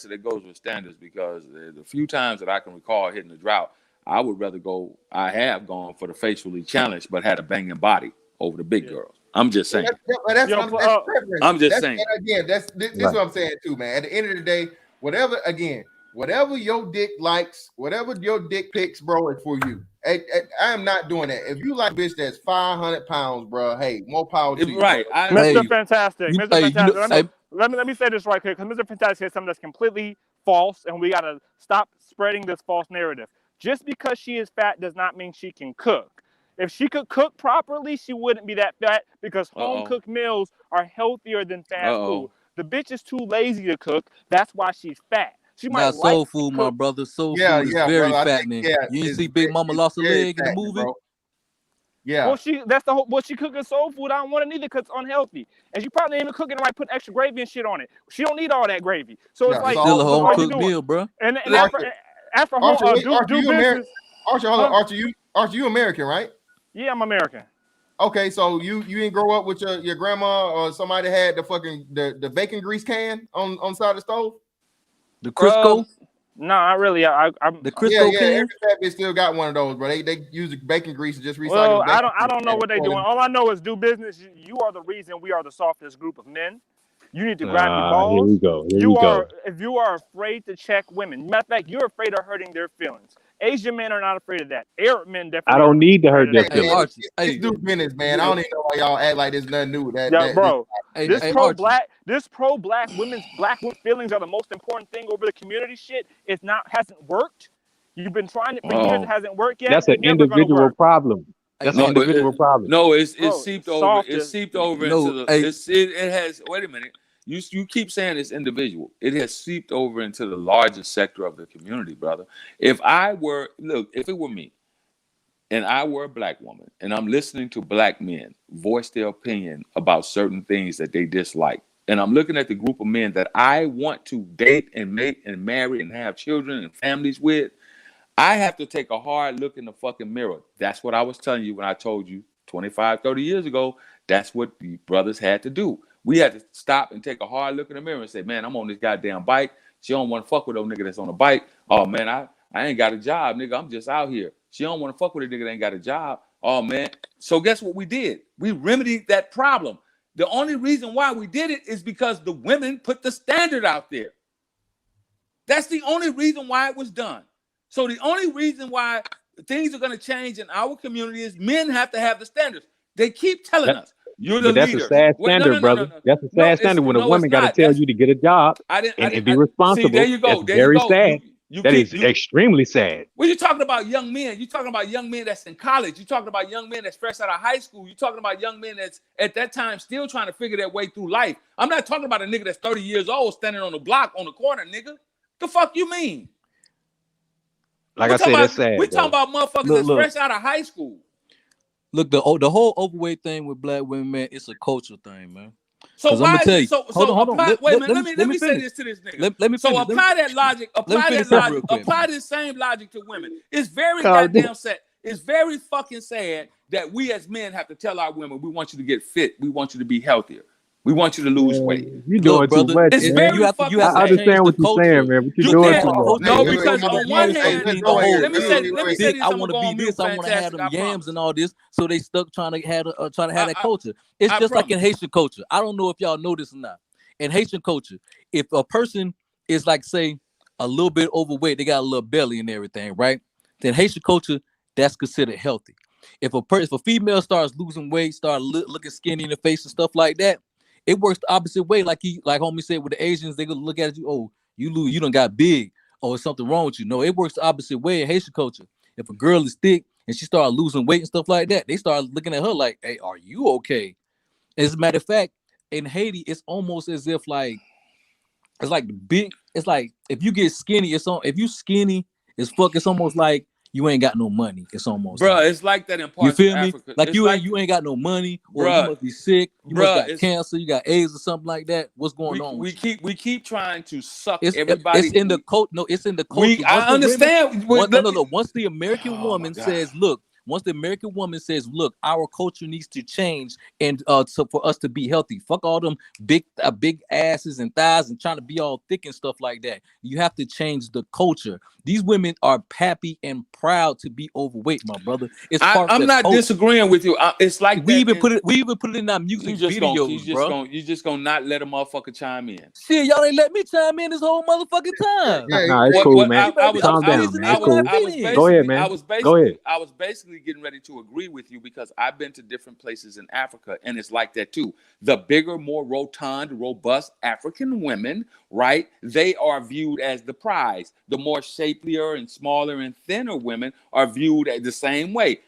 That goes with standards, because the few times that I can recall hitting the drought, I would rather go. I have gone for the facially challenged, but had a banging body over the big girls. I'm just saying. That's preference. I'm just saying. Again, this is what I'm saying too, man. At the end of the day, whatever whatever your dick likes, whatever your dick picks, bro, is for you. I am not doing that. If you like a bitch that's 500 pounds, bro, hey, more power to you. Right. Mr. Fantastic. Mr. Fantastic. Let me say this right quick, because Mr. Fantastic said something that's completely false, and we gotta stop spreading this false narrative. Just because she is fat does not mean she can cook. If she could cook properly, she wouldn't be that fat, because home-cooked meals are healthier than fast food. The bitch is too lazy to cook. That's why she's fat. She might soul food, my brother. Soul food is very fattening. You see Big Mama lost a leg in the movie? Bro. Yeah. Well, that's the whole. Well, she cooking soul food. I don't want it either because it's unhealthy, and she probably ain't even cooking right, putting extra gravy and shit on it. She don't need all that gravy. So it's like still a home cooked meal, bro. And after home, do business. Archie, hold on, Archie, you American, right? Yeah, I'm American. Okay, so you didn't grow up with your grandma or somebody had the fucking the bacon grease can on the side of the stove? The Crisco? No, not really. I'm the Crisco can. Every fat bitch still got one of those, bro. They use the bacon grease and just recycle. Well, I don't know what they're doing. All I know is do business. You are the reason we are the softest group of men. You need to grab your balls. Here we go. If you are afraid to check women, matter of fact, you're afraid of hurting their feelings. Asian men are not afraid of that. Arab men definitely. I don't need to hurt their feelings. Let's do business, man. I don't even know why y'all act like there's nothing new. This pro-black women's feelings are the most important thing over the community shit. Hasn't worked. You've been trying it for years. It hasn't worked yet. That's an individual problem. That's an individual problem. No, it's seeped over. It's seeped over into the. It has. Wait a minute. You keep saying it's individual. It has seeped over into the largest sector of the community, brother. If it were me, and I were a black woman, and I'm listening to black men voice their opinion about certain things that they dislike, and I'm looking at the group of men that I want to date and mate and marry and have children and families with, I have to take a hard look in the fucking mirror. That's what I was telling you when I told you 25, 30 years ago, that's what the brothers had to do. We had to stop and take a hard look in the mirror and say, man, I'm on this goddamn bike. She don't want to fuck with no nigga that's on a bike. Oh, man, I ain't got a job, nigga. I'm just out here. She don't want to fuck with a nigga that ain't got a job. Oh, man. So guess what we did? We remedied that problem. The only reason why we did it is because the women put the standard out there. That's the only reason why it was done. So the only reason why things are going to change in our community is men have to have the standards. They keep telling us. You're the that's leader. A sad standard, brother. That's a sad standard when a woman got to tell you to get a job and be responsible. See, there you go. That's very sad. That is extremely sad. Well, you're talking about young men. You're talking about young men that's in college. You're talking about young men that's fresh out of high school. You're talking about young men that's at that time still trying to figure their way through life. I'm not talking about a nigga that's 30 years old standing on the block on the corner, nigga. The fuck you mean? Like I said, that's sad. We're talking about motherfuckers that's fresh out of high school. Look, the whole overweight thing with black women, man, it's a cultural thing, man. So why? I'm tell you, hold on. Wait a minute. Let me say this to this nigga. Let me finish. Apply that logic. Apply this same logic to women. It's very goddamn sad. It's very fucking sad that we as men have to tell our women, we want you to get fit. We want you to be healthier. We want you to lose weight. You're doing too much. It's very fucking sad. I understand what you're saying, man, but you're doing too much. No, because on one hand, let me say this. I want to be this. I want to have them yams and all this. So they stuck trying to have that culture. It's just like in Haitian culture. I don't know if y'all know this or not. In Haitian culture, if a person is like, say, a little bit overweight, they got a little belly and everything, right? Then Haitian culture, that's considered healthy. If a female starts losing weight, start looking skinny in the face and stuff like that, it works the opposite way. Like homie said with the Asians, they gonna look at you, oh, you done got big, or there's something wrong with you. No, it works the opposite way in Haitian culture. If a girl is thick and she started losing weight and stuff like that, they start looking at her like, hey, are you okay? As a matter of fact, in Haiti, it's almost as if like it's like if you get skinny, if you skinny as fuck, it's almost like you ain't got no money. It's almost it's like that in parts you feel of me? Africa. Like you ain't got no money, or you must be sick, you must got cancer, you got AIDS or something like that. What's going on? We keep trying to suck everybody. It's in the cult. No, it's in the culture. I understand. No. Once the American woman says, "Look, Once the American woman says, "Look, our culture needs to change, and so for us to be healthy, fuck all them big asses and thighs and trying to be all thick and stuff like that. You have to change the culture. These women are happy and proud to be overweight, my brother. It's part I'm of not disagreeing with you. It's like we even put it in our music videos, you just gonna not let a motherfucker chime in. Shit, y'all ain't let me chime in this whole motherfucking time. Nah, it's cool, man. Calm down, man. It's cool. Go ahead, man. Go ahead. I was basically getting ready to agree with you because I've been to different places in Africa and it's like that too. The bigger, more rotund, robust African women, right? They are viewed as the prize. The more shapelier and smaller and thinner women are viewed as the same way.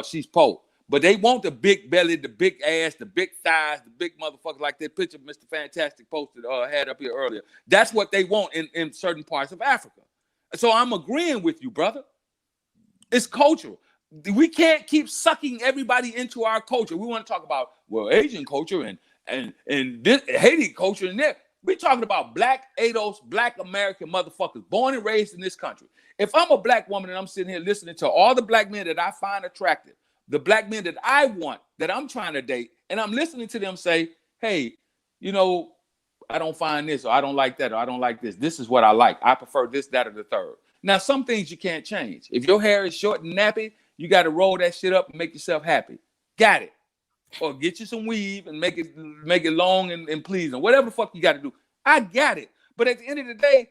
She's poor. But they want the big belly, the big ass, the big thighs, the big motherfuckers like that picture Mr. Fantastic posted had up here earlier. That's what they want in certain parts of Africa. So I'm agreeing with you, brother. It's cultural. We can't keep sucking everybody into our culture. We want to talk about, well, Asian culture and this Haiti culture and that. We're talking about black ADOS, black American motherfuckers born and raised in this country. If I'm a black woman and I'm sitting here listening to all the black men that I find attractive, the black men that I want, that I'm trying to date, and I'm listening to them say, hey, you know, I don't find this, or I don't like that, or I don't like this. This is what I like. I prefer this, that, or the third. Now, some things you can't change. If your hair is short and nappy, you got to roll that shit up and make yourself happy. Got it. Or get you some weave and make it long and pleasing. Whatever the fuck you got to do. I got it. But at the end of the day,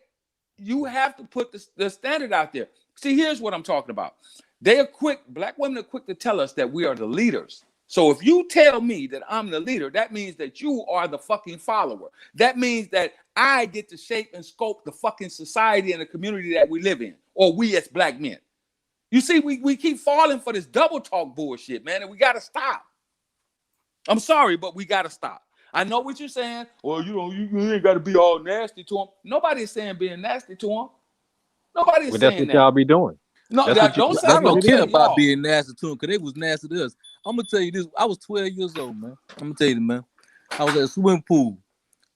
you have to put the standard out there. See, here's what I'm talking about. Black women are quick to tell us that we are the leaders. So if you tell me that I'm the leader, that means that you are the fucking follower. That means that I get to shape and scope the fucking society and the community that we live in, or we as black men. You see, we keep falling for this double talk bullshit, man, and we got to stop. I'm sorry, but we got to stop. I know what you're saying. Well, you know, you ain't got to be all nasty to them. Nobody's saying being nasty to them. Nobody's saying that. That's what y'all be doing. No, don't say I don't care about y'all. being nasty to them because they was nasty to us. I'm gonna tell you this. I was 12 years old, man. I'm gonna tell you, man. I was at a swimming pool.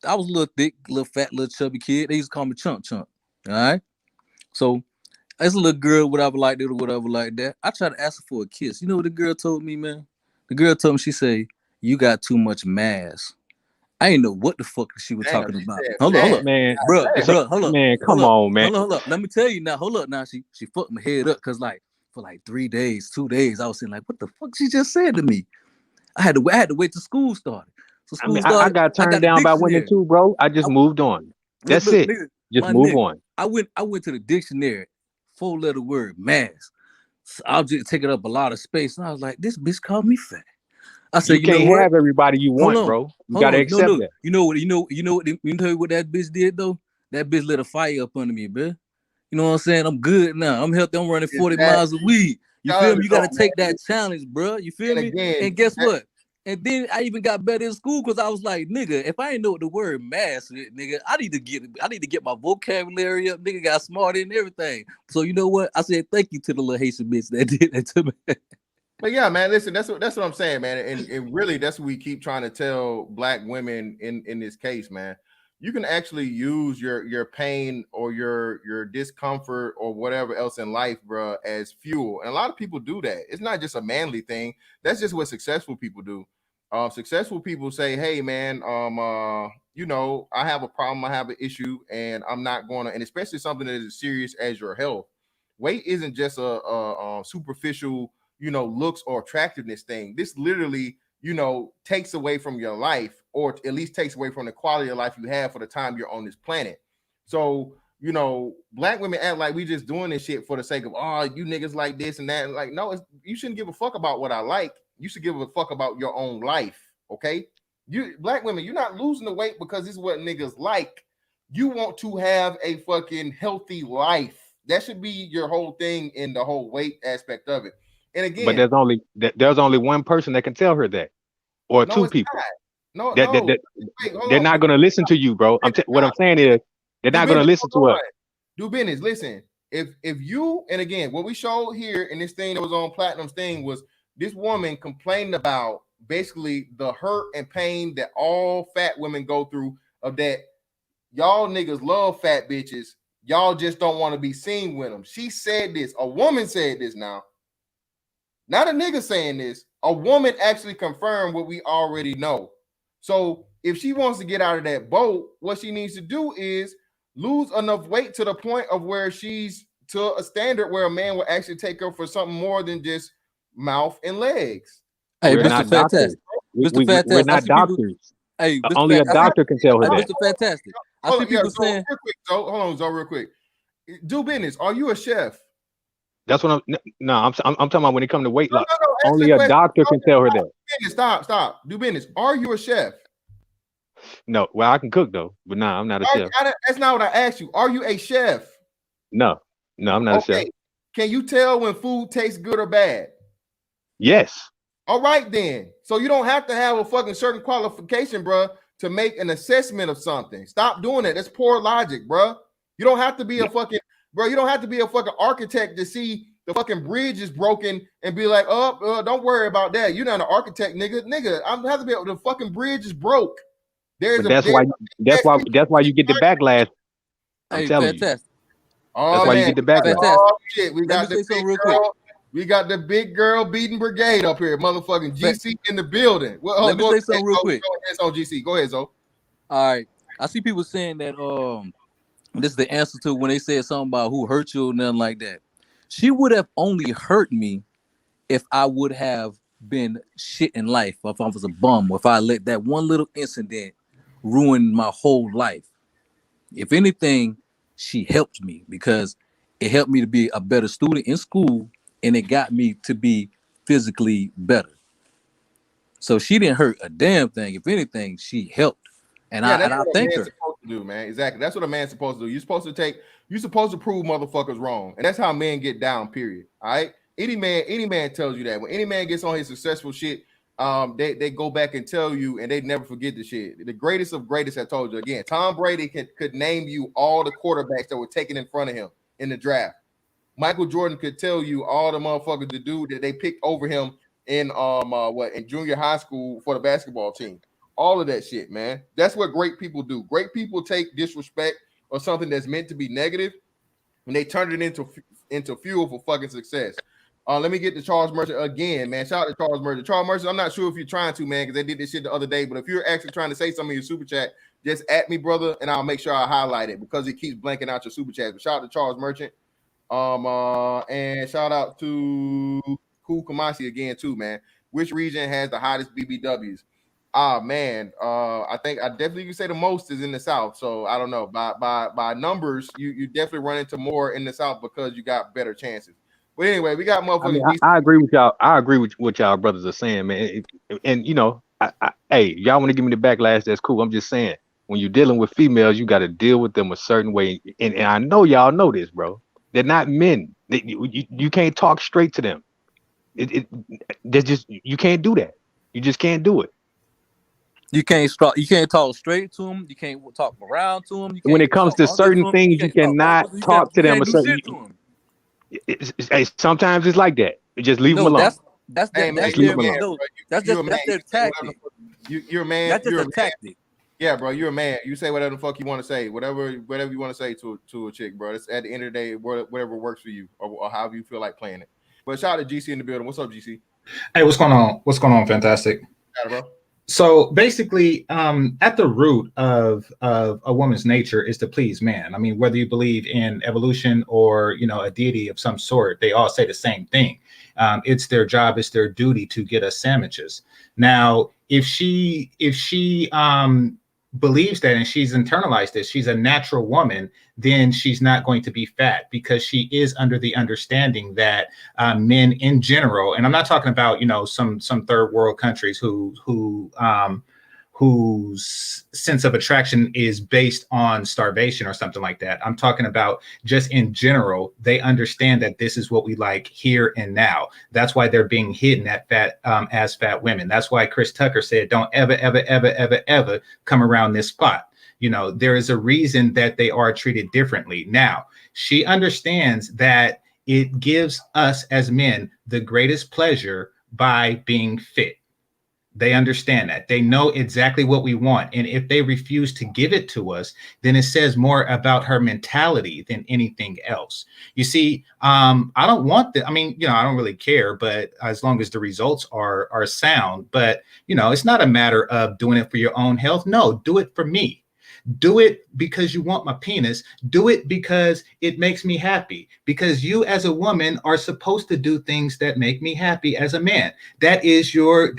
I was a little thick, little fat, little chubby kid. They used to call me Chunk. All right. So as a little girl, whatever like that or whatever like that, I tried to ask her for a kiss. You know what the girl told me, man? The girl told me, she said, "You got too much mass." I didn't know what the fuck she was talking about. Hold up, man, bro, hold up, man, come on, man. Hold up. Let me tell you now. Hold up, now she fucked my head up because like for like 3 days, 2 days, I was saying like, what the fuck she just said to me? I had to wait till school started. So school started. I got turned down by women too, bro. I just moved on. That's it. Nigga, just move on. I went to the dictionary, 4-letter word, mass. So I'll just take it up a lot of space, and I was like, this bitch called me fat. I said, you can't have everybody you want, bro. You gotta accept that. You know what that bitch did though? That bitch lit a fire up under me, bro. You know what I'm saying? I'm good now. I'm healthy. I'm running 40 miles a week. You feel me? You gotta take that challenge, bro. You feel me? And guess what? And then I even got better in school because I was like, nigga, if I ain't know what the word mass is, nigga, I need to get my vocabulary up. Nigga got smarter and everything. So you know what? I said thank you to the little Haitian bitch that did that to me. But yeah, man, listen, that's what I'm saying, man. And really that's what we keep trying to tell black women in this case, man. You can actually use your pain or your discomfort or whatever else in life, bro, as fuel. And a lot of people do that. It's not just a manly thing. That's just what successful people do. Successful people say, hey, man, you know, I have a problem, I have an issue, and I'm not going to, and especially something that is as serious as your health. Weight isn't just a superficial, you know, looks or attractiveness thing. This literally, you know, takes away from your life, or at least takes away from the quality of life you have for the time you're on this planet. So, you know, black women act like we just doing this shit for the sake of, oh, you niggas like this and that. And like, no, you shouldn't give a fuck about what I like. You should give a fuck about your own life. Okay. You black women, you're not losing the weight because this is what niggas like. You want to have a fucking healthy life. That should be your whole thing in the whole weight aspect of it. And again, but there's only one person that can tell her that, or two people. They're not going to listen to you, bro. What I'm saying is they're not going to listen to us. Do business. Listen, if you, and again, what we showed here in this thing that was on Platinum's thing was this woman complaining about basically the hurt and pain that all fat women go through, of that y'all niggas love fat bitches. Y'all just don't want to be seen with them. She said this. A woman said this now. not a nigga saying this, a woman actually confirmed what we already know. So if she wants to get out of that boat, what she needs to do is lose enough weight to the point of where she's to a standard where a man will actually take her for something more than just mouth and legs. Hey, We're Mr. not doctors. Fantastic. Mr. We're Fantastic. not doctors. Hey, Mr. Only a Fantastic. doctor can tell her Hey, that. Mr. Fantastic. I see people saying, real quick, Zoe. Hold on, Zoe, real quick. Do business. Are you a chef? That's what I'm talking about when it comes to weight loss. No, Only a doctor can tell her that. Stop. Do business. Are you a chef? No, well, I can cook though, but nah, I'm not a chef. That's not what I asked you. Are you a chef? No, I'm not a chef. Can you tell when food tastes good or bad? Yes. All right, then. So you don't have to have a fucking certain qualification, bro, to make an assessment of something. Stop doing it. That's poor logic, bro. You don't have to be a fucking, bro. You don't have to be a fucking architect to see the fucking bridge is broken and be like, don't worry about that. You're not an architect, nigga. I have to be able. The fucking bridge is broke. That's why you get the backlash. I'm telling you. That's why you get the backlash. Oh shit, we got the big girl. We got the big girl beating brigade up here, motherfucking GC in the building. Well, let me say something real quick. Go ahead, GC. Go ahead, Zo. All right, I see people saying that this is the answer to when they said something about who hurt you or nothing like that. She would have only hurt me if I would have been shit in life, or if I was a bum, or if I let that one little incident ruin my whole life. If anything, she helped me because it helped me to be a better student in school, and it got me to be physically better. So she didn't hurt a damn thing. If anything, she helped. And I thank her. Supposed to do, man. Exactly. That's what a man's supposed to do. You're supposed to prove motherfuckers wrong. And that's how men get down, period. All right. Any man tells you that. When any man gets on his successful shit, they go back and tell you, and they never forget the shit. The greatest of greatest, I told you again. Tom Brady could name you all the quarterbacks that were taken in front of him in the draft. Michael Jordan could tell you all the motherfuckers to do that they picked over him in in junior high school for the basketball team. All of that shit, man. That's what great people do. Great people take disrespect or something that's meant to be negative, and they turn it into fuel for fucking success. Let me get to Charles Merchant again, man. Shout out to Charles Merchant. Charles Merchant, I'm not sure if you're trying to, man, because they did this shit the other day, but if you're actually trying to say something in your super chat, just at me, brother, and I'll make sure I highlight it because it keeps blanking out your super chat. But shout out to Charles Merchant. And shout out to Cool Kamasi again, too, man. Which region has the hottest BBWs? Man, I think I definitely can say the most is in the South. So I don't know. By numbers, you definitely run into more in the South because you got better chances. But anyway, we got motherfuckers. I agree with y'all. I agree with what y'all brothers are saying, man. And you know, hey, y'all want to give me the backlash? That's cool. I'm just saying, when you're dealing with females, you got to deal with them a certain way. And I know y'all know this, bro. They're not men. You can't talk straight to them. You can't do that. You just can't do it. You can't talk straight to them. You can't talk around to them. When it comes to certain things, you cannot talk to them. Sometimes it's like that. You just leave them alone. That's their tactic. You're a man. That's just a tactic. Yeah, bro, you're a man. You say whatever the fuck you want to say, whatever you want to say to a chick, bro. It's at the end of the day, whatever works for you, or however you feel like playing it. But shout out to GC in the building. What's up, GC? Hey, what's going on? What's going on? Fantastic. Got it, bro. So basically, at the root of a woman's nature is to please man. I mean, whether you believe in evolution or a deity of some sort, they all say the same thing. It's their job, it's their duty to get us sandwiches. Now, if she believes that and she's internalized this, she's a natural woman, then she's not going to be fat because she is under the understanding that men in general, and I'm not talking about some third world countries whose sense of attraction is based on starvation or something like that. I'm talking about just in general, they understand that this is what we like here and now. That's why they're being hidden at as fat women. That's why Chris Tucker said, don't ever come around this spot. There is a reason that they are treated differently. Now, she understands that it gives us as men the greatest pleasure by being fit. They understand that. They know exactly what we want. And if they refuse to give it to us, then it says more about her mentality than anything else. You see, I don't want that. I mean, I don't really care, but as long as the results are sound. But, it's not a matter of doing it for your own health. No, do it for me. Do it because you want my penis. Do it because it makes me happy. Because you as a woman are supposed to do things that make me happy as a man. That is your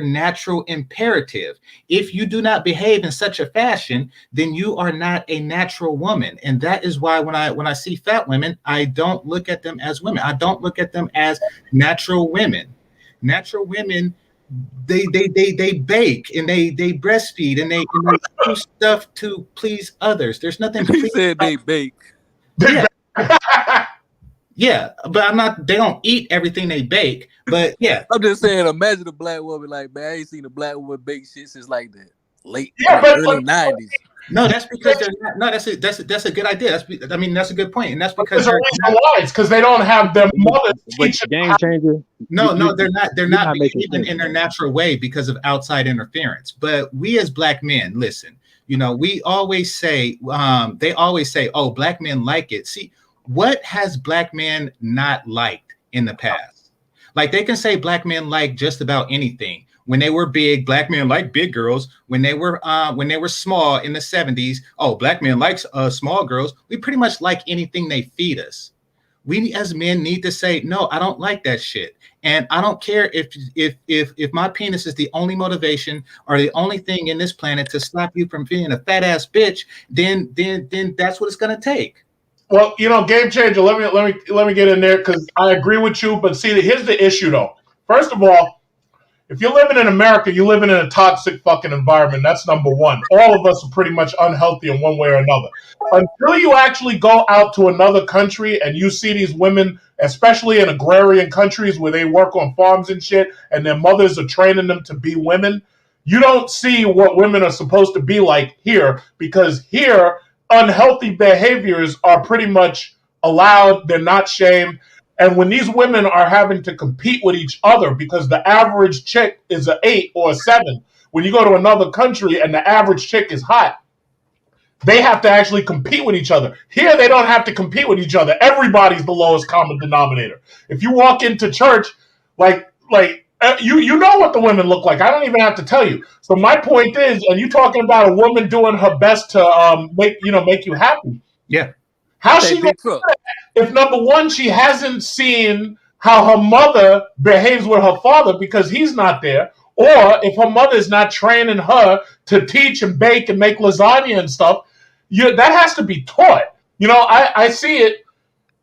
natural imperative. If you do not behave in such a fashion, then you are not a natural woman. And that is why when I see fat women, I don't look at them as women. I don't look at them as natural women. Natural women, they bake and they breastfeed and they do stuff to please others. There's nothing. He said they bake. Yeah. Yeah, but they don't eat everything they bake. But yeah, I'm just saying, imagine a black woman like, man, I ain't seen a black woman bake shit since like the early 90s. No, that's because they're not. No, that's a good idea. That's a good point, and that's because the reason why it's because they don't have their mothers teaching. Game changer. No, they're not. They're not behaving in their natural way because of outside interference. But we as black men, listen. We always say, they always say, "Oh, black men like it." See, what has black men not liked in the past? Like they can say black men like just about anything. When they were big, black men like big girls. When they were small in the 70s, black men like small girls. We pretty much like anything they feed us. We as men need to say, no, I don't like that shit. And I don't care if my penis is the only motivation or the only thing in this planet to stop you from being a fat ass bitch, then that's what it's gonna take. Well, game changer. Let me get in there because I agree with you. But see, here's the issue though. First of all, if you're living in America, you're living in a toxic fucking environment. That's number one. All of us are pretty much unhealthy in one way or another. Until you actually go out to another country and you see these women, especially in agrarian countries where they work on farms and shit, and their mothers are training them to be women, you don't see what women are supposed to be like here, because here, unhealthy behaviors are pretty much allowed. They're not shamed. And when these women are having to compete with each other, because the average chick is an 8 or a 7, when you go to another country and the average chick is hot, they have to actually compete with each other. Here, they don't have to compete with each other. Everybody's the lowest common denominator. If you walk into church, you know what the women look like. I don't even have to tell you. So my point is, and you talking about a woman doing her best to make you happy. Yeah. How's she going to do that if, number one, she hasn't seen how her mother behaves with her father because he's not there, or if her mother is not training her to teach and bake and make lasagna and stuff? That has to be taught. I see it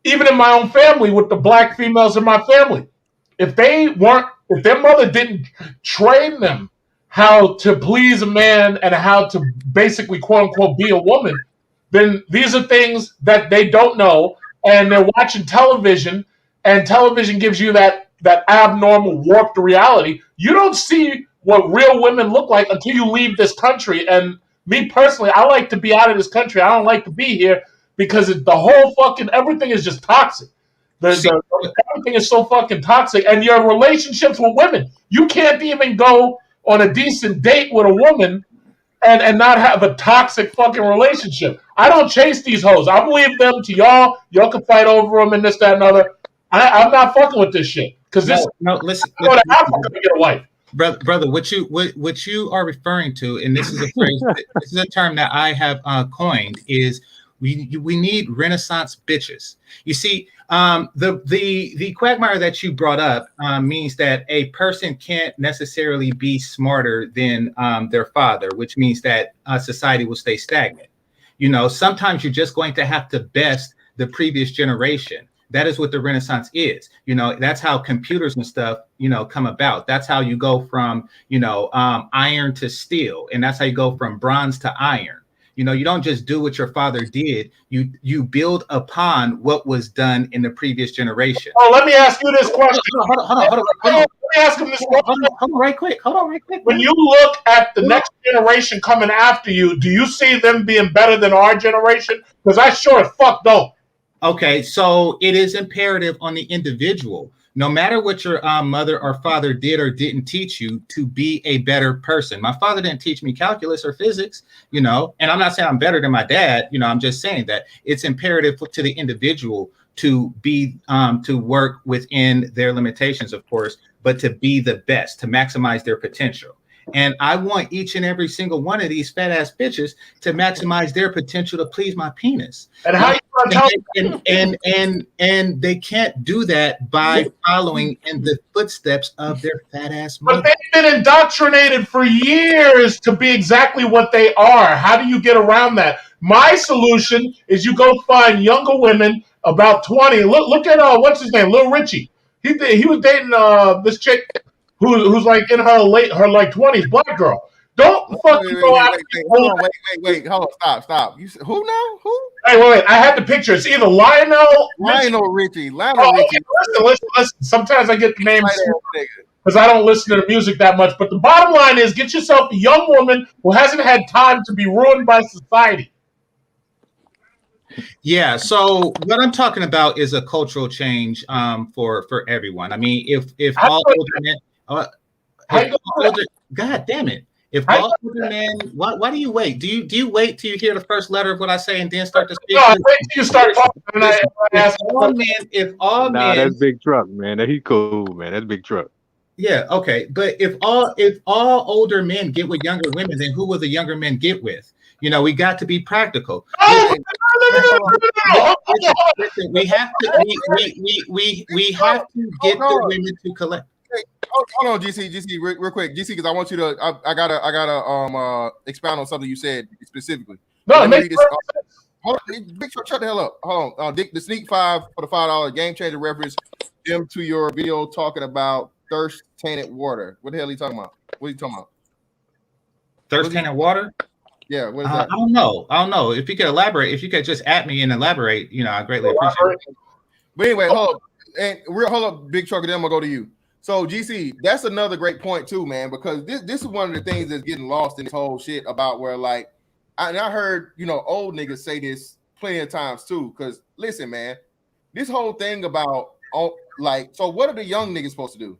even in my own family with the black females in my family. If their mother didn't train them how to please a man and how to basically, quote unquote, be a woman, then these are things that they don't know, and they're watching television, and television gives you that abnormal, warped reality. You don't see what real women look like until you leave this country. And me personally, I like to be out of this country. I don't like to be here because the whole fucking everything is just toxic. Everything is so fucking toxic, and your relationships with women, you can't even go on a decent date with a woman and not have a toxic fucking relationship. I don't chase these hoes. I leave them to y'all. Y'all can fight over them and this, that, and other. I'm not fucking with this shit. Because listen, go to Africa to get a wife. Brother, what you are referring to, and this is a phrase, this is a term that I have coined, is we need Renaissance bitches. You see, the quagmire that you brought up means that a person can't necessarily be smarter than their father, which means that society will stay stagnant. Sometimes you're just going to have to best the previous generation. That is what the Renaissance is. That's how computers and stuff, come about. That's how you go from, iron to steel. And that's how you go from bronze to iron. You don't just do what your father did. You build upon what was done in the previous generation. Oh, let me ask you this question. Hold on. Let me ask him this question. Hold on right quick. When you look at the next generation coming after you, do you see them being better than our generation? Because I sure as fuck don't. Okay, so it is imperative on the individual No matter what your mother or father did or didn't teach you, to be a better person. My father didn't teach me calculus or physics, you know, and I'm not saying I'm better than my dad, you know, I'm just saying that it's imperative to the individual to be to work within their limitations, of course, but to be the best, to maximize their potential. And I want each and every single one of these fat ass bitches to maximize their potential to please my penis. And how and they can't do that by following in the footsteps of their fat ass mother. But they've been indoctrinated for years to be exactly what they are. How do you get around that? My solution is you go find younger women about 20. Look at what's his name, Lil Richie. He was dating this chick who's like in her like 20s, black girl. Don't fucking go out. Wait, hold on, stop. You said, who now? Who? Hey, wait, I had the picture. It's either Lionel Richie. Okay, listen. Sometimes I get the names because I don't listen to the music that much. But the bottom line is, get yourself a young woman who hasn't had time to be ruined by society. Yeah, so what I'm talking about is a cultural change for everyone. I mean, if all older men, God damn it. If all older men, why do you wait? Do you wait till you hear the first letter of what I say and then start to speak? No, I wait till you start talking. If all men, that's Big Truck, man. He cool, man. That's Big Truck. Yeah, okay. But if all older men get with younger women, then who will the younger men get with? You know, we got to be practical. Listen, we have to get the women to collect. Hold on, GC, real quick, GC, because I want you to. I gotta expound on something you said specifically. No, let me read this. Hold on, Big Truck, shut the hell up. Hold on, the Sneak 5 for the $5 game changer reference them to your video talking about thirst tainted water. What the hell are you talking about? What are you talking about? Thirst tainted water? Yeah, what is that? I don't know. If you could elaborate, if you could just at me and elaborate, you know, I greatly appreciate it. But anyway, hold up, Big Truck, and then I'm gonna go to you. So GC, that's another great point too, man, because this is one of the things that's getting lost in this whole shit about where like, I heard, you know, old niggas say this plenty of times too. Because listen, man, this whole thing about so what are the young niggas supposed to do?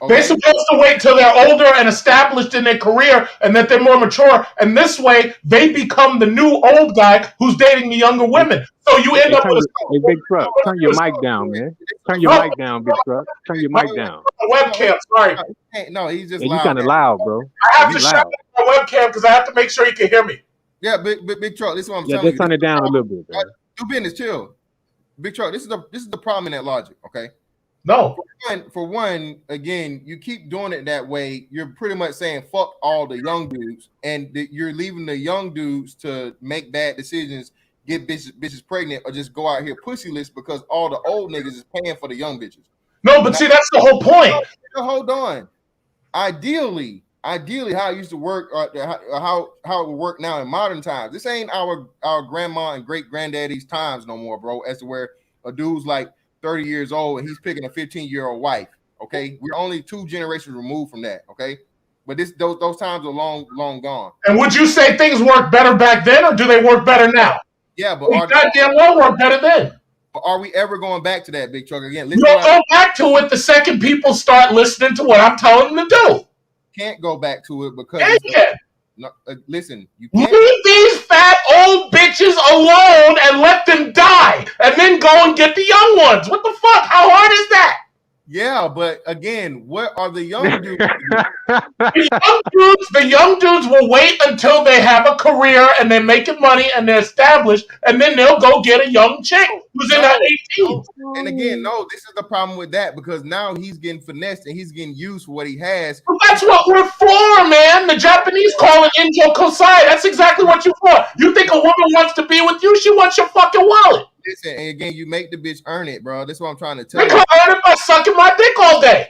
Okay. They're supposed to wait till they're older and established in their career and that they're more mature. And this way, they become the new old guy who's dating the younger women. So you end up with a Big Truck. Turn your mic down, man. Turn your mic down, Big Truck. Turn your mic down. Webcam, sorry. No, he's just loud. You kind of loud, bro. I have to shut down my webcam because I have to make sure you can hear me. Yeah, Big Truck. This is what I'm telling you. Just turn it down a little bit. Do business, chill. Big Truck. This is the problem in that logic. Okay. No. For one, again, you keep doing it that way. You're pretty much saying fuck all the young dudes, and you're leaving the young dudes to make bad decisions, get bitches pregnant, or just go out here pussyless because all the old niggas is paying for the young bitches. No, but see, that's the whole point. Hold on. Ideally, how it used to work, how it would work now in modern times. This ain't our grandma and great granddaddy's times no more, bro. As to where a dude's like 30 years old and he's picking a 15-year-old wife. Okay, we're only 2 generations removed from that. Okay, but those times are long gone. And would you say things worked better back then, or do they work better now? Yeah, but goddamn well work better then. But are we ever going back to that, Big Truck? Again, you'll go back to it the second people start listening to what I'm telling them to do. Can't go back to it because listen, you can't. Leave these fat old bitches alone and let them die, and then go and get the young ones. What the fuck? How hard is that? Yeah, but again, what are the young dudes? The young dudes will wait until they have a career and they're making money and they're established, and then they'll go get a young chick who's in her 18s. And again, this is the problem with that, because now he's getting finessed and he's getting used for what he has. Well, that's what we're for, man. The Japanese call it Injo Kosai. That's exactly what you're for. You think a woman wants to be with you? She wants your fucking wallet. Listen, and again, you make the bitch earn it, bro. That's what I'm trying to tell you. You can earn it by sucking my dick all day.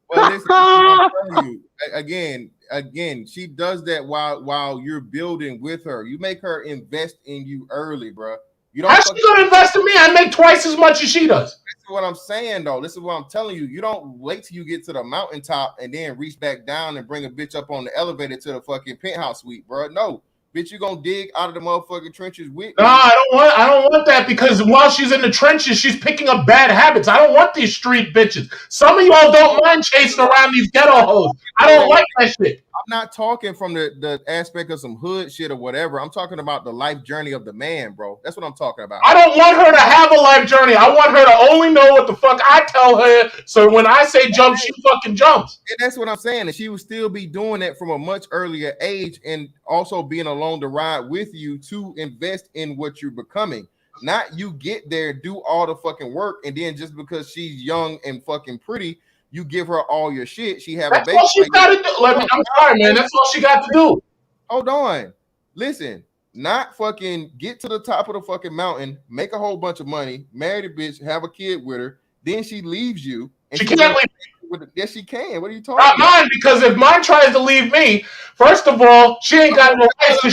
Well, listen, I'm telling you, again, she does that while you're building with her. You make her invest in you early, bro. You don't. How's she gonna invest in me? I make twice as much as she does. This is what I'm saying, though. This is what I'm telling you. You don't wait till you get to the mountaintop and then reach back down and bring a bitch up on the elevator to the fucking penthouse suite, bro. No, Bitch, you gonna dig out of the motherfucking trenches with me. No, I don't want that, because while she's in the trenches, she's picking up bad habits. I don't want these street bitches. Some of y'all don't mind chasing around these ghetto hoes. I don't like that shit. I'm not talking from the aspect of some hood shit or whatever. I'm talking about the life journey of the man, bro. That's what I'm talking about. I don't want her to have a life journey. I want her to only know what the fuck I tell her. So when I say jump, she fucking jumps. And that's what I'm saying. And she would still be doing that from a much earlier age, and also being along the ride with you to invest in what you're becoming. Not you get there, do all the fucking work, and then just because she's young and fucking pretty, you give her all your shit. She have That's a baby. all she got to do. I'm sorry, man. That's all she got to do. Hold on. Listen, not fucking get to the top of the fucking mountain, make a whole bunch of money, marry the bitch, have a kid with her, then she leaves you. And she can't leave. Yes, she can. What are you talking about? Not mine, because if mine tries to leave me, first of all, she ain't got no rights to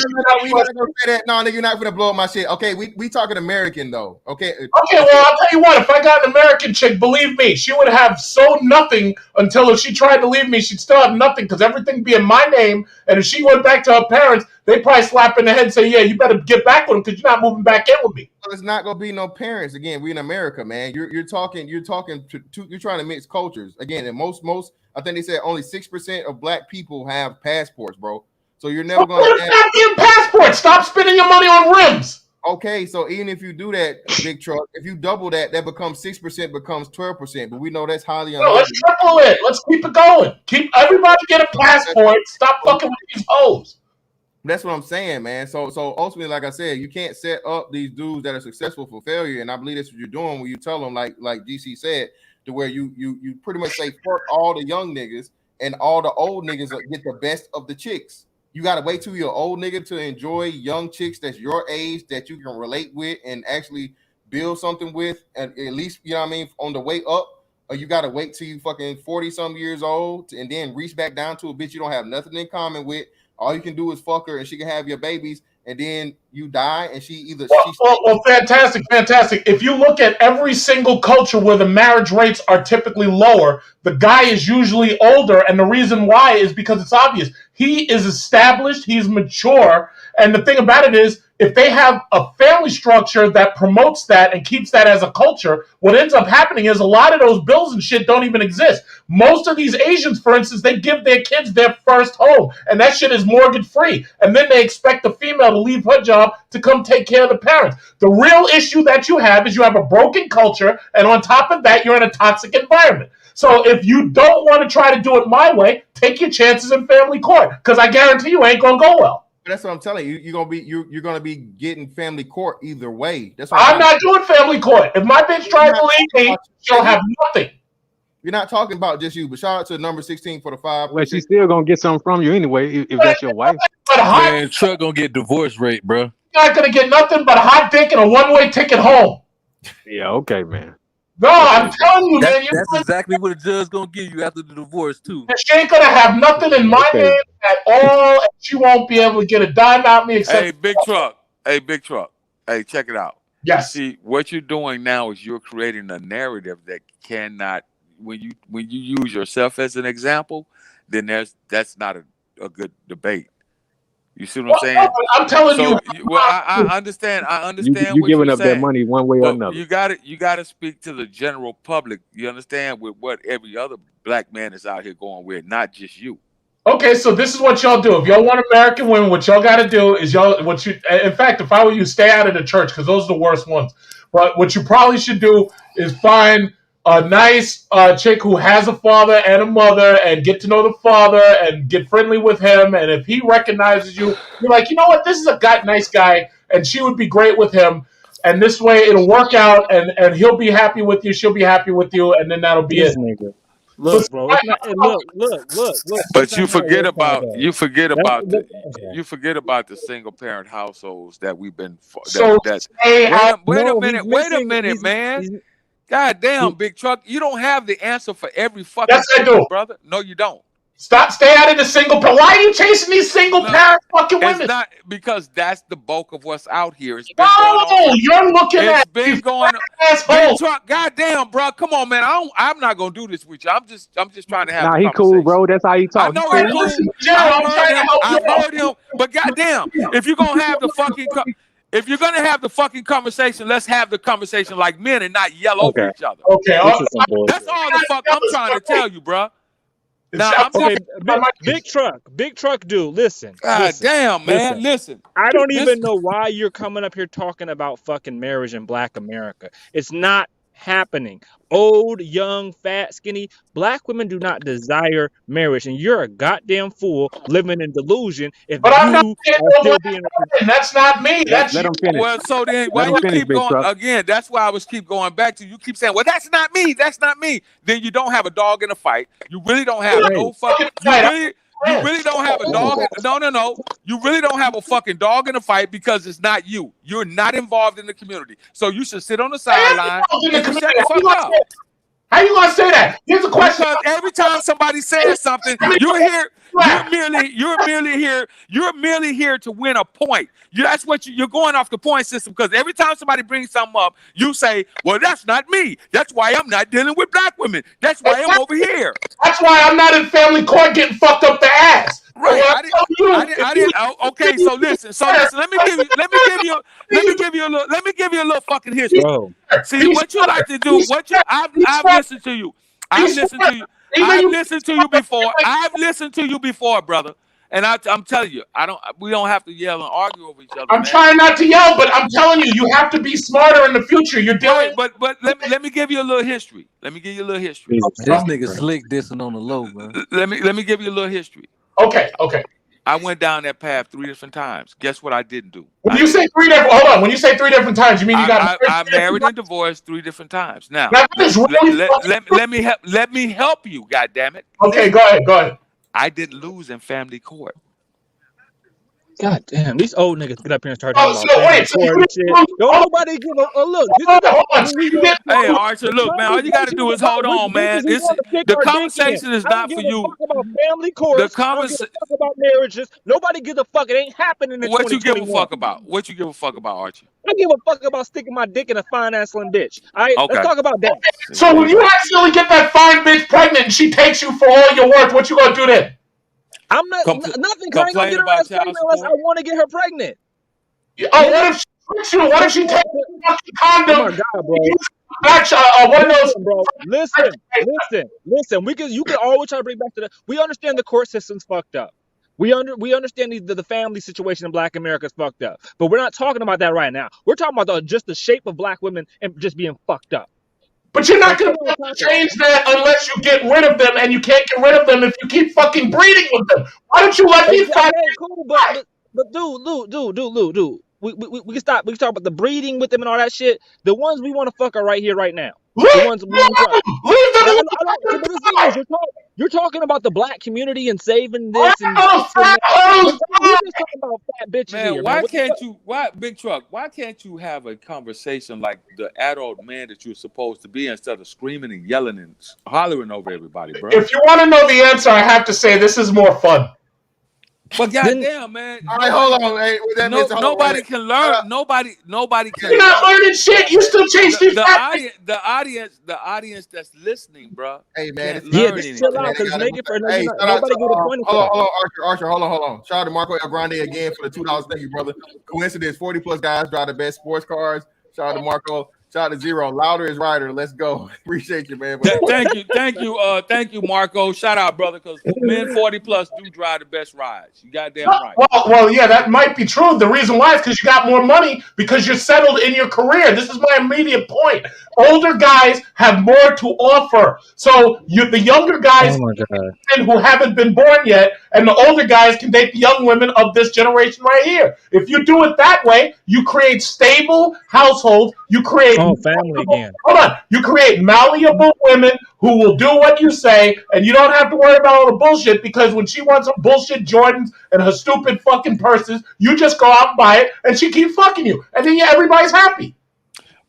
No, nigga, you're not gonna blow up my shit. Okay, we talking American though. Okay. Okay, well, I'll tell you what, if I got an American chick, believe me, she would have so nothing until if she tried to leave me, she'd still have nothing, because everything be in my name, and if she went back to her parents, they probably slap in the head and say, yeah, you better get back with him because you're not moving back in with me. Well, it's not gonna be no parents. Again, we in America, man. You're talking you're trying to mix cultures. Again, and most I think they said only 6% of black people have passports, bro. So you're never gonna have passports. Stop spending your money on rims. Okay, so even if you do that, big truck, if you double that, that becomes 6%, becomes 12%. But we know that's highly unlikely. Let's triple it. Let's keep it going. Keep everybody get a passport. Stop fucking with these hoes. That's what I'm saying, man. So ultimately, like I said, you can't set up these dudes that are successful for failure. And I believe that's what you're doing when you tell them, like GC said, to where you pretty much say fuck all the young niggas and all the old niggas get the best of the chicks. You gotta wait till you're old nigga to enjoy young chicks that's your age that you can relate with and actually build something with, and at least, you know what I mean, on the way up. Or you gotta wait till you fucking 40-some years old and then reach back down to a bitch you don't have nothing in common with. All you can do is fuck her and she can have your babies, and then you die and she either well, fantastic. If you look at every single culture where the marriage rates are typically lower, the guy is usually older, and the reason why is because it's obvious. He is established, he's mature, and the thing about it is, if they have a family structure that promotes that and keeps that as a culture, what ends up happening is a lot of those bills and shit don't even exist. Most of these Asians, for instance, they give their kids their first home, and that shit is mortgage free. And then they expect the female to leave her job to come take care of the parents. The real issue that you have is you have a broken culture, and on top of that, you're in a toxic environment. So if you don't want to try to do it my way, take your chances in family court, because I guarantee you ain't gonna go well. That's what I'm telling you. You're gonna be getting family court either way. That's I'm not doing family court. If my bitch tries to leave me, she'll have nothing. You're not talking about just you, but shout out to number 16 for the 5. Well, she's still gonna get something from you anyway if that's your wife. Man, Truck gonna get divorce rate, bro. Not gonna get nothing but a hot dick and a one-way ticket home. Yeah, okay, man. No, I'm telling you, man. That's exactly what a judge gonna give you after the divorce too. She ain't gonna have nothing in my name at all, and she won't be able to get a dime out of me. Except Hey, big truck. Hey, check it out. Yes. See, what you're doing now is you're creating a narrative that cannot. When you use yourself as an example, then that's not a good debate. You see what I'm saying? I'm telling you. Well, I understand. I understand. You're giving up that money one way or another. You got to speak to the general public. You understand with what every other black man is out here going with, not just you. Okay, so this is what y'all do. If y'all want American women, what y'all got to do is in fact, if I were you, stay out of the church, because those are the worst ones. But what you probably should do is find a nice chick who has a father and a mother, and get to know the father and get friendly with him. And if he recognizes you, you're like, you know what, this is a nice guy, and she would be great with him. And this way it'll work out, and he'll be happy with you, she'll be happy with you, and then that'll be it. Nigga. Look, bro. Look. But you forget about the single parent households that we've been. Wait a minute, man. God damn, big truck. You don't have the answer for every fucking yes, I do, brother. No, you don't. Stay out of the single parent. Why are you chasing these single parent fucking women? It's not because that's the bulk of what's out here. It's been going on. You're looking at. It's been going on. Asshole. Goddamn, bro. Come on, man. I'm not gonna do this with you. I'm just trying to have. Nah, a he cool, bro. That's how he talk. I know he cool. I heard him. But goddamn, if you're gonna have the fucking conversation, let's have the conversation like men and not yell over each other. Okay, that's all the fuck I'm trying to tell you, bro. Now, Big truck dude, listen. God damn, man, listen. I don't even know why you're coming up here talking about fucking marriage in Black America. It's not happening. Old, young, fat, skinny, Black women do not desire marriage, and you're a goddamn fool living in delusion. That's not me. That's let him finish. Well, so then why you keep going again? That's why I was keep going back to you. Keep saying, "Well, that's not me. That's not me." Then you don't have a dog in a fight. You really don't have no fucking. You really don't have a dog. No. You really don't have a fucking dog in a fight because it's not you. You're not involved in the community. So you should sit on the sideline and shut the fuck up. How you gonna say that? Here's a question. Because every time somebody says something, you're here. You're merely here to win a point. That's what you're going off the point system. Because every time somebody brings something up, you say, "Well, that's not me. That's why I'm not dealing with Black women. That's why I'm over here. That's why I'm not in family court getting fucked up the ass." Right. I didn't. Okay. So listen. Let me give you a little fucking history. Bro. See what you like to do. I've listened to you. I've listened to you before, brother. And I'm telling you, we don't have to yell and argue over each other. I'm trying not to yell, but I'm telling you, you have to be smarter in the future. You're dealing. Right, but let me give you a little history. This nigga slick dissing on the low, man. Let me give you a little history. Okay. I went down that path 3 different times. Guess what I didn't do? When you say 3 different times, you mean you got? I married and divorced 3 different times. Now, let me help you. God damn it. Okay, go ahead. I didn't lose in family court. God damn, these old niggas get up here and start talking about court and shit. Don't nobody give a look. Hey, Archer, look, man, all you got to do is hold on, man. The conversation is not for you. About family court. The conversation about marriages. Nobody gives a fuck. It ain't happening in 2021. What you give a fuck about? What you give a fuck about, Archer? I give a fuck about sticking my dick in a fine ass slim bitch. All right, let's talk about that. So when you accidentally get that fine bitch pregnant and she takes you for all your worth, what you gonna do then? I'm not nothing. I ain't gonna get her ass pregnant unless I want to get her pregnant. What if she tricks you? What if she takes a fucking condom? Oh my God, bro. One of those. Bro. Listen. You can always try to bring back to that. We understand the court system's fucked up. We understand the family situation in Black America is fucked up. But we're not talking about that right now. We're talking about just the shape of Black women and just being fucked up. But you're not going to change that unless you get rid of them, and you can't get rid of them if you keep fucking breeding with them. Why don't you let these guys? Cool, but dude. We can stop. We can talk about the breeding with them and all that shit. The ones we want to fuck are right here, right now. The ones we want to You're talking about the Black community and saving this and we're just talking about fat bitches man, here. Big Truck, why can't you have a conversation like the adult man that you're supposed to be instead of screaming and yelling and hollering over everybody, bro? If you want to know the answer, I have to say this is more fun. But goddamn, man. All right, hold on. Hey, nobody can learn. Nobody can. You're not learning shit. You still change the audience that's listening, bro. Hey, man. Chill out, because nobody get a point. Hold on, Archer. Hold on. Shout out to Marco El Grande again for the $2. Thank you, brother. Coincidence. 40+ guys drive the best sports cars. Shout out to Marco. Shout out to Zero. Louder is rider. Let's go. Appreciate you, man. Thank you, Marco. Shout out, brother, because men 40+ do drive the best rides. You goddamn right. Well, yeah, that might be true. The reason why is because you got more money because you're settled in your career. This is my immediate point. Older guys have more to offer. So the younger guys who haven't been born yet, and the older guys can date the young women of this generation right here. If you do it that way, you create stable households. You create family again. Hold on. You create malleable women who will do what you say, and you don't have to worry about all the bullshit because when she wants her bullshit Jordans and her stupid fucking purses, you just go out and buy it, and she keeps fucking you, and then everybody's happy.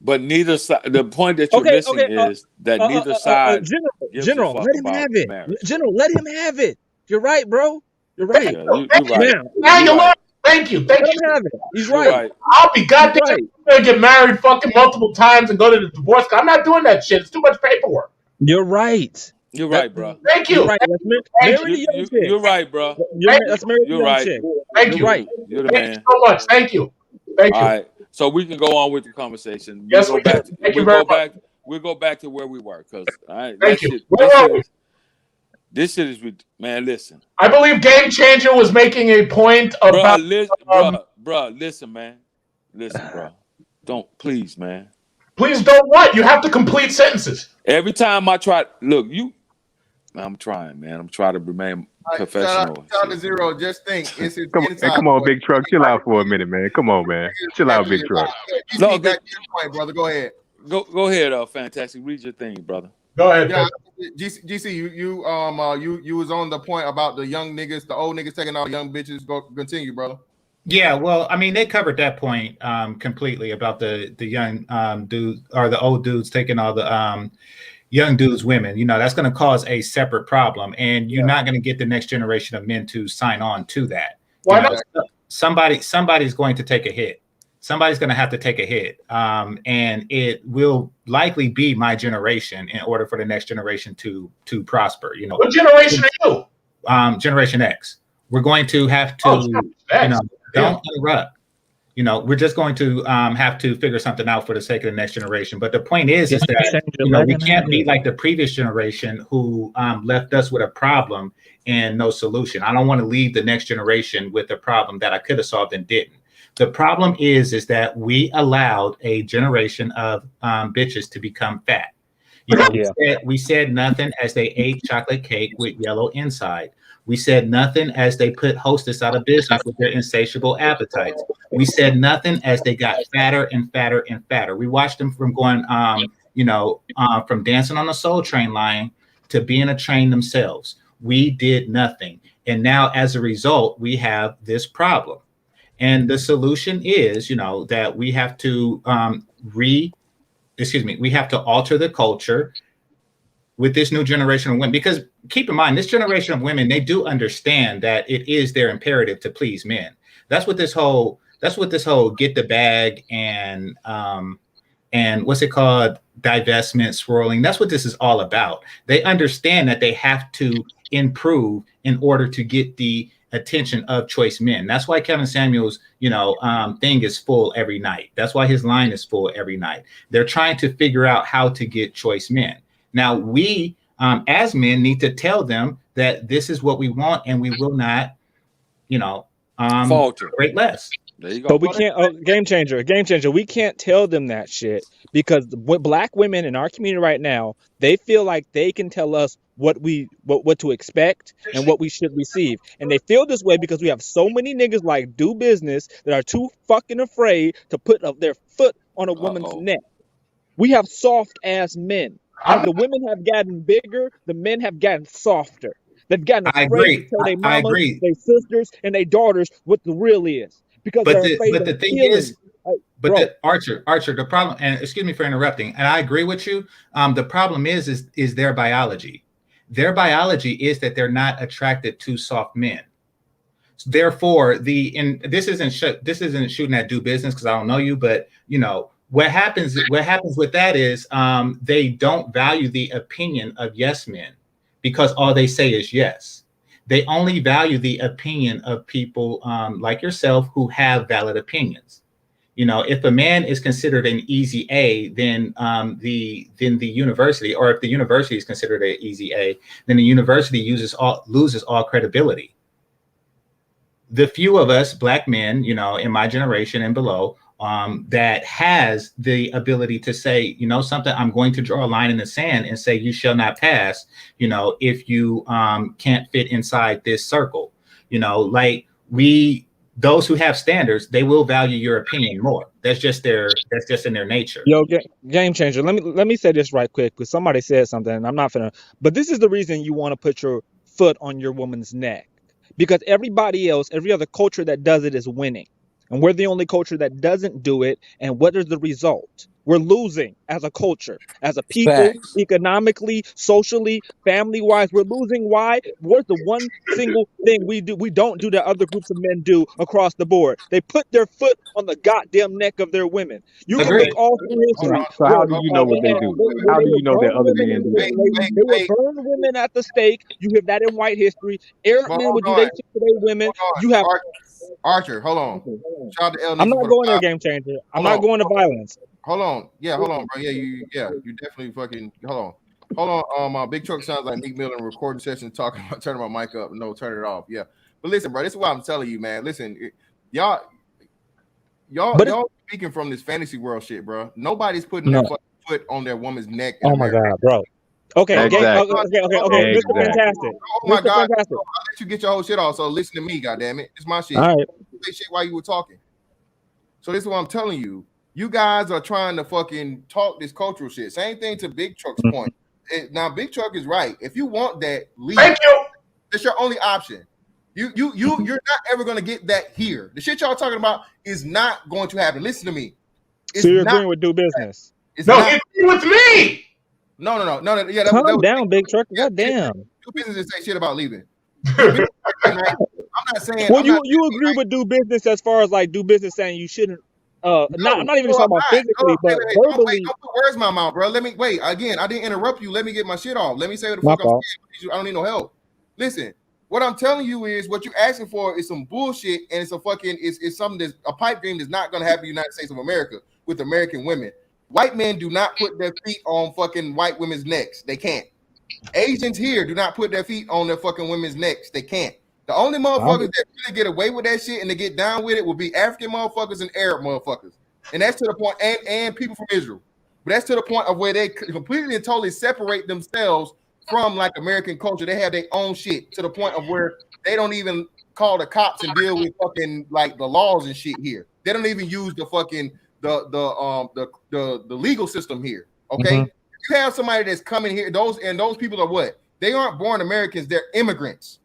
But neither side. The point that you're missing is that neither side. General, let him have it. General, let him have it. You're right, bro. You're right. Yeah, you're right. Now You're you learn. right. Thank you. Let him have it. He's You're right. right. I'll be He's goddamn right. gonna get married fucking multiple times and go to the divorce. I'm not doing that shit. It's too much paperwork. You're right. You're That- right, bro. Thank You're you. right. Let's Thank marry the young chick. You're right, bro. Let's marry the You're young right. chick. Thank You're you. right. You're the Thank you man. so much. Thank you. Thank All you. right. So we can go on with the conversation. Yes, we can. Thank you very much. We'll go back to where we were, because Thank you. Where are we? This shit is, man, listen. I believe Game Changer was making a point about. Listen, man. Listen, bro. Don't, please, man. Please don't what? You have to complete sentences. Every time I try, look, I'm trying, man. I'm trying to remain professional. Shout out to Zero. Just think, it's his Come on, Big Truck. Chill out for a minute, man. Come on, man. Chill out, Big Truck. No, back to your point, brother. Go ahead. Go ahead, Fantastic. Read your thing, brother. Go ahead. Yeah, GC, you was on the point about the young niggas, the old niggas taking all young bitches. Go continue, brother. Yeah, well, I mean, they covered that point completely about the young dudes or the old dudes taking all the young dudes' women. You know, that's going to cause a separate problem, and you're not going to get the next generation of men to sign on to that. Why not? Somebody's going to take a hit. Somebody's going to have to take a hit, and it will likely be my generation in order for the next generation to prosper. You know, what generation are you? Generation X. We're going to have to, don't interrupt. You know, we're just going to have to figure something out for the sake of the next generation. But the point is that we can't be like the previous generation who left us with a problem and no solution. I don't want to leave the next generation with a problem that I could have solved and didn't. The problem is that we allowed a generation of bitches to become fat. You know, we said nothing as they ate chocolate cake with yellow inside. We said nothing as they put Hostess out of business with their insatiable appetites. We said nothing as they got fatter and fatter and fatter. We watched them from going, from dancing on the Soul Train line to being a train themselves. We did nothing. And now as a result, we have this problem. And the solution is, that we have to we have to alter the culture with this new generation of women. Because keep in mind, this generation of women, they do understand that it is their imperative to please men. That's what this whole get the bag and what's it called? Divestment, swirling. That's what this is all about. They understand that they have to improve in order to get the attention of choice men. That's why Kevin Samuels, thing is full every night. That's why his line is full every night. They're trying to figure out how to get choice men. Now we, as men, need to tell them that this is what we want, and we will not, falter. Rate less. There you go. But we can't. Game changer. We can't tell them that shit because black women in our community right now, they feel like they can tell us what to expect and what we should receive, and they feel this way because we have so many niggas like do business that are too fucking afraid to put their foot on a woman's neck. We have soft ass men. The women have gotten bigger, the men have gotten softer. They've gotten afraid to tell their mamas, their sisters, and their daughters what the real is. Because the thing is, Archer, the problem, and excuse me for interrupting, and I agree with you. The problem is their biology. Their biology is that they're not attracted to soft men. Therefore, this isn't shooting at do business because I don't know you, but what happens with that is they don't value the opinion of yes men because all they say is yes. They only value the opinion of people like yourself who have valid opinions. If a man is considered an easy A, then the university, or if the university is considered an easy A, then the university loses all credibility. The few of us black men, in my generation and below, that has the ability to say, something, I'm going to draw a line in the sand and say, you shall not pass, if you can't fit inside this circle. Those who have standards, they will value your opinion more. That's just in their nature. Yo, game changer. Let me say this right quick because somebody said something and I'm not finna. But this is the reason you want to put your foot on your woman's neck, because everybody else, every other culture that does it is winning. And we're the only culture that doesn't do it. And what is the result? We're losing as a culture, as a people, Facts. economically, socially, family-wise. We're losing. Why? What's the one single thing we don't do that other groups of men do across the board? They put their foot on the goddamn neck of their women. You can Agreed. look all through history. So how do Where you know what they do? How they do you would know that burn other women men in do the that? they would burn women at the stake. You have that in white history. Arab But men hold would do on, their shit to their women. hold You have. on, Archer, hold on. Shout out to El I'm Nisi not for the going there, five. game changer. I'm Hold not on, going to violence. hold on, hold on, bro. You definitely fucking hold on. My big truck sounds like Meek Mill in a recording session talking about turning my mic up. No, turn it off. Yeah, but listen, bro, this is what I'm telling you, man. Listen, y'all speaking from this fantasy world shit, bro. Nobody's putting their fucking foot on their woman's neck in Oh my America. God, bro. Okay, Exactly. okay, Mr. Fantastic. Oh my Mr. God, Fantastic. I'll let you get your whole shit off. So listen to me, goddammit. It's my shit. All right. Say shit while you were talking. So this is what I'm telling you. You guys are trying to fucking talk this cultural shit. Same thing to Big Truck's point. Now Big Truck is right. If you want that, leave. Thank you. That's your only option. You're not ever gonna get that here. The shit y'all talking about is not going to happen. Listen to me. So you're agreeing with do business? No, agree with me. No. Yeah, calm down, Big Truck. God damn. Do business and say shit about leaving. I'm not saying. Well, you agree with do business as far as like do business saying you shouldn't. I'm not even talking about physically, but verbally. Don't put words in my mouth, bro. Let me wait again. I didn't interrupt you. Let me get my shit off. Let me say what the fuck I'm saying. I don't need no help. Listen, what I'm telling you is what you're asking for is some bullshit, and it's a fucking it's something that's a pipe dream that's not gonna happen in the United States of America with American women. White men do not put their feet on fucking white women's necks. They can't. Asians here do not put their feet on their fucking women's necks. They can't. The only motherfuckers that really get away with that shit and they get down with it will be African motherfuckers and Arab motherfuckers. And that's to the point, and people from Israel. But that's to the point of where they completely and totally separate themselves from like American culture. They have their own shit to the point of where they don't even call the cops and deal with fucking like the laws and shit here. They don't even use the fucking the legal system here. Okay. Mm-hmm. You have somebody that's coming here, those people are what? They aren't born Americans, they're immigrants.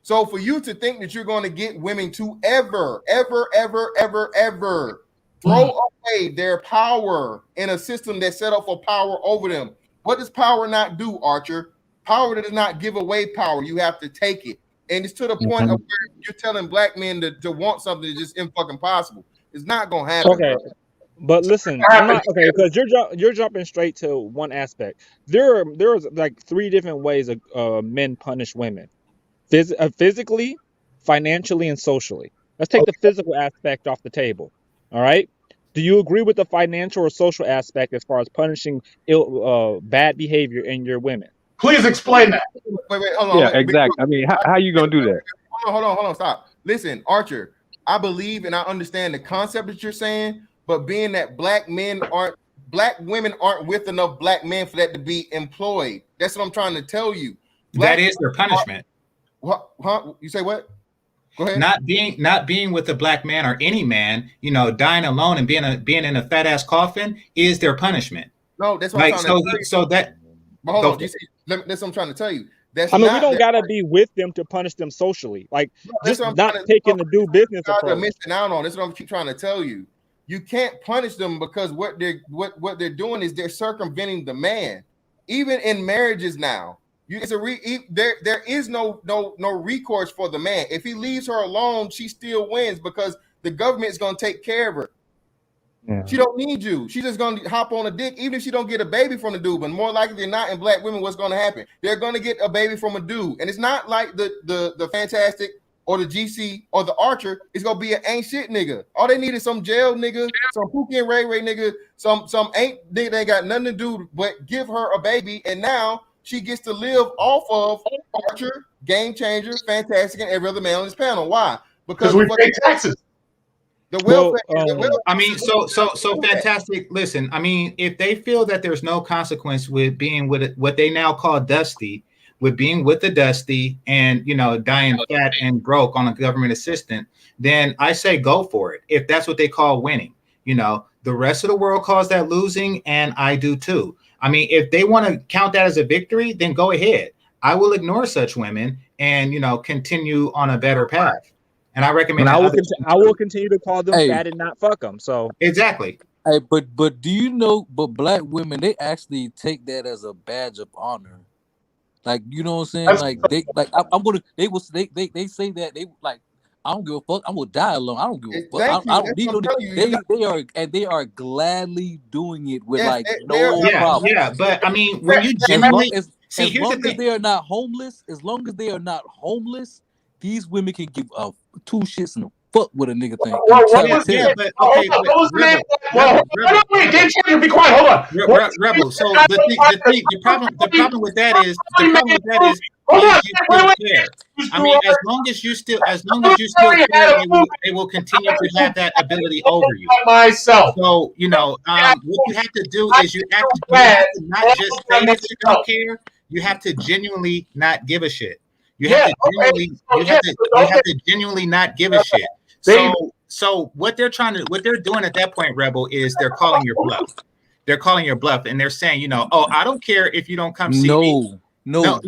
So for you to think that you're going to get women to ever throw away their power in a system that's set up for power over them. What does power not do, Archer? Power does not give away power. You have to take it. And it's to the point of where you're telling black men to want something that's just impossible. It's not going to happen. Okay. Bro. But listen, I'm not okay because you're jumping straight to one aspect. There's like three different ways men punish women: physically, financially, and socially. Let's take the physical aspect off the table. All right. Do you agree with the financial or social aspect as far as punishing bad behavior in your women? Please explain that. Wait, hold on. Yeah, exactly. I mean, how you gonna do that? Hold on, stop. Listen, Archer, I believe and I understand the concept that you're saying. But being that black women aren't with enough black men for that to be employed. That's what I'm trying to tell you. That is their punishment. What? You say what? Go ahead. Not being with a black man or any man, dying alone and being in a fat ass coffin is their punishment. No, that's what I'm trying to tell you. So that. But hold on, that's what I'm trying to tell you. We don't gotta be with them to punish them socially. Like just not taking the do business approach. Missing out on. That's what I'm trying to tell you. You can't punish them because what they're doing is they're circumventing the man. Even in marriages now, there is no recourse for the man. If he leaves her alone, she still wins because the government is going to take care of her. Yeah. She don't need you. She's just going to hop on a dick, even if she don't get a baby from the dude. But more likely than not, in black women, what's going to happen? They're going to get a baby from a dude, and it's not like the Fantastic or the GC or the Archer. It's gonna be an ain't shit nigga. All they need is some jail nigga, some Pookie and Ray nigga, some ain't nigga. They got nothing to do but give her a baby, and now she gets to live off of Archer, Game Changer, Fantastic, and every other man on this panel. Why? Because we pay taxes. The welfare. I mean, so Fantastic. Listen, I mean, if they feel that there's no consequence with being with what they now call Dusty, with being with the Dusty and dying fat and broke on a government assistant, then I say go for it. If that's what they call winning, the rest of the world calls that losing, and I do too. I mean, if they want to count that as a victory, then go ahead. I will ignore such women and continue on a better path. And I recommend. I will continue to call them fat and not fuck them. So exactly. Hey, but do you know? But black women, they actually take that as a badge of honor. Like, you know what I'm saying? Like I'm gonna. They say that they like. I don't give a fuck. I'm gonna die alone. I don't give a fuck. Thank you. I don't That's need what no. I'm telling you. They are gladly doing it with Yes, like they're no problem. Yeah, but I mean, when you As long genuinely see, as here's the long as thing. they are not homeless, these women can give two shits and a fuck what a nigga think. I'm trying to tell you. But okay, What was the name? Rebel, Wait, Game Changer, be quiet. Hold on. Rebel. So the problem with that is Hold on. you still care. I mean, as long as you still care, they will continue to have that ability over you. Myself. So what you have to do is you have to not just say that you don't care. You have to genuinely not give a shit. You have to genuinely not give a shit. So what they're doing at that point, Rebel, is they're calling your bluff. They're calling your bluff, and they're saying, oh, I don't care if you don't come see me. No. That's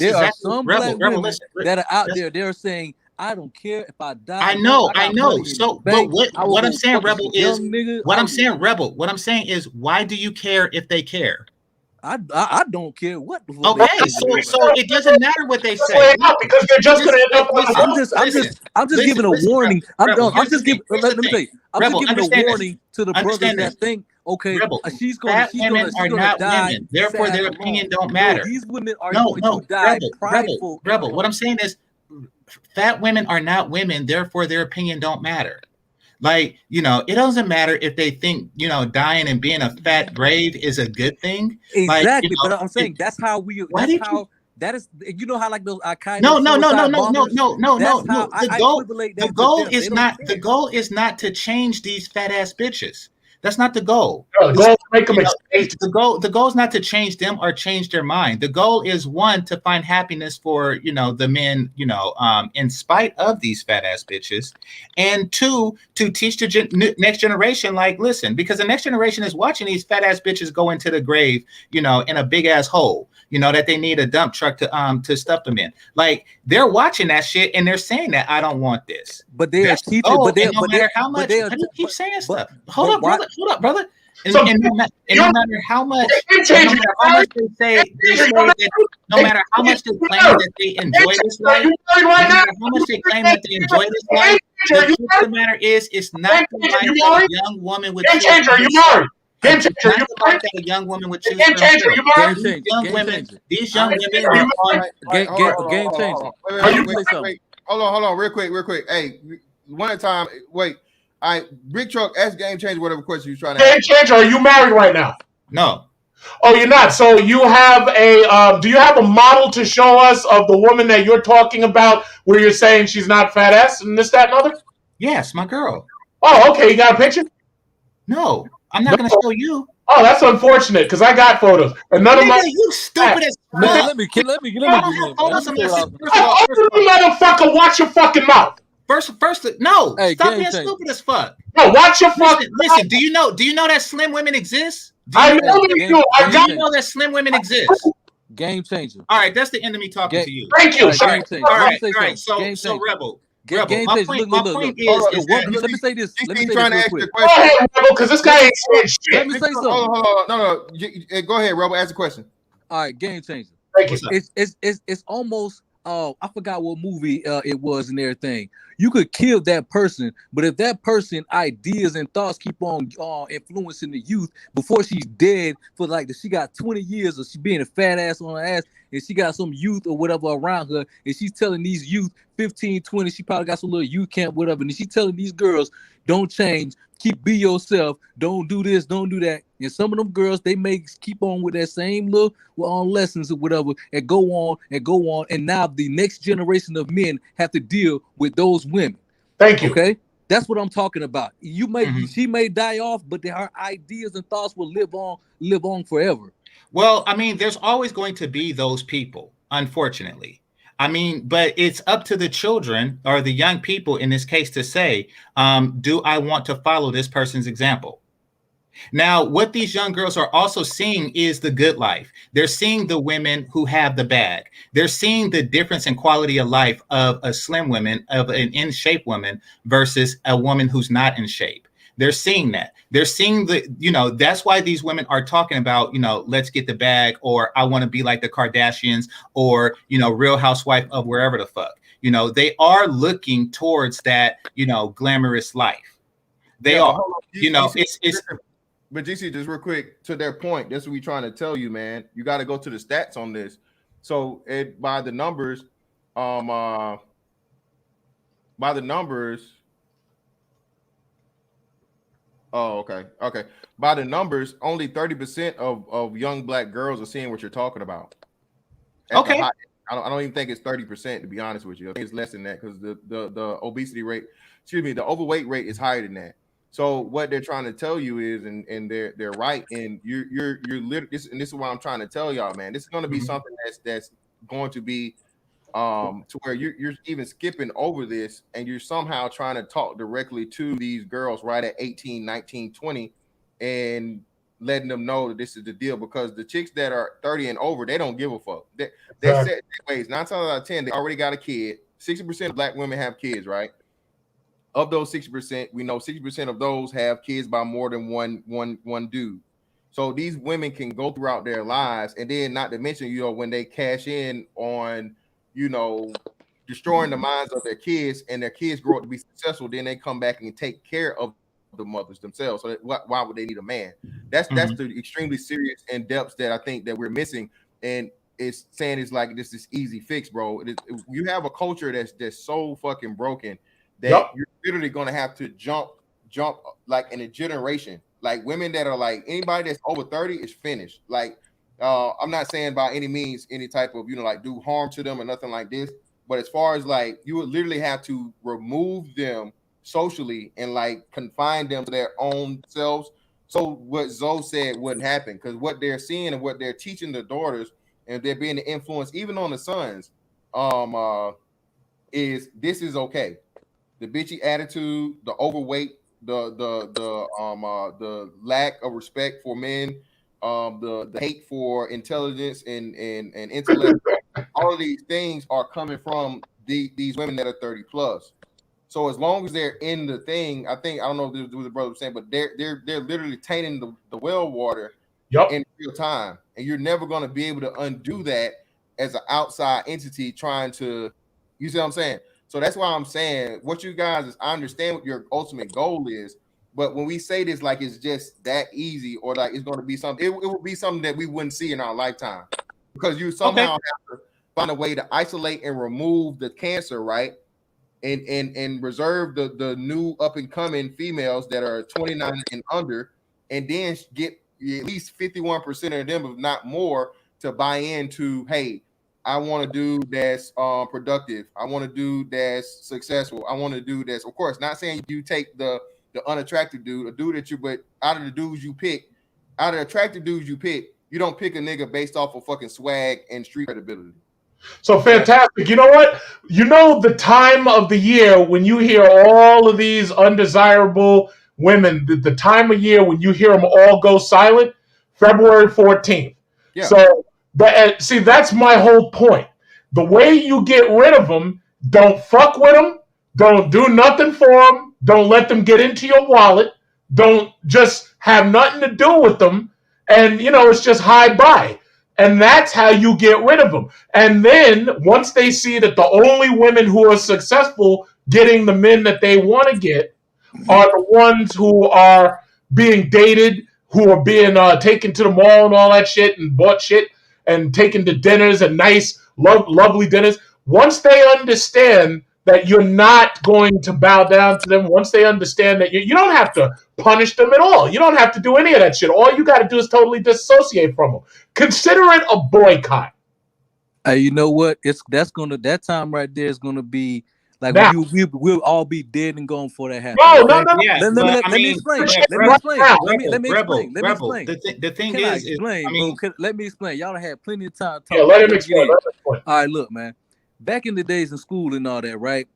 there exactly are some Rebel. black women Listen, that are out there. They're saying, I don't care if I die. I know. So, but what I'm saying, Rebel, is what I'm saying, Rebel. What I'm saying is, why do you care if they care? I don't care what. Okay, so it doesn't matter what they say because they're just going to end up. I'm just giving a warning. I'm just giving. Let me tell you. I'm just giving a warning to the brothers that think, okay, she's gonna die. Therefore, their opinion don't matter. No, these women are going to die prideful. Rebel. What I'm saying is, fat women are not women. Therefore, their opinion don't matter. Like, it doesn't matter if they think, dying and being a fat grave is a good thing. Exactly, but I'm saying that's how we. That is, how like those Al-Qaeda. No. The goal is not to change these fat ass bitches. That's not the goal. No, the goal is to make them the goal is not to change them or change their mind. The goal is, one, to find happiness for the men, in spite of these fat ass bitches, and two, to teach the next generation, like, listen, because the next generation is watching these fat ass bitches go into the grave, in a big ass hole, that they need a dump truck to stuff them in. Like, they're watching that shit and they're saying that I don't want this. But they are teaching. But no matter how much, why do you keep saying stuff? Hold up, brother. And no matter how much they say that, no matter how much they claim that they enjoy this life, no matter how much they claim that they enjoy this life, the truth of the matter is, it's not the life that a young woman would choose. Game changer, you married? Game changer, not the life that a young woman would choose. Game changer, you married? These young women are on game changer. Hold on, real quick. Hey, one at a time. Wait. All right, Big Truck, ask Game Changer whatever question you're trying to ask. Game Changer, are you married right now? No. Oh, you're not. So you have do you have a model to show us of the woman that you're talking about where you're saying she's not fat ass and this, that, and other? Yes, my girl. Oh, okay. You got a picture? No, I'm not going to show you. Oh, that's unfortunate because I got photos. And none of my you stupid as fuck. Let me motherfucker, watch your fucking mouth. First, no. Hey, stop being stupid as fuck. No, watch your fucking. Listen. Do you know that slim women exist? I know you do. Do you know that slim women exist? Game changer. All right, that's the enemy talking to you. Thank you. All right. So Rebel. My point is let me say this. Let me trying to ask the question. Go ahead, Rebel, because this guy ain't saying shit. Let me say something. Hold on. No. Go ahead, Rebel. Ask the question. All right, game changer. Thank you. It's almost. I forgot what movie it was and everything. You could kill that person, but if that person ideas and thoughts keep on influencing the youth before she's dead for like she got 20 years of she being a fat ass on her ass and she got some youth or whatever around her and she's telling these youth 15, 20, she probably got some little youth camp, whatever, and she's telling these girls, don't change, be yourself, don't do this, don't do that. And some of them girls, they may keep on with that same little lessons or whatever and go on. And now the next generation of men have to deal with those women. Thank you. Okay? That's what I'm talking about. She may die off, but her ideas and thoughts will live on forever. Well, I mean, there's always going to be those people, unfortunately. I mean, but it's up to the children or the young people in this case to say, do I want to follow this person's example? Now, what these young girls are also seeing is the good life. They're seeing the women who have the bag. They're seeing the difference in quality of life of a slim woman, of an in shape woman versus a woman who's not in shape. They're seeing that. They're seeing the, you know, that's why these women are talking about, you know, let's get the bag, or I want to be like the Kardashians, or, you know, Real Housewife of wherever the fuck. You know, they are looking towards that, you know, glamorous life. They are, you know, it's. But GC, just real quick, to their point, that's what we're trying to tell you, man. You got to go to the stats on this. So by the numbers, by the numbers. Oh, okay. By the numbers, only 30% of young black girls are seeing what you're talking about. Okay. I don't even think it's 30%, to be honest with you. I think it's less than that, because the obesity rate, the overweight rate is higher than that. So what they're trying to tell you is, and they're right, and you're literally, this is what I'm trying to tell y'all, man. This is going to be something that's going to be to where you're even skipping over this, and you're somehow trying to talk directly to these girls right at 18, 19, 20, and letting them know that this is the deal, because the chicks that are 30 and over, they don't give a fuck. They set their ways. 9 times out of 10, they already got a kid. 60% of black women have kids, right? Of those 60%, we know 60% of those have kids by more than one dude. So these women can go throughout their lives, and then not to mention, you know, when they cash in on, you know, destroying the minds of their kids, and their kids grow up to be successful, then they come back and take care of the mothers themselves. So why would they need a man? That's the extremely serious in depths that I think that we're missing. And it's saying it's like this is easy fix, bro. You have a culture that's so fucking broken that you're literally gonna have to jump like in a generation. Like women that are like, anybody that's over 30 is finished. Like I'm not saying by any means any type of, you know, like do harm to them or nothing like this, but as far as like, you would literally have to remove them socially and like confine them to their own selves. So what Zoe said wouldn't happen, because what they're seeing and what they're teaching the daughters, and they're being the influence even on the sons, is this is okay. The bitchy attitude, the overweight, the lack of respect for men, the hate for intelligence and intellect, all of these things are coming from these women that are 30 plus. So as long as they're in the thing, I don't know if the brother was saying, but they're literally tainting the well water in real time, and you're never going to be able to undo that as an outside entity trying to, you see what I'm saying? So that's why I'm saying what you guys is, I understand what your ultimate goal is, but when we say this like it's just that easy, or like it's going to be something, it will be something that we wouldn't see in our lifetime, because you somehow have to find a way to isolate and remove the cancer, right? And reserve the new up and coming females that are 29 and under, and then get at least 51% of them, if not more, to buy into, hey, I want to do that's productive. I want to do that's successful. I want to do that's, of course, not saying you take the unattractive dude, a dude that but out of the dudes you pick, out of the attractive dudes you pick, you don't pick a nigga based off of fucking swag and street credibility. So fantastic. You know what? You know the time of the year when you hear all of these undesirable women, the time of year when you hear them all go silent? February 14th. Yeah. So, see, that's my whole point. The way you get rid of them, don't fuck with them, don't do nothing for them, don't let them get into your wallet, don't just have nothing to do with them, and, you know, it's just hi bye. And that's how you get rid of them. And then once they see that the only women who are successful getting the men that they want to get are the ones who are being dated, who are being taken to the mall and all that shit, and bought shit and taken to dinners and nice, lovely dinners. Once they understand that you're not going to bow down to them, once they understand that you don't have to punish them at all. You don't have to do any of that shit. All you got to do is totally dissociate from them. Consider it a boycott. You know what? That time right there is gonna be like we'll all be dead and gone before that happens. No. Yeah, let me explain. Let me explain. The thing is, let me explain. Y'all had plenty of time. Yeah, let him explain. All right, look, man. Back in the days in school and all that, right?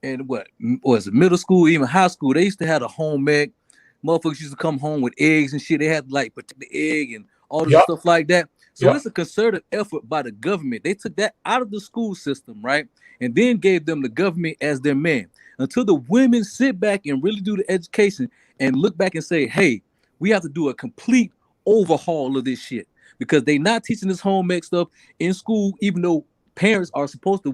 And what was it, middle school, even high school? They used to have a home ec. Motherfuckers used to come home with eggs and shit. They had like protect the egg and all this stuff like that. So it's a concerted effort by the government. They took that out of the school system, right? And then gave them the government as their man. Until the women sit back and really do the education and look back and say, hey, we have to do a complete overhaul of this shit. Because they not teaching this home ec stuff in school, even though parents are supposed to,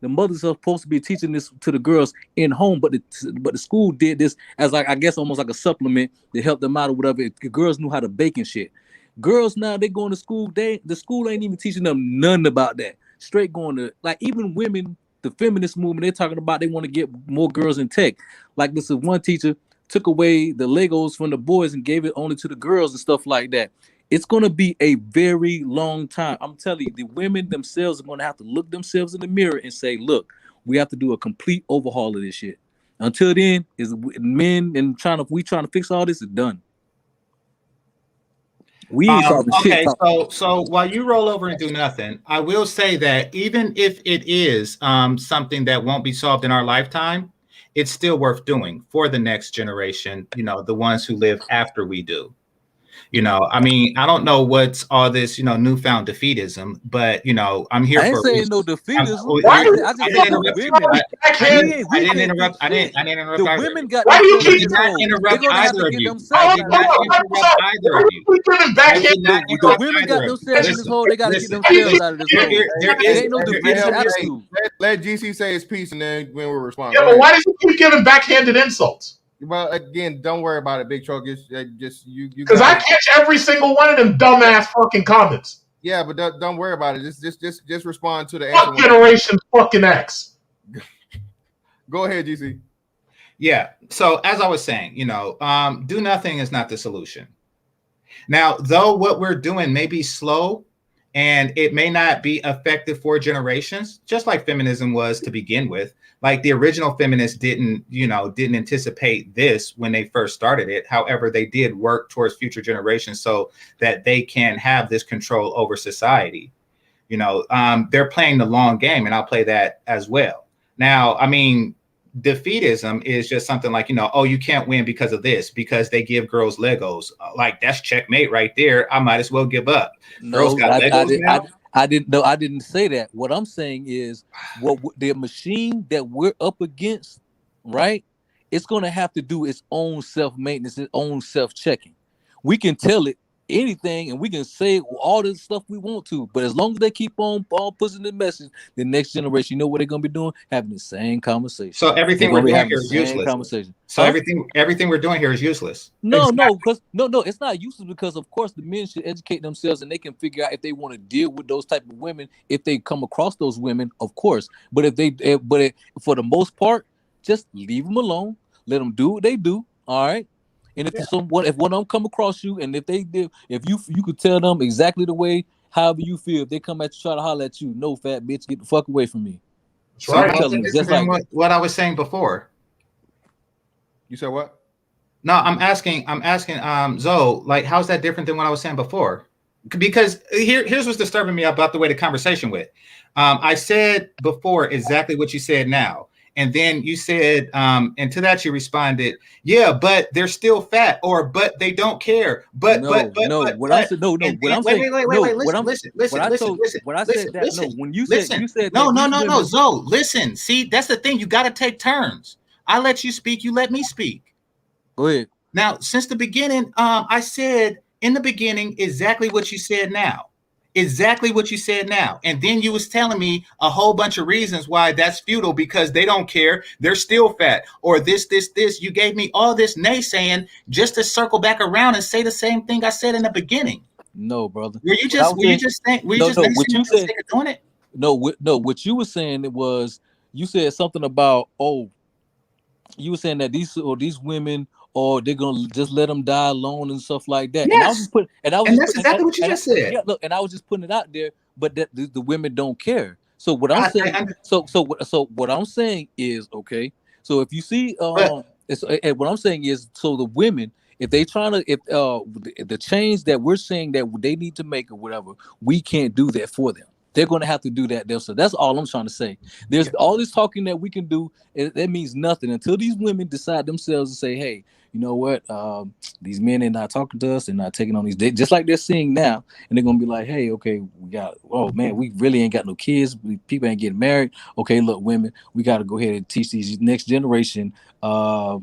the mothers are supposed to be teaching this to the girls in home, but the school did this as like, I guess almost like a supplement to help them out or whatever. The girls knew how to bake and shit. Girls now, they going to school, the school ain't even teaching them nothing about that. Straight going to, like, even women, the feminist movement, they're talking about they want to get more girls in tech. Like, this is one teacher took away the Legos from the boys and gave it only to the girls and stuff like that. It's going to be a very long time. I'm telling you, the women themselves are going to have to look themselves in the mirror and say, look, we have to do a complete overhaul of this shit. Until then, is men and we trying to fix all this is done. We ain't talking shit. So while you roll over and do nothing, I will say that even if it is something that won't be solved in our lifetime, it's still worth doing for the next generation, you know, the ones who live after we do. You know, I mean, I don't know what's all this, you know, newfound defeatism, but, you know, I'm here I for. ain't saying no defeatism. I didn't interrupt. I didn't interrupt. The women got. Why do you keep interrupt either of you? I did not interrupt either of you. The women got themselves in this hole. They got to get themselves out of this hole. There ain't no defeatism attitude. Let GC say his piece and then when we respond. Yeah, but why does he keep giving backhanded insults? Well, again, don't worry about it, Big Truck. It's just you. Because I catch every single one of them dumbass fucking comments. Yeah, but don't worry about it. Just respond to the Fuck Generation fucking X. Go ahead, GC. Yeah. So as I was saying, you know, do nothing is not the solution. Now, though, what we're doing may be slow and it may not be effective for generations, just like feminism was to begin with. Like the original feminists didn't anticipate this when they first started it. However, they did work towards future generations so that they can have this control over society. You know, they're playing the long game, and I'll play that as well. Now, I mean, defeatism is just something like, you know, oh, you can't win because of this, because they give girls Legos. Like, that's checkmate right there. I might as well give up. Girls got Legos now. I didn't say that. What I'm saying is, what the machine that we're up against, right? It's gonna have to do its own self-maintenance, its own self-checking. We can tell it anything and we can say all this stuff we want to, but as long as they keep on pushing the message, the next generation, you know what they're gonna be doing? Having the same conversation. So everything we're doing here is useless. So everything we're doing here is useless. No, it's not useless, because of course the men should educate themselves and they can figure out if they want to deal with those type of women if they come across those women, of course. But for the most part, just leave them alone, let them do what they do. All right. And if one of them come across you, and if you could tell them exactly the way, however you feel, if they come at you, try to holler at you, no, fat bitch, get the fuck away from me. So just like what I was saying before. You said what? No, I'm asking Zoe, like, how's that different than what I was saying before? Because here's what's disturbing me about the way the conversation went. I said before exactly what you said now. And then you said, and to that you responded, yeah, but they're still fat, or but they don't care. But when you said that, Zoe, listen, see, that's the thing. You got to take turns. I let you speak, you let me speak. Go ahead. Now, since the beginning, I said in the beginning exactly what you said now. Exactly what you said now. And then you was telling me a whole bunch of reasons why that's futile, because they don't care. They're still fat, or this. You gave me all this naysaying just to circle back around and say the same thing I said in the beginning. No, brother. Were you just saying what you said doing it? No, what you were saying was, you said something about, you were saying that these women, or they're gonna just let them die alone and stuff like that. Yes. And that's exactly what you just said. Yeah, look, and I was just putting it out there, but that the women don't care. So what I'm saying, what I'm saying is, okay. So if you see, what I'm saying is, so the women, if they trying to, the change that we're saying that they need to make or whatever, we can't do that for them. they're going to have to do that themselves. That's all I'm trying to say. There's all this talking that we can do. That means nothing until these women decide themselves to say, hey, you know what? These men are not talking to us. They're not taking on these dates, just like they're seeing now. And they're going to be like, hey, okay, we really ain't got no kids. People ain't getting married. Okay, look, women, we got to go ahead and teach these next generation to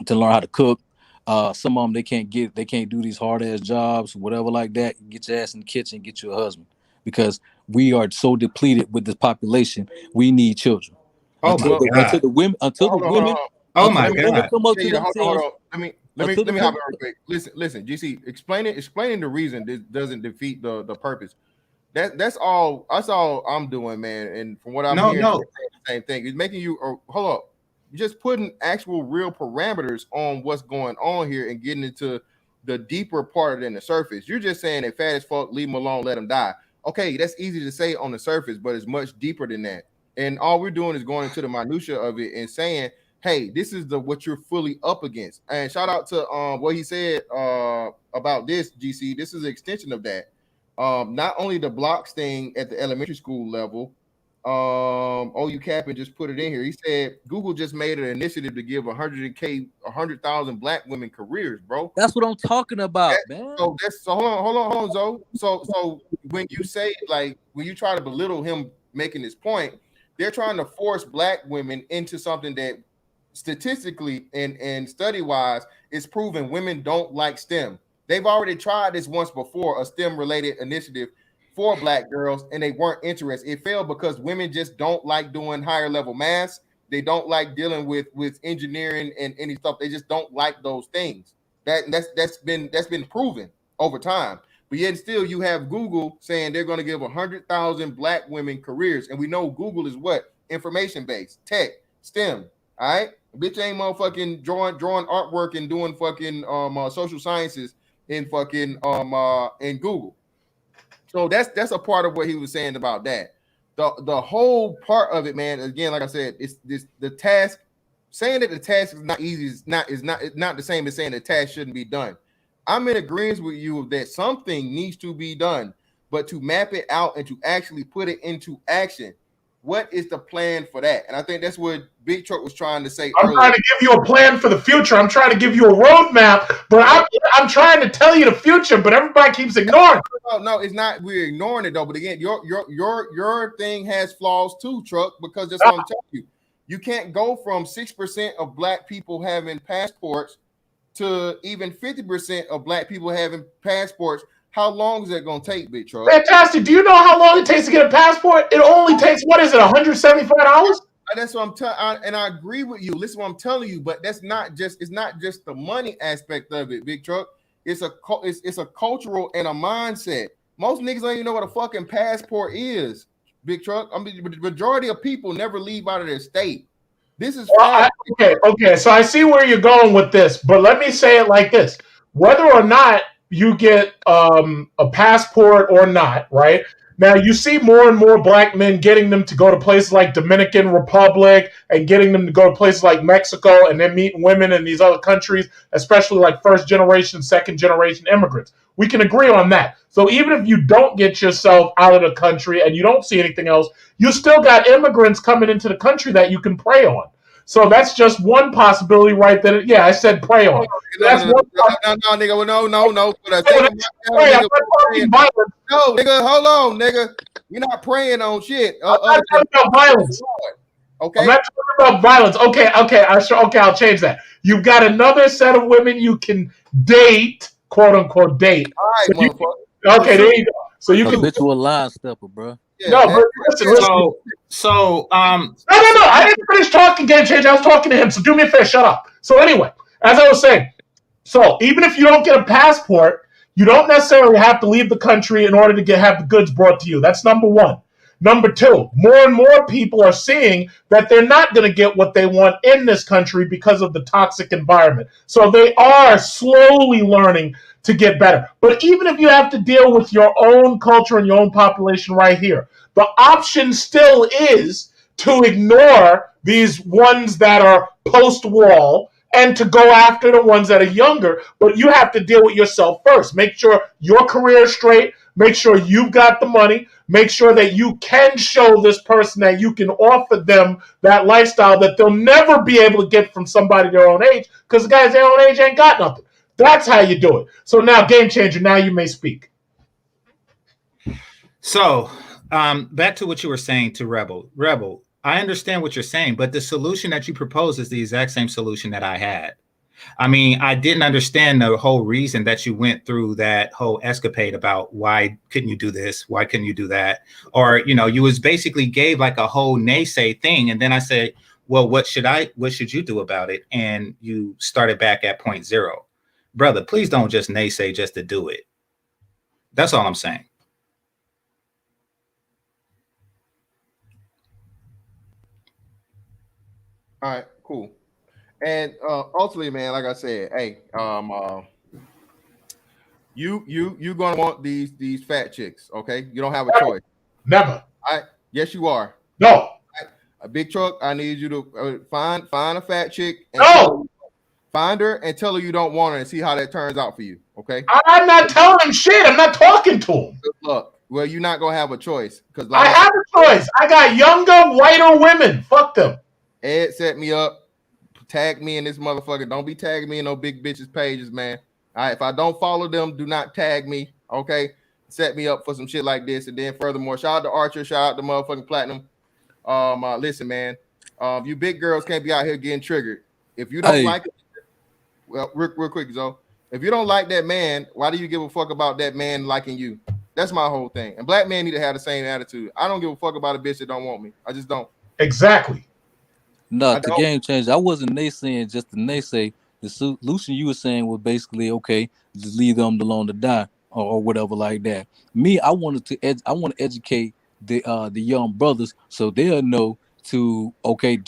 learn how to cook. Some of them they can't do these hard ass jobs, whatever like that. Get your ass in the kitchen, get you a husband, because we are so depleted with this population. We need children. Until the women Oh my God! Hold on. Let me hop in real quick. Listen, GC, explaining the reason this doesn't defeat the purpose. That's all I'm doing, man. And from what I'm hearing, the same thing. It's making you hold up. You're just putting actual real parameters on what's going on here and getting into the deeper part than the surface. You're just saying that fat as fuck, leave them alone, let them die. Okay, that's easy to say on the surface, but it's much deeper than that. And all we're doing is going into the minutia of it and saying, hey, this is what you're fully up against. And shout out to what he said about this, GC. This is an extension of that. Not only the blocks thing at the elementary school level. OU Captain just put it in here. He said Google just made an initiative to give 100,000 black women careers, bro. That's what I'm talking about, man. So hold on, Zoe. So when you say, like, when you try to belittle him making this point, they're trying to force black women into something that statistically and study-wise is proven women don't like STEM. They've already tried this once before, a STEM-related initiative for black girls, and they weren't interested. It failed because women just don't like doing higher level math. They don't like dealing with engineering and any stuff. They just don't like those things. That's been proven over time. But yet still you have Google saying they're going to give 100,000 black women careers. And we know Google is what? Information-based, tech, STEM. All right? Bitch ain't motherfucking drawing artwork and doing fucking social sciences in fucking in Google. So that's a part of what he was saying about that. The whole part of it, man. Again, like I said, it's the task. Saying that the task is not easy is not the same as saying the task shouldn't be done. I'm in agreement with you that something needs to be done, but to map it out and to actually put it into action, what is the plan for that? And I think that's what Big Truck was trying to say. I'm trying to give you a plan for the future. I'm trying to give you a roadmap, but I'm trying to tell you the future, but everybody keeps ignoring it. No, it's not. We're ignoring it though. But again, your thing has flaws too, Truck, because that's what I'm telling you. You can't go from 6% of black people having passports to even 50% of black people having passports. How long is that going to take, Big Truck? Fantastic. Do you know how long it takes to get a passport? It only takes, what is it, $175? That's what I'm telling, and I agree with you. Listen, what I'm telling you, but it's not just the money aspect of it, Big Truck. It's a cultural and a mindset. Most niggas don't even know what a fucking passport is, Big Truck. I mean, the majority of people never leave out of their state. This is okay. So I see where you're going with this, but let me say it like this: whether or not you get a passport or not, right? Now you see more and more black men getting them to go to places like Dominican Republic and getting them to go to places like Mexico and then meeting women in these other countries, especially like first generation, second generation immigrants. We can agree on that. So even if you don't get yourself out of the country and you don't see anything else, you still got immigrants coming into the country that you can prey on. So that's just one possibility, right? I said prey on. That's one possibility. No. Nigga, hold on, nigga. You're not preying on shit. I'm not talking about violence. Okay. I'm not talking about violence. Okay. I'll change that. You've got another set of women you can date, quote unquote, date. All right, motherfucker. Okay, there you go. So you can habitual line stepper, bro. Yeah, no, but listen. No, I didn't finish talking, Game Changer. I was talking to him, so do me a favor, shut up. So anyway, as I was saying, so even if you don't get a passport, you don't necessarily have to leave the country in order to have the goods brought to you. That's number one. Number two, more and more people are seeing that they're not going to get what they want in this country because of the toxic environment. So they are slowly learning to get better. But even if you have to deal with your own culture and your own population right here, the option still is to ignore these ones that are post-wall and to go after the ones that are younger. But you have to deal with yourself first. Make sure your career is straight. Make sure you've got the money. Make sure that you can show this person that you can offer them that lifestyle that they'll never be able to get from somebody their own age, because the guys their own age ain't got nothing. That's how you do it. So now, Game Changer, now you may speak. So, back to what you were saying to Rebel. Rebel, I understand what you're saying, but the solution that you propose is the exact same solution that I had. I mean, I didn't understand the whole reason that you went through that whole escapade about why couldn't you do this? Why couldn't you do that? Or, you know, you was basically gave like a whole naysay thing. And then I said, well, what should you do about it? And you started back at point zero. Brother, please don't just naysay just to do it. That's all I'm saying. All right, cool. And ultimately, man, like I said, hey, you gonna want these fat chicks, okay? You don't have a choice. Never. Yes, you are. No. A big truck. I need you to find a fat chick. And No. Find her and tell her you don't want her, and see how that turns out for you. Okay. I'm not telling him shit. I'm not talking to him. Good luck. Well, you're not gonna have a choice because I have a choice. I got younger, whiter women. Fuck them. Ed set me up. Tag me in this motherfucker. Don't be tagging me in no big bitches pages, man. All right. If I don't follow them, do not tag me. Okay. Set me up for some shit like this. And then furthermore, shout out to Archer. Shout out to motherfucking Platinum. Listen, man. You big girls can't be out here getting triggered. If you don't like it, well, real quick, Zoe. If you don't like that man, why do you give a fuck about that man liking you? That's my whole thing. And black men need to have the same attitude. I don't give a fuck about a bitch that don't want me. I just don't. Exactly. No, the game changed. I wasn't naysaying just the naysay. The solution you were saying was basically, okay, just leave them alone to die or whatever like that. Me, I want to educate the young brothers so they'll know to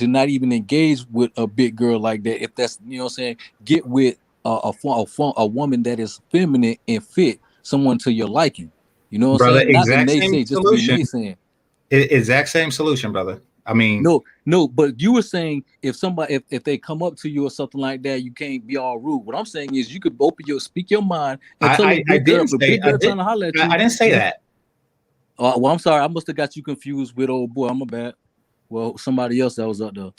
not even engage with a big girl like that. If that's, you know what I'm saying, get with a woman that is feminine and fit, someone to your liking. You know what I'm saying? Not the naysay, just to be naysaying. Exact same solution, brother. I mean, no, but you were saying if somebody, if they come up to you or something like that, you can't be all rude. What I'm saying is you could speak your mind and tell a big girl, trying to holler at you. I didn't say that. Well, I'm sorry. I must have got you confused with old boy. I'm a bad. Well, somebody else that was up there.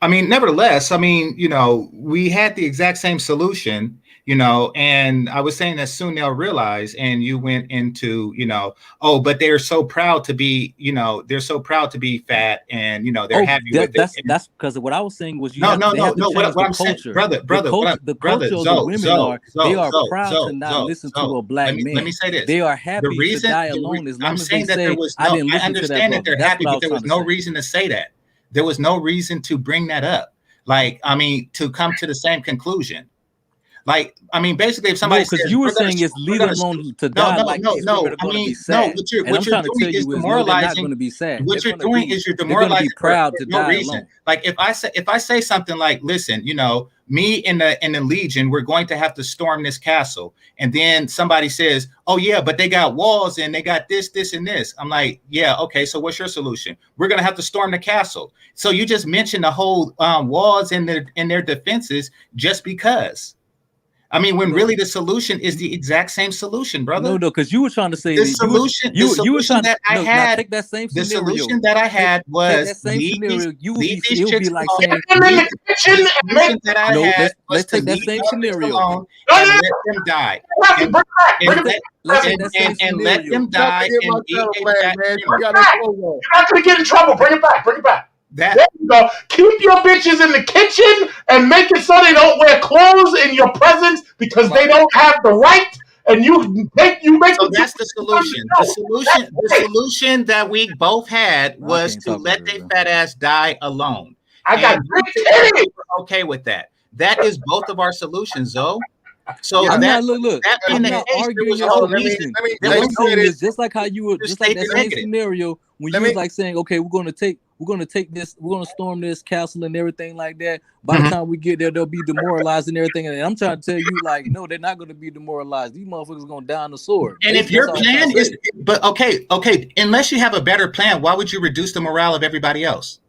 I mean, nevertheless, I mean, you know, we had the exact same solution, you know, and I was saying that soon they'll realize, and you went into, you know, oh, but they're so proud to be, you know, they're so proud to be fat, and, you know, they're happy with it. That's because what I was saying was what I'm saying, brother, the culture of the women they are proud to not listen to a black man. Let me say this. They are happy to die alone as long as they say, I didn't listen to that. I understand that they're happy, but there was no reason to say that. There was no reason to bring that up. Like, I mean, to come to the same conclusion. Like, I mean, basically, if somebody because you were saying it's leave them alone to die. No. I mean, no. What you're doing is demoralizing. What you're doing is you're demoralizing. Proud to die alone. Like, if I say something like, listen, you know, me and the Legion, we're going to have to storm this castle, and then somebody says, oh yeah, but they got walls and they got this, and this. I'm like, yeah, okay. So what's your solution? We're gonna have to storm the castle. So you just mentioned the whole walls and their defenses just because. I mean, when really the solution is the exact same solution, brother. No, because you were trying to say the solution. You were trying that I had. Take that same the scenario. Solution that I had was that same scenario. You would be like saying let's take that same scenario and let them die. And let them die. You're not gonna get in trouble. Bring it back. There you go. Keep your bitches in the kitchen and make it so they don't wear clothes in your presence because they don't have the right. And you make. So that's the solution. The solution that we both had was to let their fat ass die alone. I got okay with that. That is both of our solutions, though. So I'm that, not that I'm not arguing your reason. It's just like how you were just like that same scenario when you was like saying, okay, we're gonna take this, we're gonna storm this castle and everything like that. By the time we get there, they'll be demoralized and everything. And I'm trying to tell you, like, no, they're not gonna be demoralized. These motherfuckers are gonna die on the sword. And if your plan is, but okay, unless you have a better plan, why would you reduce the morale of everybody else?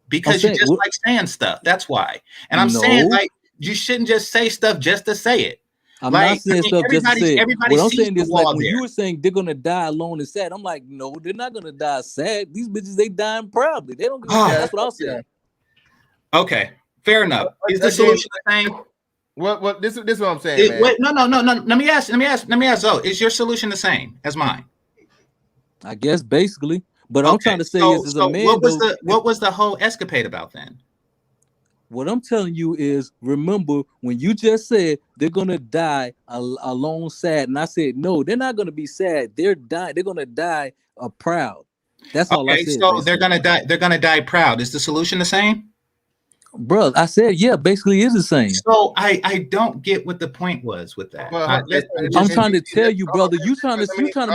Because you just like saying stuff. That's why. And I'm saying, like, you shouldn't just say stuff just to say it. I'm like, not saying stuff just to say it. everybody What I'm sees saying the is like wall when there. you were saying they're gonna die alone and sad, I'm like, no, they're not gonna die sad. These bitches, they dying proudly. They don't give a fuck. That's what I'm saying. Okay, fair enough. Is the solution the same? What this is what I'm saying, man. Wait, no. Let me ask. Zoe, is your solution the same as mine? I guess basically. But I'm trying to say is as a man, what was the whole escapade about then? What I'm telling you is, remember when you just said they're gonna die alone, sad, and I said no, they're not gonna be sad. They're gonna die proud. That's all I said. So basically. They're gonna die proud. Is the solution the same? Bro, I said yeah, basically it's the same. So I don't get what the point was with that. I'm trying to tell you, brother. You trying to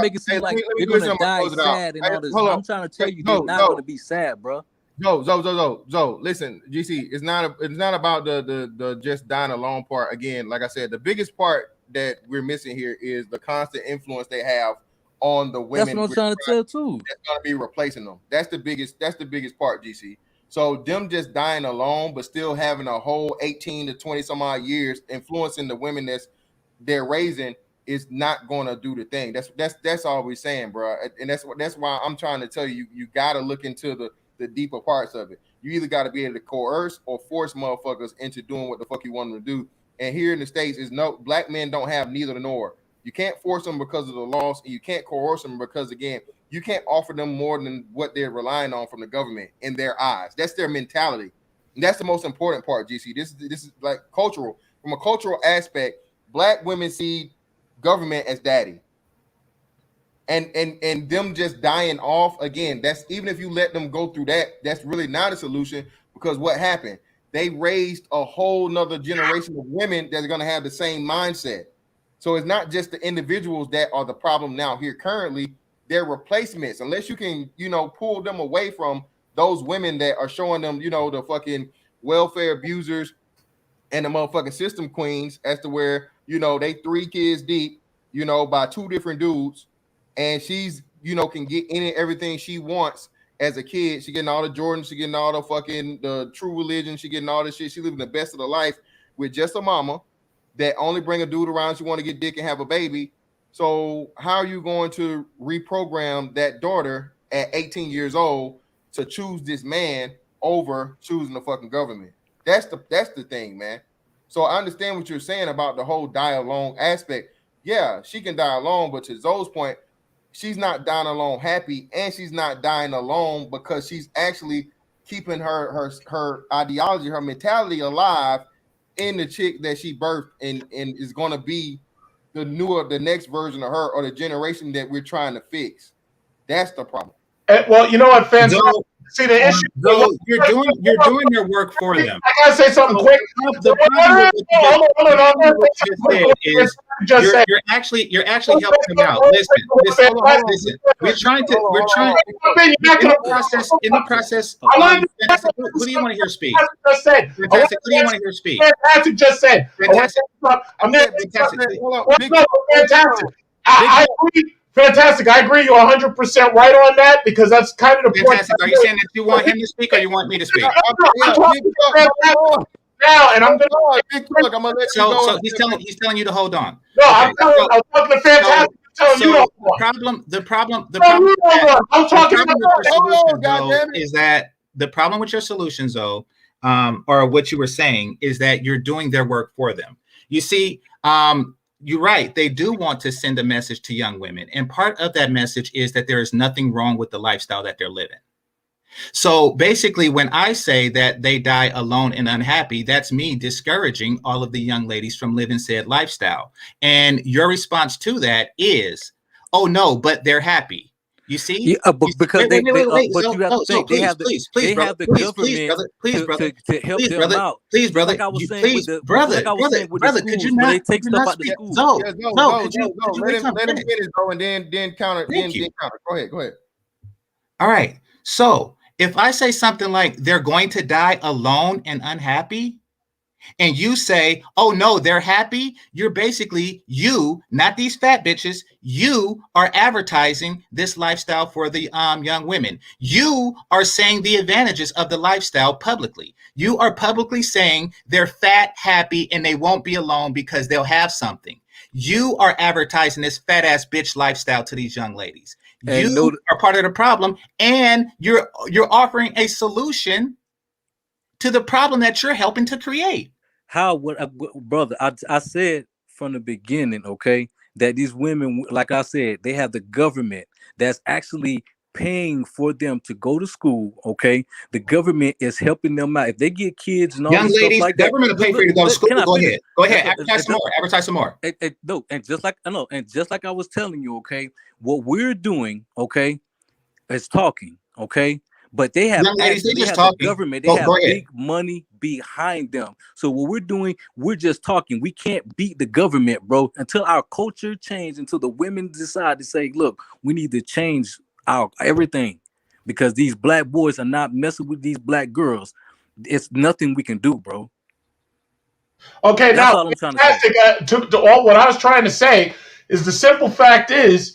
make it seem like they're gonna die sad and all this. I'm trying to tell you they're not gonna be sad, bro. Zo, listen, GC, it's not about the just dying alone part. Again, like I said, the biggest part that we're missing here is the constant influence they have on the women. That's what I'm trying to tell too. That's gonna be replacing them. That's the biggest part, GC. So them just dying alone, but still having a whole 18 to 20 some odd years influencing the women they're raising is not going to do the thing. That's all we're saying, bro. And that's why I'm trying to tell you, you got to look into the deeper parts of it. You either got to be able to coerce or force motherfuckers into doing what the fuck you want them to do. And here in the States is no, black men don't have neither nor. You can't force them because of the laws, and you can't coerce them because, again, you can't offer them more than what they're relying on from the government in their eyes. That's their mentality. And that's the most important part, GC. This is like cultural. From a cultural aspect, black women see government as daddy. And them just dying off, again, that's even if you let them go through that, that's really not a solution, because what happened? They raised a whole nother generation of women that are going to have the same mindset. So it's not just the individuals that are the problem now here currently, they're replacements. Unless you can, pull them away from those women that are showing them, the fucking welfare abusers and the motherfucking system queens, as to where, they 3 kids deep, by 2 different dudes. And she's, can get any everything she wants as a kid. She getting all the Jordans, she getting all the fucking the True Religion, she getting all this shit. She living the best of the life with just a mama that only bring a dude around. She want to get dick and have a baby. So how are you going to reprogram that daughter at 18 years old to choose this man over choosing the fucking government? That's the thing, man. So I understand what you're saying about the whole die alone aspect. Yeah, she can die alone, but to Zoe's point, she's not dying alone happy, and she's not dying alone because she's actually keeping her ideology, her mentality alive in the chick that she birthed and is going to be the next version of her, or the generation that we're trying to fix. That's the problem. Well, you know what, fans? See the issue. You're doing their work for them. I gotta say something quick. The problem with what you just said is you're actually helping them out. Listen. We're trying in the process. Who do you want to hear speak? Fantastic. Who do you want to hear speak? Fantastic just said. Fantastic. Fantastic. I agree. Fantastic. I agree. You're 100% right on that, because that's kind of the point. Are you saying that you want him to speak, or you want me to speak? Now, and I'm gonna let you go. So he's telling you to hold on. No, I'm talking to Fantastic. The problem is that the problem with your solutions, though, or what you were saying, is that you're doing their work for them. You see, you're right. They do want to send a message to young women. And part of that message is that there is nothing wrong with the lifestyle that they're living. So basically, when I say that they die alone and unhappy, that's me discouraging all of the young ladies from living said lifestyle. And your response to that is, oh, no, but they're happy. You see? Yeah, because wait, but you have to think they have the government to help them out. Please, brother. Like I was saying please, brother, could you not? They take stuff out the school. Let him finish, bro, and then counter. Then counter. Go ahead. All right. So if I say something like they're going to die alone and unhappy, and you say, oh no, they're happy, you're basically, you, not these fat bitches, you are advertising this lifestyle for the young women. You are saying the advantages of the lifestyle publicly. You are publicly saying they're fat, happy, and they won't be alone because they'll have something. You are advertising this fat ass bitch lifestyle to these young ladies. And you are part of the problem, and you're offering a solution to the problem that you're helping to create. How would brother? I said from the beginning, okay, that these women, like I said, they have the government that's actually paying for them to go to school. Okay, the government is helping them out. If they get kids and all young this ladies, stuff like the government will pay for you to go to school. Go ahead. Advertise some more. Advertise some more. No, and just like I know, and just like I was telling you, okay, what we're doing, okay, is talking, okay. But they have the government, they have big money behind them. So what we're doing, we're just talking. We can't beat the government, bro, until our culture changes, until the women decide to say, look, we need to change our everything because these black boys are not messing with these black girls. It's nothing we can do, bro. Okay, that's all I'm trying to say. What I was trying to say is the simple fact is,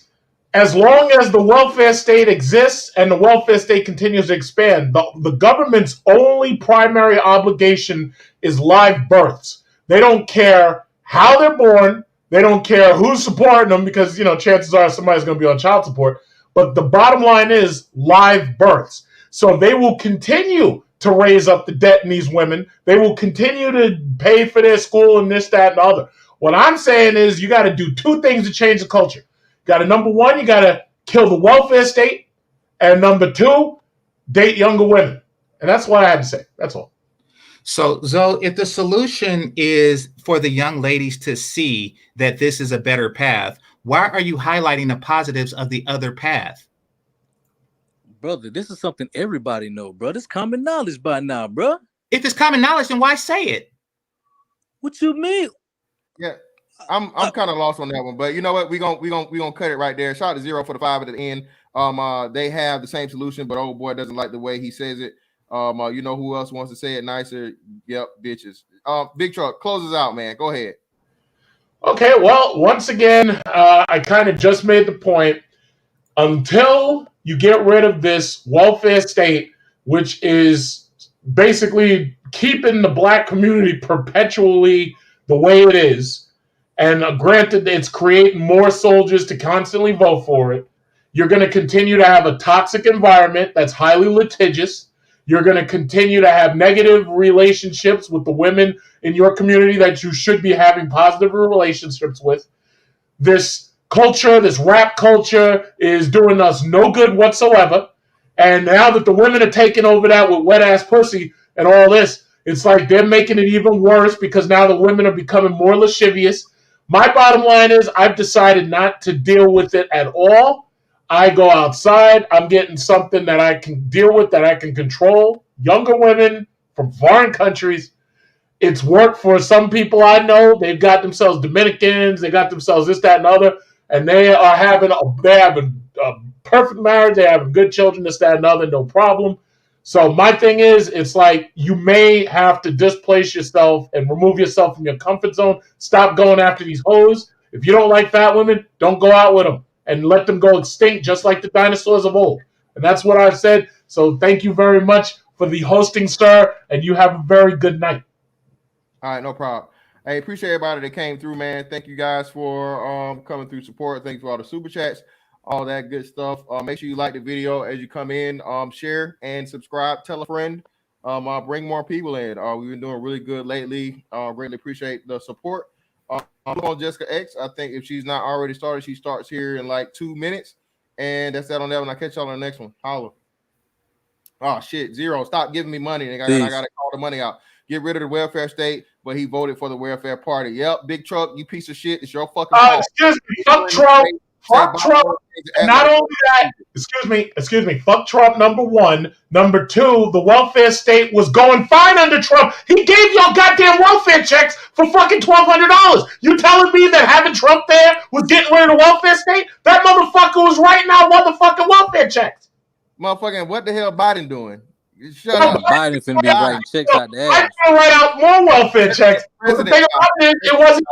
as long as the welfare state exists and the welfare state continues to expand, the government's only primary obligation is live births. They don't care how they're born. They don't care who's supporting them because, chances are somebody's going to be on child support. But the bottom line is live births. So they will continue to raise up the debt in these women. They will continue to pay for their school and this, that, and the other. What I'm saying is you got to do two things to change the culture. Number one, you got to kill the welfare state. And number two, date younger women. And that's what I had to say. That's all. So, Zoe, if the solution is for the young ladies to see that this is a better path, why are you highlighting the positives of the other path? Brother, this is something everybody know, bro. It's common knowledge by now, bro. If it's common knowledge, then why say it? What you mean? Yeah. I'm kind of lost on that one, but you know what? We gonna cut it right there. Shout out to Zero for the 5 at the end. They have the same solution, but old boy doesn't like the way he says it. You know who else wants to say it nicer? Yep, bitches. Big Truck, close us out, man. Go ahead. Okay, well, once again, I kind of just made the point. Until you get rid of this welfare state, which is basically keeping the black community perpetually the way it is, and granted, it's creating more soldiers to constantly vote for it. You're going to continue to have a toxic environment that's highly litigious. You're going to continue to have negative relationships with the women in your community that you should be having positive relationships with. This culture, this rap culture, is doing us no good whatsoever. And now that the women are taking over that with wet ass pussy and all this, it's like they're making it even worse because now the women are becoming more lascivious. My bottom line is I've decided not to deal with it at all. I go outside. I'm getting something that I can deal with, that I can control. Younger women from foreign countries. It's worked for some people I know. They've got themselves Dominicans. They got themselves this, that, and other. And they are having a perfect marriage. They have good children, this, that, and other, no problem. So my thing is, it's like you may have to displace yourself and remove yourself from your comfort zone. Stop going after these hoes. If you don't like fat women, don't go out with them and let them go extinct just like the dinosaurs of old. And that's what I've said. So thank you very much for the hosting, sir, and you have a very good night. All right, no problem. Hey, appreciate everybody that came through, man. Thank you guys for coming through support. Thanks for all the super chats, all that good stuff. Make sure you like the video as you come in, share and subscribe. Tell a friend. Bring more people in. We've been doing really good lately. Really appreciate the support. I'm on Jessica X. I think if she's not already started, she starts here in like 2 minutes. And that's that on that one. I'll catch y'all on the next one. Holla. Oh, shit. Zero. Stop giving me money. I got to call the money out. Get rid of the welfare state, but he voted for the welfare party. Yep, Big Truck, you piece of shit. It's your fucking fault. Excuse me, fuck Trump. Fuck Trump. Not only that, excuse me, fuck Trump, number one. Number two, the welfare state was going fine under Trump. He gave y'all goddamn welfare checks for fucking $1,200. You telling me that having Trump there was getting rid of the welfare state? That motherfucker was writing out motherfucking welfare checks. Motherfucking, what the hell Biden doing? Shut up. Biden finna be writing checks out the ass. I can write out more welfare checks. But the thing about it, it wasn't